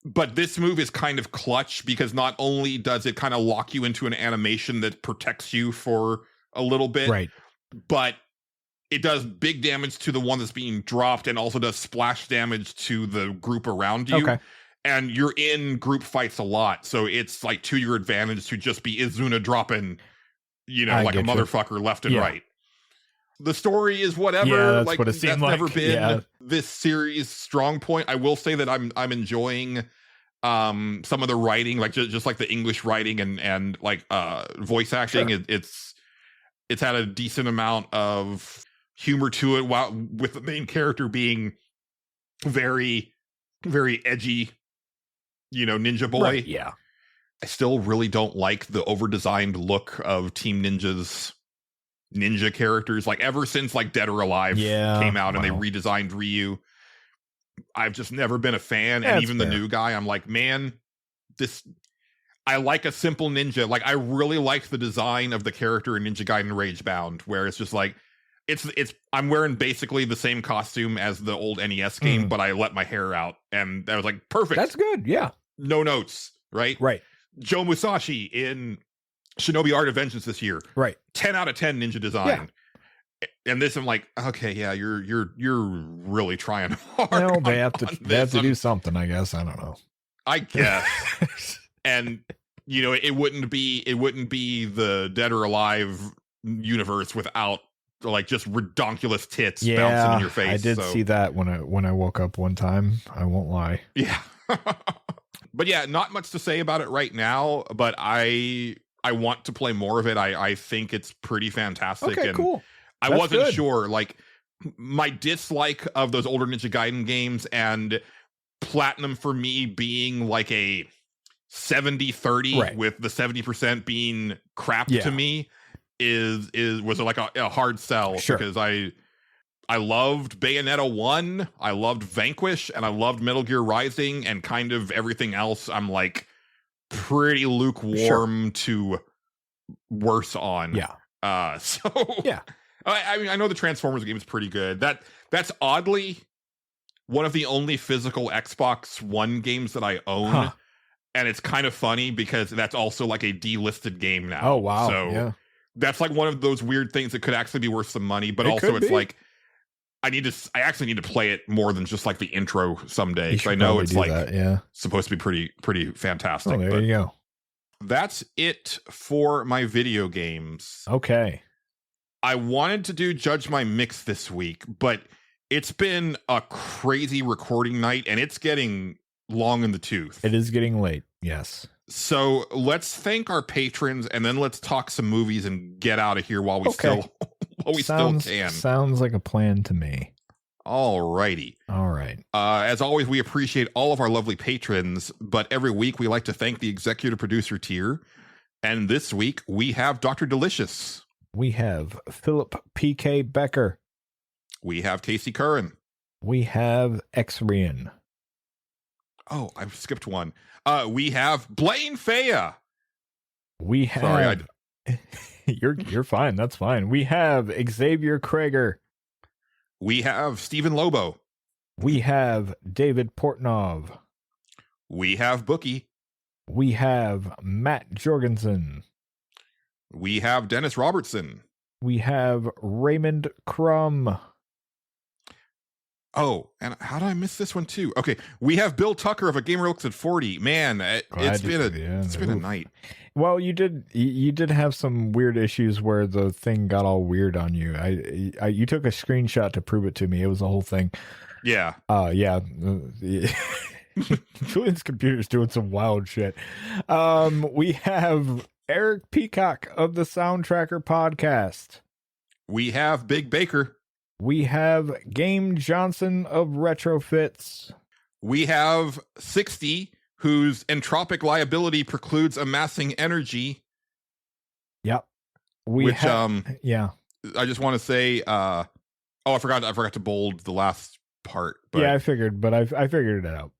But this move is kind of clutch because not only does it kind of lock you into an animation that protects you for a little bit, Right. but it does big damage to the one that's being dropped and also does splash damage to the group around you. Okay. And you're in group fights a lot. So it's like to your advantage to just be Izuna dropping, like a motherfucker left and right. The story is whatever. Yeah, that's like what it seemed that's never like. been this series' strong point. I will say that I'm enjoying some of the writing, like just like the English writing and like voice acting. Sure. It's had a decent amount of humor to it, while with the main character being very, very edgy, ninja boy. Right, yeah. I still really don't like the over-designed look of Team Ninja's ninja characters. Like ever since like Dead or Alive came out and they redesigned Ryu, I've just never been a fan. And even the new guy, I'm like, man, I like a simple ninja. Like I really like the design of the character in Ninja Gaiden Ragebound, where it's just like I'm wearing basically the same costume as the old NES game, but I let my hair out, and I was like, perfect. That's good. Yeah. No notes, right? Right. Joe Musashi in Shinobi Art of Vengeance this year. Right. 10 out of 10 ninja design. Yeah. And this, I'm like, okay, yeah, you're really trying hard. Well, they have to do something, I guess. I don't know. I guess. And it wouldn't be the Dead or Alive universe without like just redonkulous tits bouncing in your face. I did see that when I woke up one time. I won't lie. Yeah. But yeah, not much to say about it right now, but I want to play more of it. I think it's pretty fantastic. Okay, and cool. I wasn't sure, like my dislike of those older Ninja Gaiden games and Platinum for me being like a 70-30 with the 70% being crap to me was like a hard sell because I loved Bayonetta 1, I loved Vanquish, and I loved Metal Gear Rising, and kind of everything else I'm like pretty lukewarm to worse on. Yeah. So yeah. I mean, I know the Transformers game is pretty good. That's oddly one of the only physical Xbox One games that I own. And it's kind of funny because that's also like a delisted game now. Oh, wow. So that's like one of those weird things that could actually be worth some money, but also it's like I actually need to play it more than just like the intro someday. I know it's like supposed to be pretty fantastic. Oh, there you go. That's it for my video games. Okay. I wanted to do Judge My Mix this week, but it's been a crazy recording night and it's getting long in the tooth. It is getting late. Yes. So let's thank our patrons and then let's talk some movies and get out of here while we still can. Sounds like a plan to me. All righty. All right. As always, we appreciate all of our lovely patrons, but every week we like to thank the executive producer tier. And this week we have Dr. Delicious. We have Philip P.K. Becker. We have Casey Curran. We have X-Rian. Oh, I skipped one. We have Blaine Faya. We have... Sorry, You're fine. That's fine. We have Xavier Krager. We have Stephen Lobo. We have David Portnov. We have Bookie. We have Matt Jorgensen. We have Dennis Robertson. We have Raymond Crum. Oh, and how did I miss this one too? Okay, we have Bill Tucker of A Gamer Looks at 40. Man, it's been a night. Well, you did have some weird issues where the thing got all weird on you. You took a screenshot to prove it to me. It was the whole thing. Yeah. Yeah. Julian's computer's doing some wild shit. We have Eric Peacock of the Soundtracker podcast. We have Big Baker. We have Game Johnson of Retrofits. We have 60, whose entropic liability precludes amassing energy. Yep. Yeah. I just want to say, I forgot to bold the last part. But yeah, I figured, but I figured it out.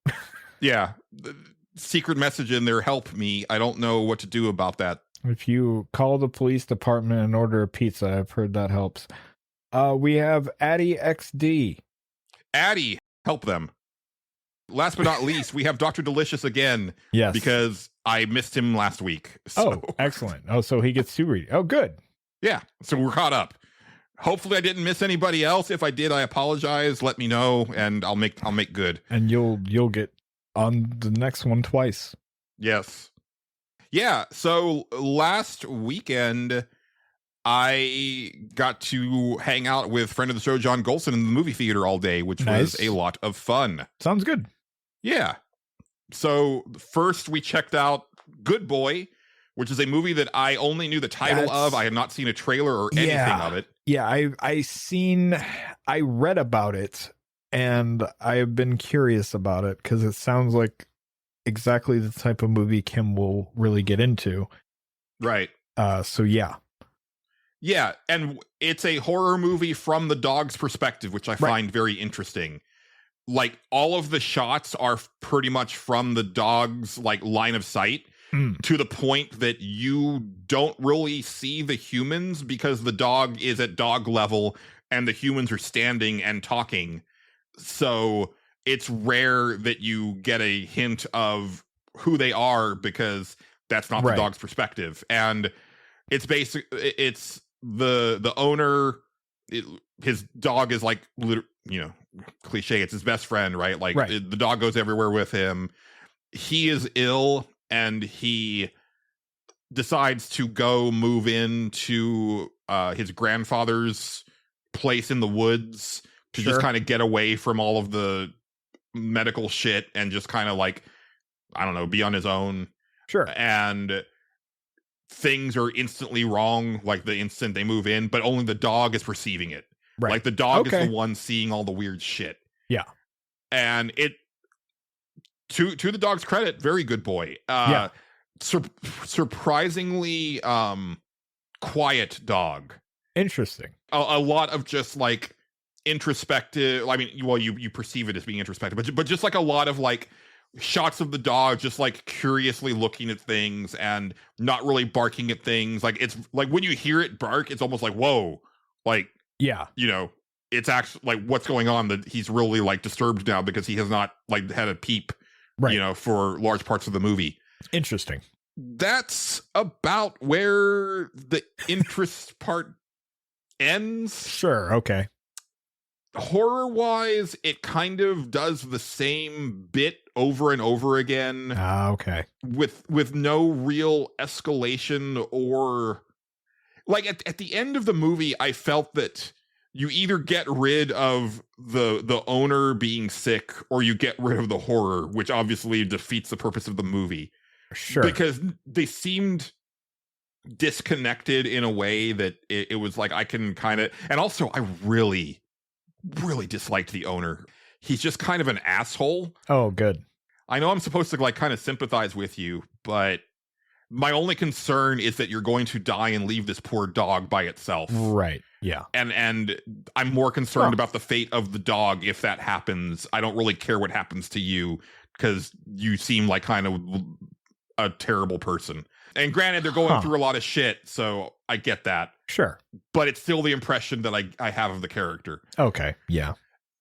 Yeah. The secret message in there, help me. I don't know what to do about that. If you call the police department and order a pizza, I've heard that helps. We have Addy XD. Addy, help them. Last but not least, we have Dr. Delicious again. Yes. Because I missed him last week. So. Oh, excellent. Oh, so he gets to read. Oh, good. Yeah. So we're caught up. Hopefully I didn't miss anybody else. If I did, I apologize. Let me know and I'll make good. And you'll get on the next one twice. Yes. Yeah. So last weekend, I got to hang out with friend of the show, John Gholson, in the movie theater all day, which was a lot of fun. Sounds good. Yeah. So first we checked out Good Boy, which is a movie that I only knew the title of. I had not seen a trailer or anything of it. Yeah, I read about it and I've been curious about it because it sounds like exactly the type of movie Kim will really get into. Right. So yeah. Yeah, and it's a horror movie from the dog's perspective, which I find very interesting. Like, all of the shots are pretty much from the dog's, like, line of sight to the point that you don't really see the humans because the dog is at dog level and the humans are standing and talking. So it's rare that you get a hint of who they are because that's not the dog's perspective. And it's the owner, his dog is like, cliche, it's his best friend, right? Like the dog goes everywhere with him. He is ill and he decides to go move into his grandfather's place in the woods to just kind of get away from all of the medical shit and just kind of like, I don't know, be on his own. Sure. And things are instantly wrong, like the instant they move in, but only the dog is perceiving it. Right. Like the dog is the one seeing all the weird shit. Yeah. And it, to the dog's credit, very good boy. Surprisingly quiet dog. Interesting. A lot of just like introspective. I mean, well, you perceive it as being introspective, but just like a lot of like shots of the dog just like curiously looking at things and not really barking at things. Like, it's like when you hear it bark, it's almost like, whoa, like, it's actually like, what's going on, that he's really like disturbed now because he has not like had a peep, for large parts of the movie. Interesting. That's about where the interest part ends. Sure. Okay. Horror wise, it kind of does the same bit over and over again. Okay. With no real escalation, or like at the end of the movie, I felt that you either get rid of the owner being sick or you get rid of the horror, which obviously defeats the purpose of the movie. Sure. Because they seemed disconnected in a way that it was like, I can kind of, and also I really disliked the owner. He's just kind of an asshole. Oh, good. I know I'm supposed to like kind of sympathize with you, but my only concern is that you're going to die and leave this poor dog by itself. Right. Yeah. And I'm more concerned about the fate of the dog if that happens. I don't really care what happens to you because you seem like kind of a terrible person. And granted, they're going through a lot of shit, so I get that. Sure. But it's still the impression that I have of the character. Okay. Yeah.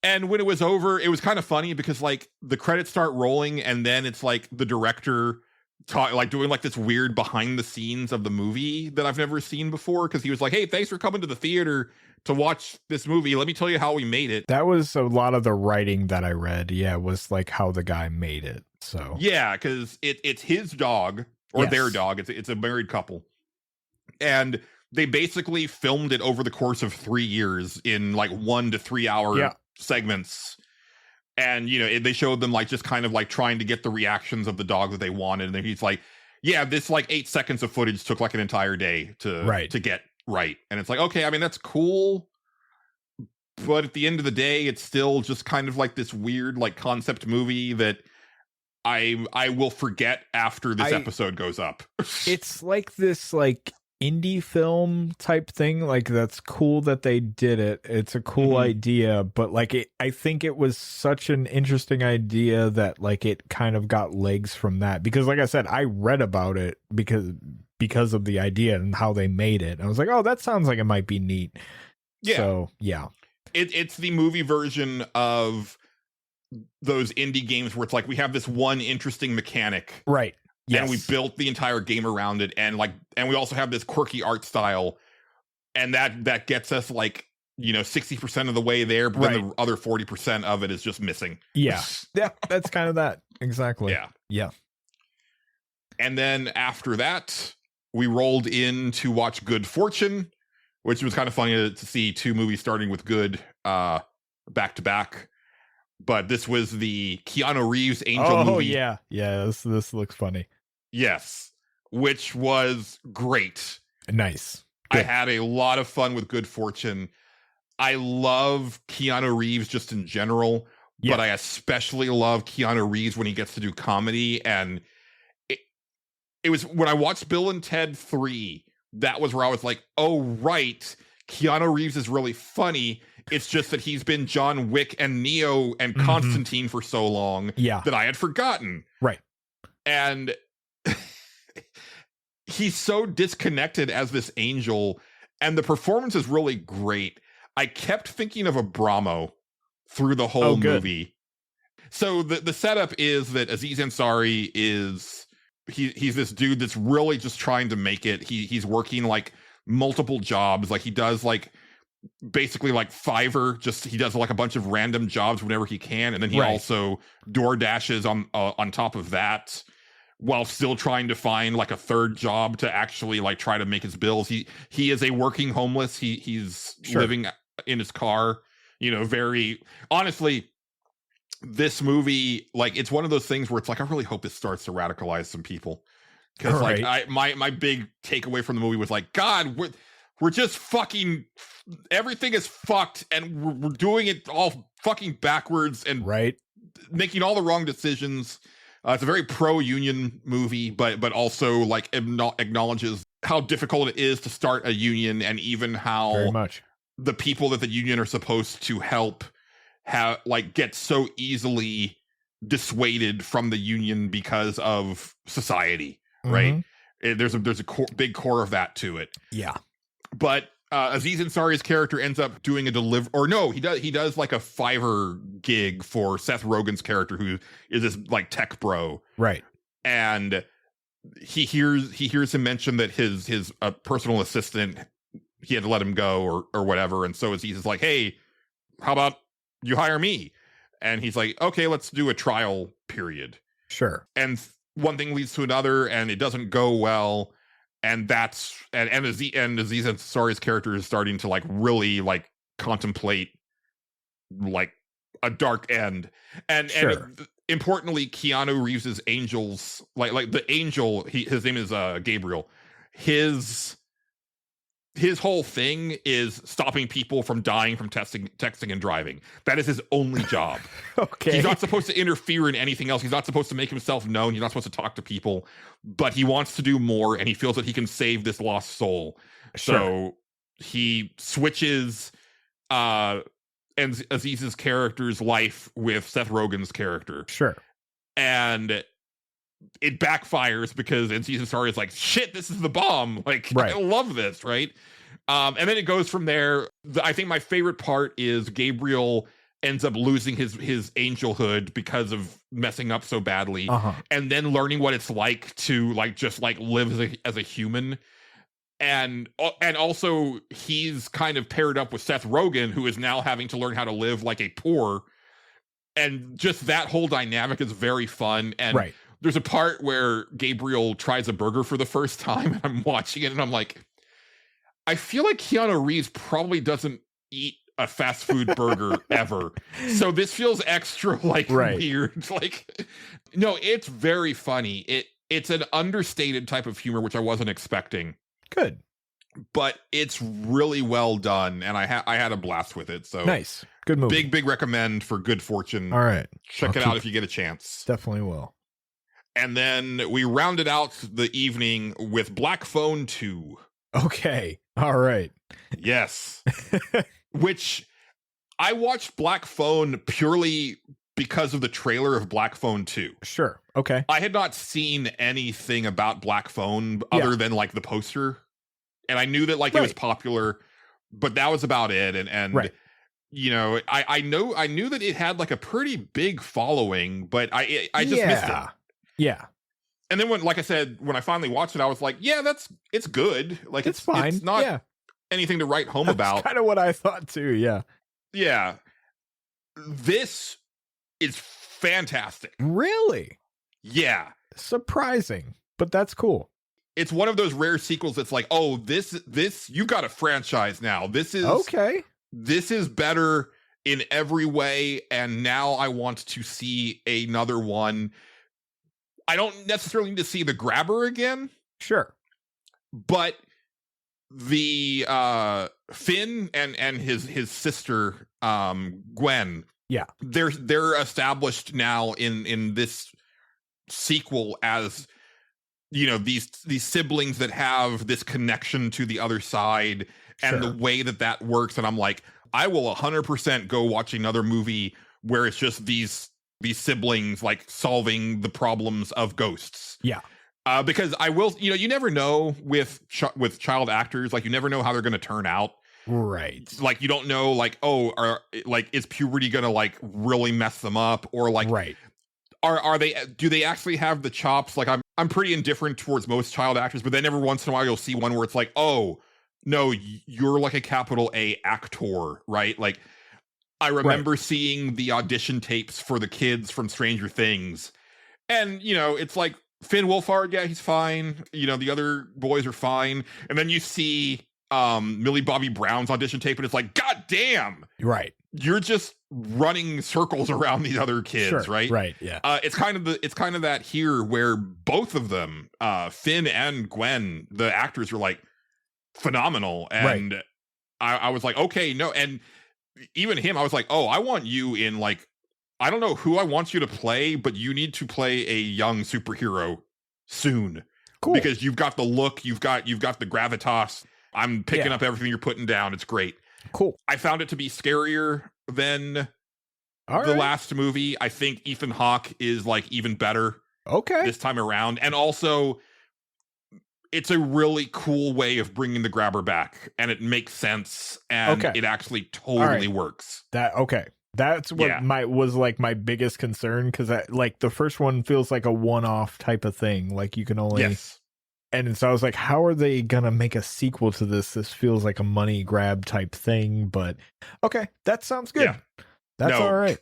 And when it was over, it was kind of funny because like the credits start rolling and then it's like the director doing like this weird behind the scenes of the movie that I've never seen before, because he was like, hey, thanks for coming to the theater to watch this movie. Let me tell you how we made it. That was a lot of the writing that I read. Yeah, was like how the guy made it. So yeah, because it's his dog or their dog. It's a married couple, and they basically filmed it over the course of 3 years in like 1 to 3 hour segments. And, you know, they showed them like just kind of like trying to get the reactions of the dog that they wanted. And then he's like, yeah, this like 8 seconds of footage took like an entire day to get right. And it's like, okay, I mean, that's cool. But at the end of the day, it's still just kind of like this weird like concept movie that I will forget after this episode goes up. It's like this like indie film type thing. Like, that's cool that they did it. It's a cool idea, but like I think it was such an interesting idea that like it kind of got legs from that, because like I said, I read about it because of the idea and how they made it. I was like, oh, that sounds like it might be neat. Yeah. So yeah, it's the movie version of those indie games where it's like we have this one interesting mechanic, right? Yes. And we built the entire game around it, and we also have this quirky art style, and that gets us like, you know, 60% of the way there, but then the other 40% of it is just missing. Yeah. Yeah, that's kind of that. Exactly. Yeah. Yeah. And then after that, we rolled in to watch Good Fortune, which was kind of funny to see 2 movies starting with good back to back. But this was the Keanu Reeves Angel movie. Oh, yeah. Yeah, this looks funny. Yes, which was great. Nice. Good. I had a lot of fun with Good Fortune. I love Keanu Reeves just in general, but I especially love Keanu Reeves when he gets to do comedy. And it was when I watched Bill and Ted 3, that was where I was like, oh, right, Keanu Reeves is really funny. It's just that he's been John Wick and Neo and Constantine for so long that I had forgotten. Right. And he's so disconnected as this angel, and the performance is really great. I kept thinking of Abramo through the whole movie. So the setup is that Aziz Ansari is he's this dude that's really just trying to make it. He's working like multiple jobs. Like he does like basically like Fiverr, he does like a bunch of random jobs whenever he can, and then he also door dashes on top of that, while still trying to find like a third job to actually like try to make his bills. He is a working homeless. He's living in his car, you know, very honestly. This movie, like, it's one of those things where it's like, I really hope this starts to radicalize some people, because like my big takeaway from the movie was like, God, we're just fucking, everything is fucked, and we're doing it all fucking backwards and making all the wrong decisions. It's a very pro-union movie, but also like acknowledges how difficult it is to start a union, and even how very much the people that the union are supposed to help get so easily dissuaded from the union because of society, right? There's a big core of that to it. Yeah. But Aziz Ansari's character ends up doing he does like a Fiverr gig for Seth Rogen's character, who is this like tech bro. Right. And he hears him mention that his personal assistant, he had to let him go or whatever. And so Aziz is like, hey, how about you hire me? And he's like, okay, let's do a trial period. Sure. And one thing leads to another, and it doesn't go well. And Aziz Ansari's character is starting to like really like contemplate like a dark end. And importantly, Keanu Reeves's angels, like the angel, his name is Gabriel. His whole thing is stopping people from dying from texting and driving. That is his only job. Okay. He's not supposed to interfere in anything else. He's not supposed to make himself known. He's not supposed to talk to people, but he wants to do more, and he feels that he can save this lost soul. Sure. So he switches Aziz's character's life with Seth Rogen's character. Sure. And it backfires because Aziz Ansari is like, shit, this is the bomb. Like, I love this, right? And then it goes from there. I think my favorite part is Gabriel ends up losing his angelhood because of messing up so badly, and then learning what it's like to like just like live as a human. And also he's kind of paired up with Seth Rogen, who is now having to learn how to live like a poor. And just that whole dynamic is very fun. And there's a part where Gabriel tries a burger for the first time, and I'm watching it and I'm like, I feel like Keanu Reeves probably doesn't eat a fast food burger ever. So this feels extra like weird. Like, no, it's very funny. It's an understated type of humor, which I wasn't expecting. Good. But it's really well done, and I had a blast with it. So nice. Good movie. Big recommend for Good Fortune. All right. Check it out if you get a chance. Definitely will. And then we rounded out the evening with Black Phone 2. Okay. All right. Yes. Which I watched Black Phone purely because of the trailer of Black Phone 2. Sure. Okay. I had not seen anything about Black Phone other than like the poster. And I knew that like it was popular, but that was about it. And you know, I knew that it had like a pretty big following, but I just missed it. Yeah. And then when I finally watched it, I was like, yeah, it's good. Like it's fine. It's not anything to write home about. That's kind of what I thought too. Yeah. Yeah. This is fantastic. Really? Yeah. Surprising, but that's cool. It's one of those rare sequels that's like, oh, this you got a franchise now. This is okay. This is better in every way, and now I want to see another one. I don't necessarily need to see the grabber again. Sure. But the Finn and his sister Gwen, they're established now in this sequel as, you know, these siblings that have this connection to the other side and the way that works. And I'm like, I will 100% go watch another movie where it's just these siblings like solving the problems of ghosts. Yeah. Because I will, you know, you never know with child actors, like you never know how they're going to turn out. Right. Like you don't know, like, oh, is puberty going to like really mess them up, or like, do they actually have the chops? Like I'm pretty indifferent towards most child actors, but then every once in a while you'll see one where it's like, oh no, you're like a capital A actor, right? Like I remember seeing the audition tapes for the kids from Stranger Things, and you know, it's like Finn Wolfhard, yeah, he's fine. You know, the other boys are fine, and then you see Millie Bobby Brown's audition tape, and it's like, God damn, right? You're just running circles around these other kids, right? Right. Yeah. It's kind of that here where both of them, Finn and Gwen, the actors are like phenomenal, and I was like, okay, no, and even him, I was like, oh, I want you in like, I don't know who I want you to play, but you need to play a young superhero soon. Cool. Because you've got the look, you've got the gravitas. I'm picking up everything you're putting down. It's great. Cool. I found it to be scarier than the last movie. I think Ethan Hawke is like even better. Okay. This time around. And also it's a really cool way of bringing the grabber back, and it makes sense, and it actually totally works. That's what was like my biggest concern, because like the first one feels like a one-off type of thing. Like you can only and so I was like, how are they gonna make a sequel to this? This feels like a money grab type thing, but okay, that sounds good. Yeah. That's all right.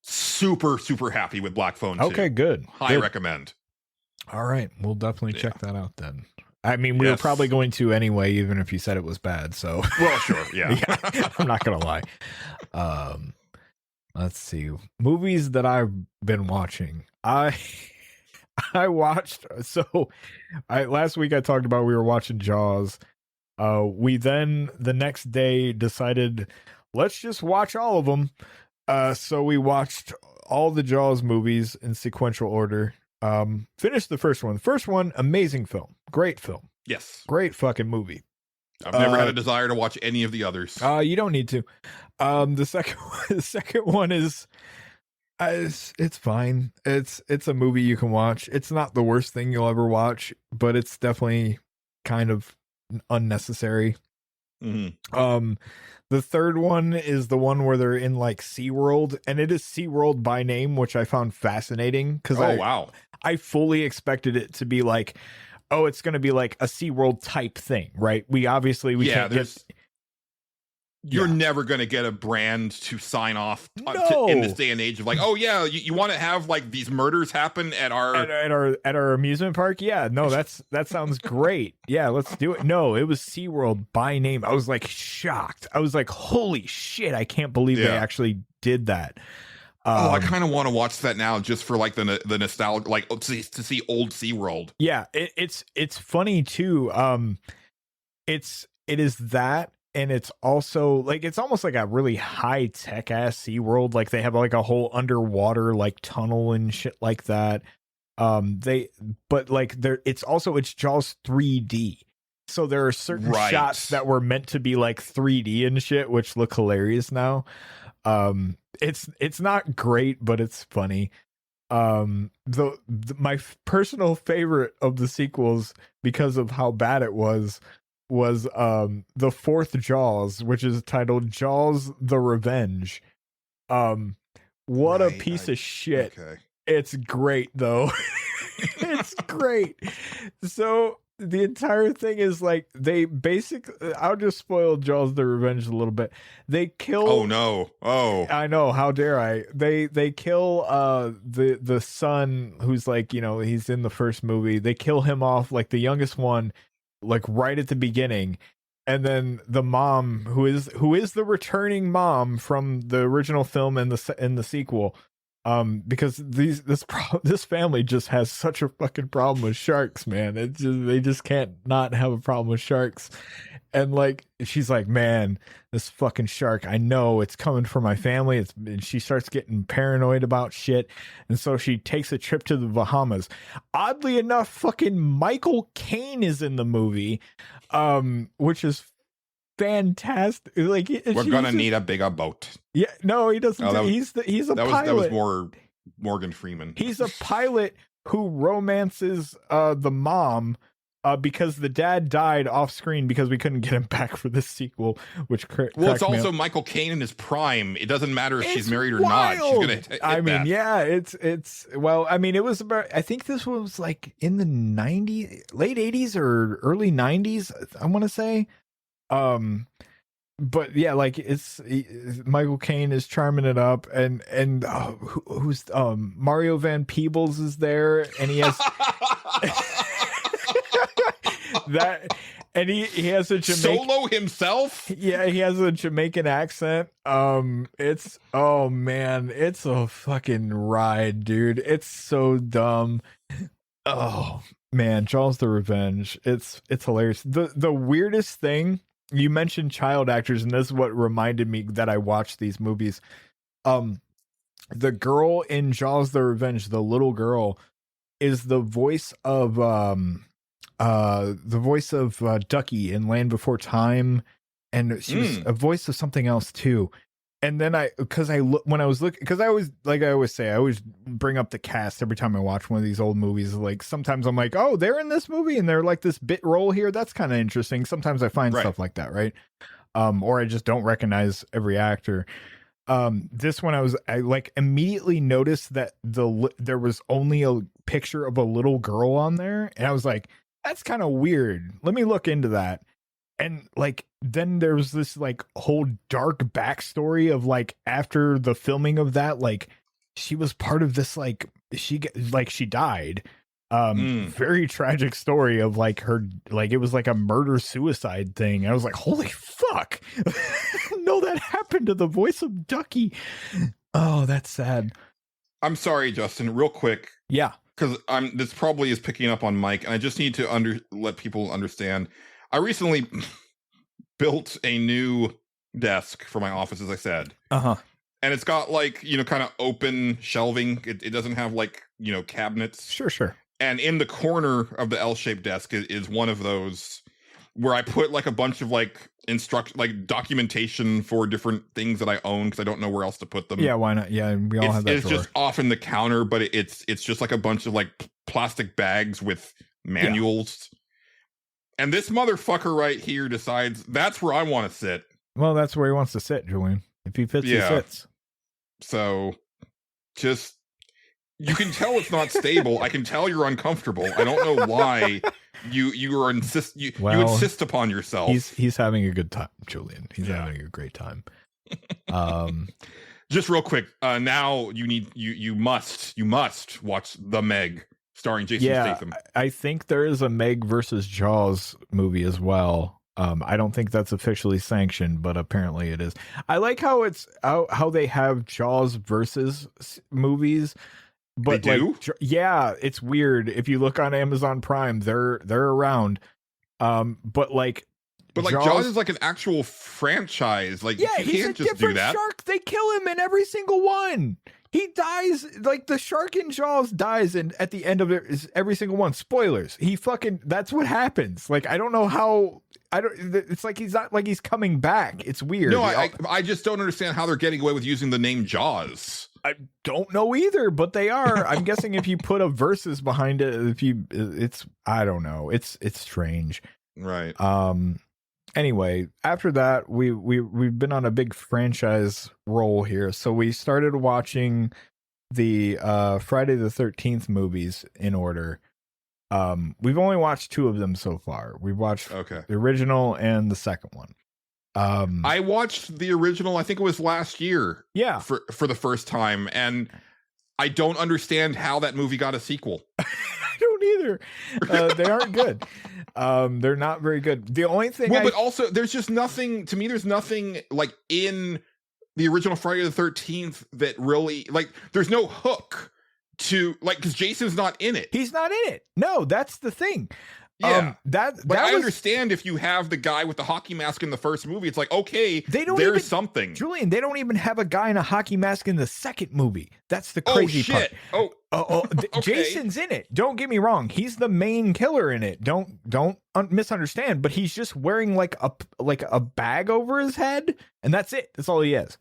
Super happy with Black Phone 2. Okay, good. High recommend. All right, we'll definitely check that out then. I mean, we were probably going to anyway, even if you said it was bad. So, well, sure, yeah. I'm not gonna lie. Let's see, movies that I've been watching. I watched. So, last week I talked about we were watching Jaws. We then the next day decided let's just watch all of them. So we watched all the Jaws movies in sequential order. Finished the first one. First one, amazing film. Great film. Yes. Great fucking movie. I've never had a desire to watch any of the others. You don't need to. The second one is it's fine. It's a movie you can watch. It's not the worst thing you'll ever watch, but it's definitely kind of unnecessary. Mhm. The third one is the one where they're in like SeaWorld, and it is SeaWorld by name, which I found fascinating because Wow. I fully expected it to be like, oh, it's going to be like a SeaWorld type thing, right? We can't get. You're Yeah. never going to get a brand to sign off No. in this day and age of like, oh yeah, you want to have like these murders happen at our At our amusement park. Yeah, no, that sounds great. Yeah, let's do it. No, it was SeaWorld by name. I was like shocked. I was like, holy shit, I can't believe they actually did that. I kind of want to watch that now just for like the nostalgia, like to see old SeaWorld. Yeah, it's funny too. It is that, and it's also like it's almost like a really high tech ass SeaWorld. Like they have like a whole underwater like tunnel and shit like that. It's Jaws 3D. So there are certain shots that were meant to be like 3D and shit, which look hilarious now. It's not great, but it's funny. My personal favorite of the sequels, because of how bad it was the fourth Jaws, which is titled Jaws the Revenge. What a piece of shit. Okay. It's great though. It's great. So the entire thing is like they basically, I'll just spoil Jaws the Revenge a little bit. They kill. Oh no. Oh. I know, how dare I. They kill the son who's like, you know, he's in the first movie. They kill him off, like the youngest one, like right at the beginning. And then the mom, who is the returning mom from the original film and the sequel, because this family just has such a fucking problem with sharks, man. They just can't not have a problem with sharks. And like she's like, man, this fucking shark, I know it's coming for my family. And she starts getting paranoid about shit, and so she takes a trip to the Bahamas. Oddly enough, fucking Michael Caine is in the movie, which is fantastic. Like we're gonna need a bigger boat. Yeah, no, he doesn't. He's a pilot. That was more Morgan Freeman. He's a pilot who romances the mom. Because the dad died off screen because we couldn't get him back for this sequel, which it's also Michael Caine in his prime. It doesn't matter if she's married or not. She's gonna hit that. Yeah, it's well, I mean, it was about, I think this was like in the 90s, late 80s or early 90s, I want to say. But yeah, like Michael Caine is charming it up, and who's Mario Van Peebles is there, and he has that, and he has a Jamaican solo himself. Yeah, he has a Jamaican accent. It's, oh man, it's a fucking ride, dude. It's so dumb. Oh man, Jaws the Revenge. It's hilarious. The weirdest thing, you mentioned child actors, and this is what reminded me that I watched these movies. The girl in Jaws the Revenge, the little girl, is the voice of Ducky in Land Before Time, and she was a voice of something else too. And then I always say, I always bring up the cast every time I watch one of these old movies. Like sometimes I'm like, oh, they're in this movie and they're like this bit role here. That's kind of interesting. Sometimes I find stuff like that, right? Or I just don't recognize every actor. This one I like immediately noticed that there was only a picture of a little girl on there, and I was like, that's kind of weird. Let me look into that. And like then there was this like whole dark backstory of like after the filming of that, like she was part of this, like she died. Very tragic story of like her, like it was like a murder suicide thing. I was like, holy fuck. No, that happened to the voice of Ducky. Oh, that's sad. I'm sorry, Justin, real quick. Yeah. Because this probably is picking up on Mike, and I just need to let people understand. I recently built a new desk for my office, as I said. Uh-huh. And it's got like, kind of open shelving. It doesn't have like, cabinets. Sure. And in the corner of the L-shaped desk is one of those where I put like a bunch of like documentation for different things that I own, because I don't know where else to put them. Yeah, why not? Yeah, we all have that. It's just off in the counter, but it's just like a bunch of like plastic bags with manuals. Yeah. And this motherfucker right here decides that's where I want to sit. Well, that's where he wants to sit, Julian. If he fits, he sits. So, just you can tell it's not stable. I can tell you're uncomfortable. I don't know why you insist upon yourself. He's having a good time, Julian. He's having a great time. Just real quick, now you must watch The Meg, starring Jason Statham. I think there is a Meg versus Jaws movie as well. I don't think that's officially sanctioned, but apparently it is. I like how it's how they have Jaws versus movies, but they do? Yeah, it's weird. If you look on Amazon Prime, they're around. But Jaws is like an actual franchise. Like, yeah, you he's can't a just do different that. shark. They kill him in every single one. He dies, like the shark in Jaws dies at the end of it is every single one. Spoilers. That's what happens. Like, I don't know how, it's like he's not like he's coming back. It's weird. No, I just don't understand how they're getting away with using the name Jaws. I don't know either, but they are. I'm guessing if you put a versus behind it, I don't know. It's strange. Right. Anyway, after that, we've been on a big franchise roll here. So we started watching the Friday the 13th movies in order. We've only watched 2 of them so far. We've watched the original and the second one. I watched the original, I think it was last year. Yeah. For the first time, and I don't understand how that movie got a sequel. I don't either. They aren't good. They're not very good. The only thing but also there's just nothing to me. There's nothing like in the original Friday the 13th that really like. There's no hook to like because Jason's not in it. He's not in it. No, that's the thing. Yeah, I was, understand if you have the guy with the hockey mask in the first movie, it's like, okay, there's something. Julian, they don't even have a guy in a hockey mask in the second movie. That's the crazy part. Okay. Jason's in it. Don't get me wrong. He's the main killer in it. Don't misunderstand, but he's just wearing like a bag over his head, and that's it. That's all he is.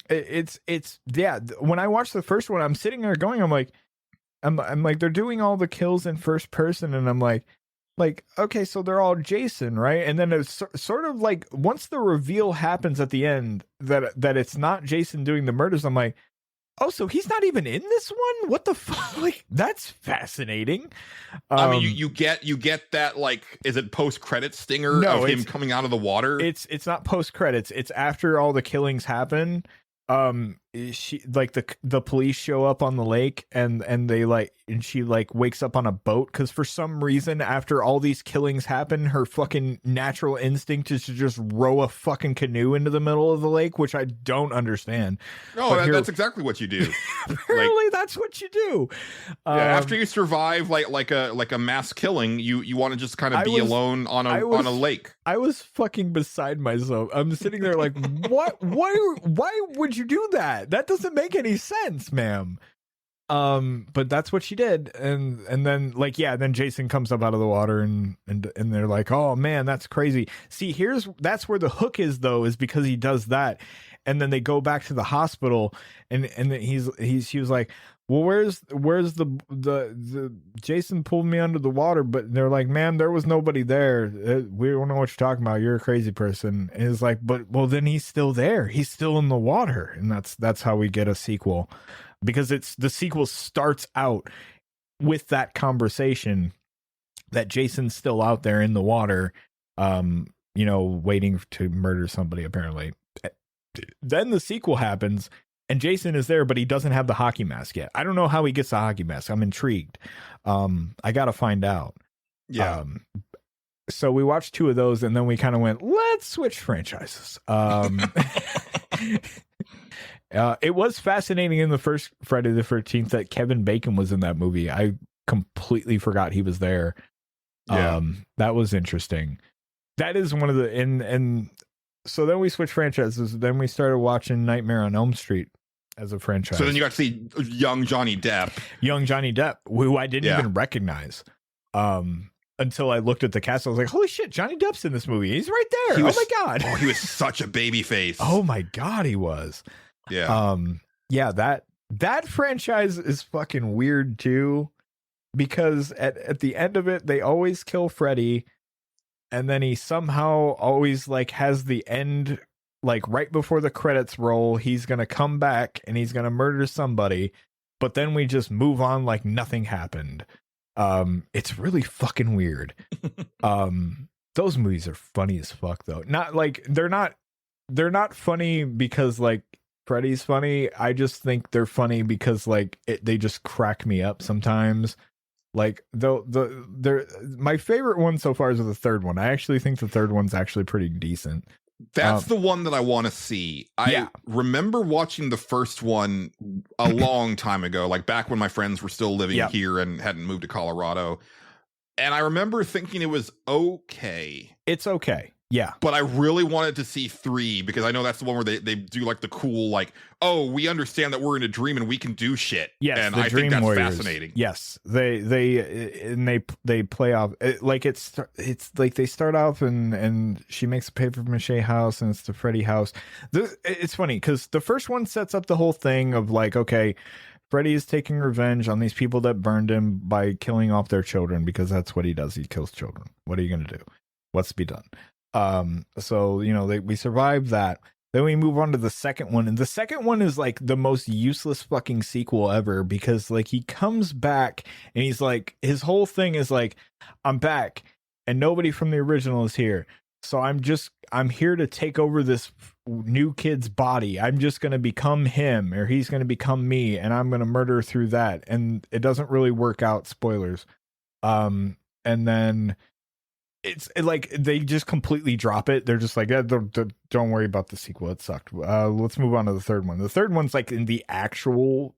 It's when I watched the first one, I'm sitting there going, I'm like, they're doing all the kills in first person, and I'm like, okay, so they're all Jason, right? And then it's sort of like once the reveal happens at the end that it's not Jason doing the murders, I'm like, oh, so he's not even in this one? What the fuck? Like, that's fascinating. I mean, you get that, like, is it post-credit stinger of him coming out of the water? It's not post-credits. It's after all the killings happen. She like the police show up on the lake and they like, and she like wakes up on a boat because for some reason after all these killings happen, her fucking natural instinct is to just row a fucking canoe into the middle of the lake, which I don't understand. No, that's exactly what you do. Apparently that's what you do. After you survive like a mass killing, you want to just kind of be alone on a lake. I was fucking beside myself. I'm sitting there like, what? Why would you do that? That doesn't make any sense, ma'am. But that's what she did, and then then Jason comes up out of the water, and they're like, oh man, that's crazy. See, that's where the hook is though, is because he does that, and then they go back to the hospital, and then she was like, well, where's the Jason pulled me under the water, but they're like, man, there was nobody there. We don't know what you're talking about. You're a crazy person. And it's like, well, then he's still there. He's still in the water, and that's how we get a sequel, because the sequel starts out with that conversation that Jason's still out there in the water, waiting to murder somebody apparently. Then the sequel happens. And Jason is there, but he doesn't have the hockey mask yet. I don't know how he gets the hockey mask. I'm intrigued. I got to find out. Yeah. So we watched 2 of those, and then we kind of went, let's switch franchises. It was fascinating in the first Friday the 13th that Kevin Bacon was in that movie. I completely forgot he was there. Yeah. That was interesting. That is one of the... And so then we switched franchises. Then we started watching Nightmare on Elm Street as a franchise. So then you got to see young Johnny Depp, who I didn't even recognize until I looked at the cast. I was like, holy shit, Johnny Depp's in this movie. He's right there. Oh my God. Oh, he was such a baby face. Oh my God, he was. Yeah. That franchise is fucking weird too. because at the end of it, they always kill Freddy, and then he somehow always like has the end, like right before the credits roll, he's gonna come back and he's gonna murder somebody, but then we just move on like nothing happened. It's really fucking weird. Those movies are funny as fuck though. Not like they're not funny because like Freddy's funny. I just think they're funny because like they just crack me up sometimes. Like my favorite one so far is the third one. I actually think the third one's actually pretty decent. That's the one that I want to see. I remember watching the first one a long time ago, like back when my friends were still living here and hadn't moved to Colorado. And I remember thinking it was okay. It's okay. Yeah. But I really wanted to see 3 because I know that's the one where they do like the cool, like, oh, we understand that we're in a dream and we can do shit. Yes, and the I Dream think that's Warriors. fascinating. Yes, they play off like it's like they start off and she makes a paper mache house and it's the Freddy house. It's funny because the first one sets up the whole thing of like, okay, Freddy is taking revenge on these people that burned him by killing off their children because that's what he does. He kills children. What are you gonna do? What's to be done? So you know we survived that. Then we move on to the second one, and the second one is like the most useless fucking sequel ever because like he comes back and he's like his whole thing is like, I'm back and nobody from the original is here, so I'm here to take over this new kid's body. I'm just going to become him, or he's going to become me, and I'm going to murder through that. And it doesn't really work out, spoilers. And then it's like they just completely drop it. They're just like, don't worry about the sequel, it sucked. Let's move on to the third one. The third one's like in the actual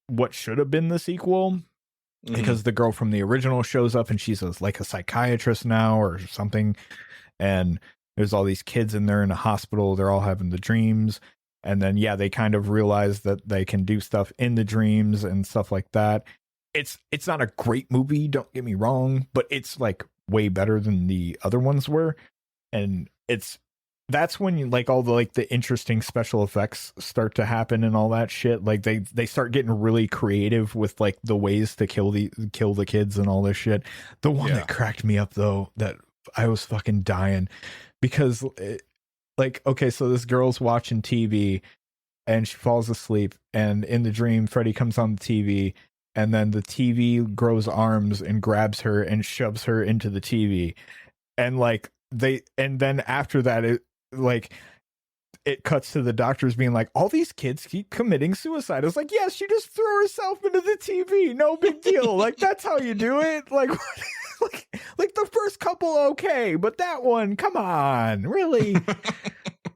what should have been the sequel, because the girl from the original shows up and she's like a psychiatrist now or something, and there's all these kids in there in a hospital. They're all having the dreams, and then they kind of realize that they can do stuff in the dreams and stuff like that. It's not a great movie, don't get me wrong, but it's like way better than the other ones were, and that's when you like all the like the interesting special effects start to happen and all that shit. Like they start getting really creative with like the ways to kill the kids and all this shit. The one that cracked me up though, that I was fucking dying because okay, so this girl's watching TV and she falls asleep, and in the dream Freddy comes on the TV, and then the TV grows arms and grabs her and shoves her into the TV. And like and then after that, it cuts to the doctors being like, all these kids keep committing suicide. I was like, yes, she just threw herself into the TV. No big deal. Like, that's how you do it. Like, like the first couple, okay, but that one, come on, really?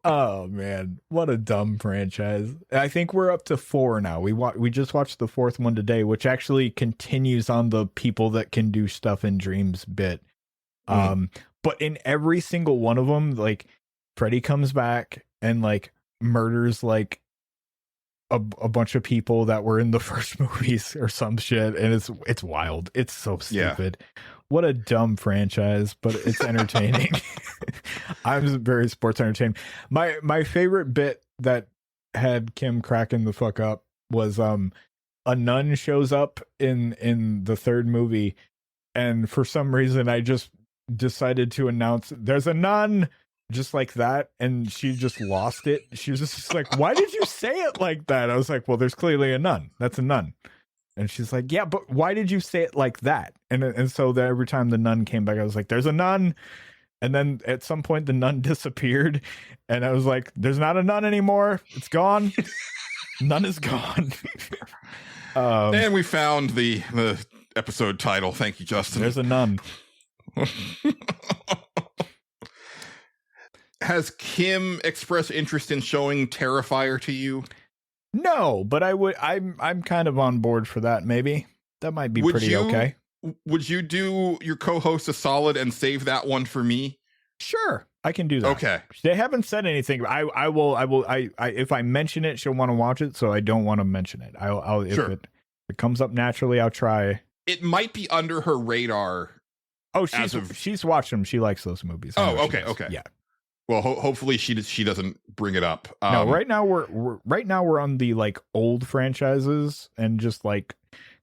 Oh man, what a dumb franchise. I think we're up to 4 now. We just watched the 4th one today, which actually continues on the people that can do stuff in dreams bit. But in every single one of them, like Freddy comes back and like murders like a bunch of people that were in the first movies or some shit, and it's wild. It's so stupid. What a dumb franchise, but it's entertaining. I'm very sports entertained. My favorite bit that had Kim cracking the fuck up was a nun shows up in the third movie, and for some reason I just decided to announce there's a nun, just like that, and she just lost it. She was just like, why did you say it like that? I was like, well, there's clearly a nun. That's a nun. And she's like, yeah, but why did you say it like that? And so that every time the nun came back, I was like, there's a nun. And then at some point the nun disappeared, and I was like, there's not a nun anymore. It's gone. Nun is gone. And we found the episode title. Thank you, Justin. There's a nun. Has Kim expressed interest in showing Terrifier to you? No, but I'm kind of on board for that. Maybe that might be pretty okay. Would you do your co-host a solid and save that one for me? Sure, I can do that. Okay. They haven't said anything. I will. If I mention it, she'll want to watch it. So I don't want to mention it. I'll if sure. If it comes up naturally, I'll try. It might be under her radar. Oh, she's watched them. She likes those movies. Oh, okay. Yeah. Well, hopefully she doesn't bring it up. No, right now we're on the like old franchises and just like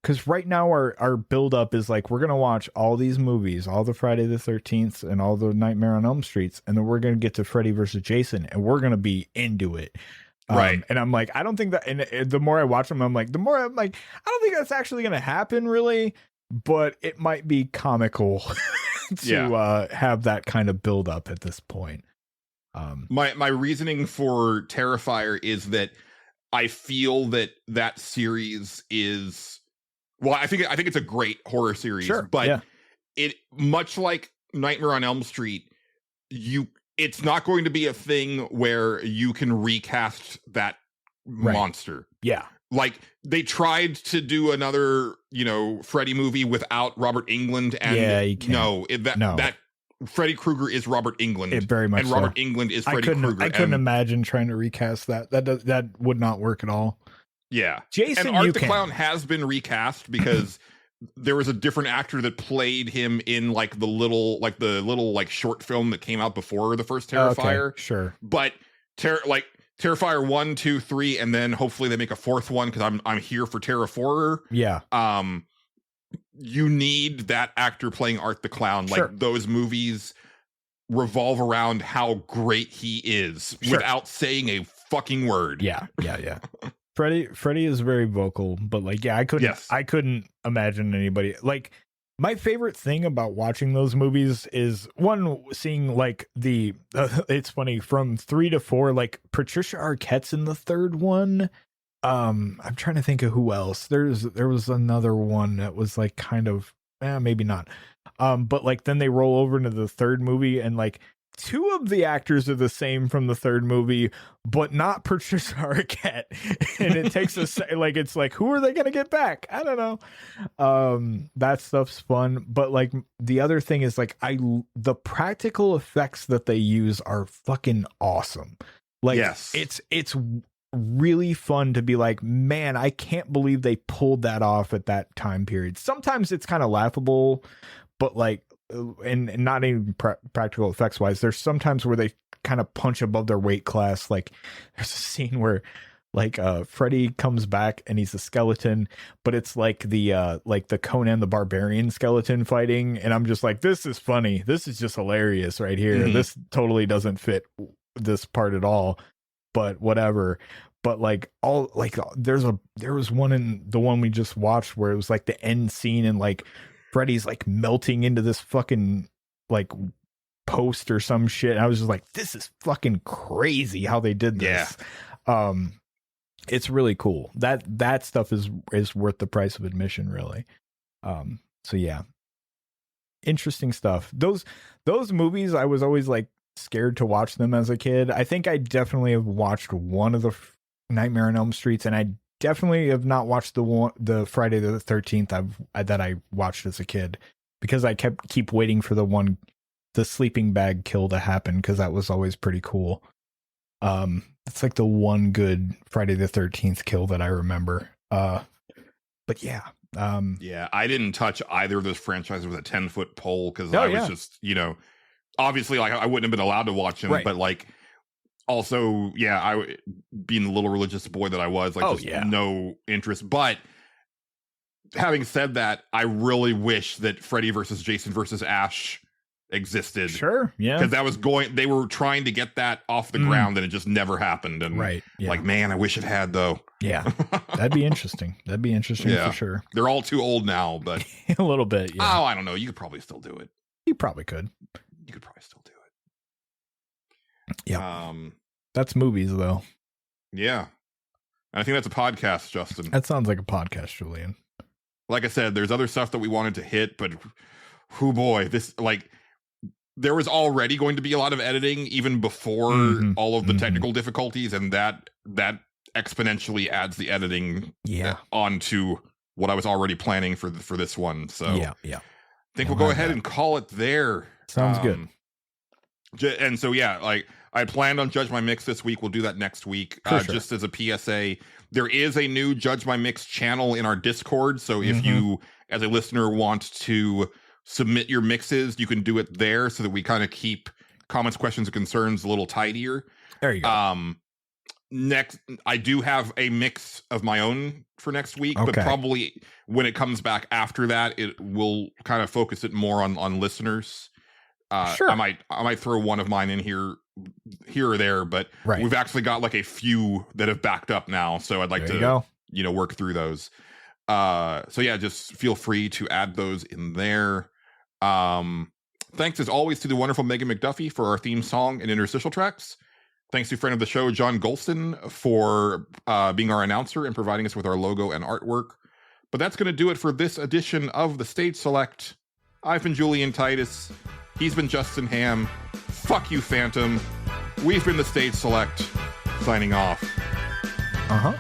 because right now our build up is like, we're going to watch all these movies, all the Friday the 13th and all the Nightmare on Elm Streets. And then we're going to get to Freddy versus Jason and we're going to be into it. Right. And I'm like, I don't think that, and the more I watch them, I don't think that's actually going to happen really, but it might be comical to have that kind of build up at this point. My reasoning for Terrifier is that I feel that series is, well, I think it's a great horror series, but it, much like Nightmare on Elm Street, it's not going to be a thing where you can recast that monster. Yeah. Like, they tried to do another, Freddy movie without Robert Englund, and you can't. that Freddy Krueger is Robert Englund. It very much and Robert Englund is Freddy Krueger. I couldn't imagine trying to recast that. That would not work at all. Yeah. Jason, and Art the Clown has been recast because there was a different actor that played him in the little short film that came out before the first Terrifier. Okay, sure. But Terrifier 1, 2, 3, and then hopefully they make a fourth one because I'm here for Terriforer. Yeah. You need that actor playing Art the Clown. Sure. Like, those movies revolve around how great he is without saying a fucking word. Yeah. Freddy is very vocal, but I couldn't imagine anybody. My favorite thing about watching those movies is seeing it's funny, from 3 to 4, Patricia Arquette's in the third one. I'm trying to think of who else. There was another one that was kind of maybe not. But then they roll over into the third movie and 2 of the actors are the same from the third movie, but not Patricia Arquette. And it takes who are they going to get back? I don't know. That stuff's fun. But the other thing is the practical effects that they use are fucking awesome. It's really fun to be man, I can't believe they pulled that off at that time period. Sometimes it's kind of laughable, but and not even practical effects wise, there's sometimes where they kind of punch above their weight class. There's a scene where Freddy comes back and he's a skeleton, but it's the Conan the Barbarian skeleton fighting, and I'm just this is funny, this is just hilarious right here. Mm-hmm. This totally doesn't fit this part at all, but whatever. But there was one in the one we just watched where it was the end scene and Freddy's melting into this fucking post or some shit. I was just this is fucking crazy how they did this. Yeah. It's really cool. That stuff is worth the price of admission, really. So yeah. Interesting stuff. Those movies, I was always scared to watch them as a kid. I think I definitely have watched one of the Nightmare on Elm Streets, and I definitely have not watched the Friday the 13th that I watched as a kid, because I keep waiting for the sleeping bag kill to happen, because that was always pretty cool. It's the one good Friday the 13th kill that I remember. But yeah. Yeah, I didn't touch either of those franchises with a 10-foot pole because I was just, obviously I wouldn't have been allowed to watch them, right. But also, I, being the little religious boy that I was, no interest. But having said that, I really wish that Freddy versus Jason versus Ash existed. Sure, yeah. Because they were trying to get that off the ground, and it just never happened. And man, I wish it had, though. Yeah, that'd be interesting. That'd be interesting for sure. They're all too old now, but a little bit. Yeah. Oh, I don't know. You could probably still do it. You probably could. You could probably still do it. Yeah. That's movies, though. Yeah. I think that's a podcast, Justin. That sounds like a podcast, Julian. Like I said, there's other stuff that we wanted to hit, but boy, this there was already going to be a lot of editing even before all of the technical difficulties, and that exponentially adds the editing onto what I was already planning for this one. So yeah. I think we'll go ahead and call it there. Sounds good. And so I planned on Judge My Mix this week. We'll do that next week. Just as a PSA, there is a new Judge My Mix channel in our Discord. So if you, as a listener, want to submit your mixes, you can do it there so that we kind of keep comments, questions, and concerns a little tidier. There you go. I do have a mix of my own for next week, but Okay. probably when it comes back after that, it will kind of focus it more on listeners. Sure. I might throw one of mine in here or there, but Right. we've actually got like a few that have backed up now, so I'd like There you to go. work through those. So yeah, just feel free to add those in there. Thanks as always to the wonderful Megan McDuffie for our theme song and interstitial tracks. Thanks to friend of the show, John Gholson, for being our announcer and providing us with our logo and artwork. But that's going to do it for this edition of the Stage Select. I've been Julian Titus. He's been Justin Ham. Fuck you, Phantom. We've been the Stage Select. Signing off. Uh-huh.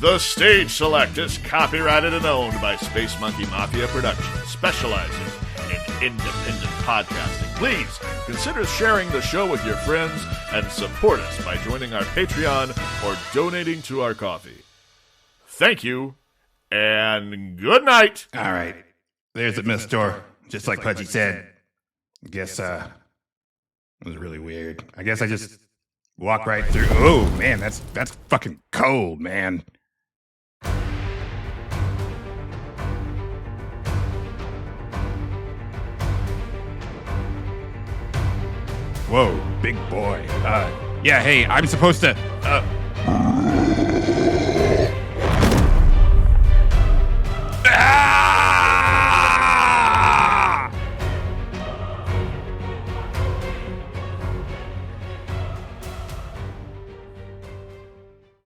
The Stage Select is copyrighted and owned by Space Monkey Mafia Productions, specializing in independent podcasting. Please consider sharing the show with your friends and support us by joining our Patreon or donating to our coffee. Thank you, and good night. All right. There's the Miss Door, just like Pudgy said. I guess, it was really weird. I guess I just walk right through. Oh, man, that's fucking cold, man. Whoa, big boy. Yeah, hey, I'm supposed to,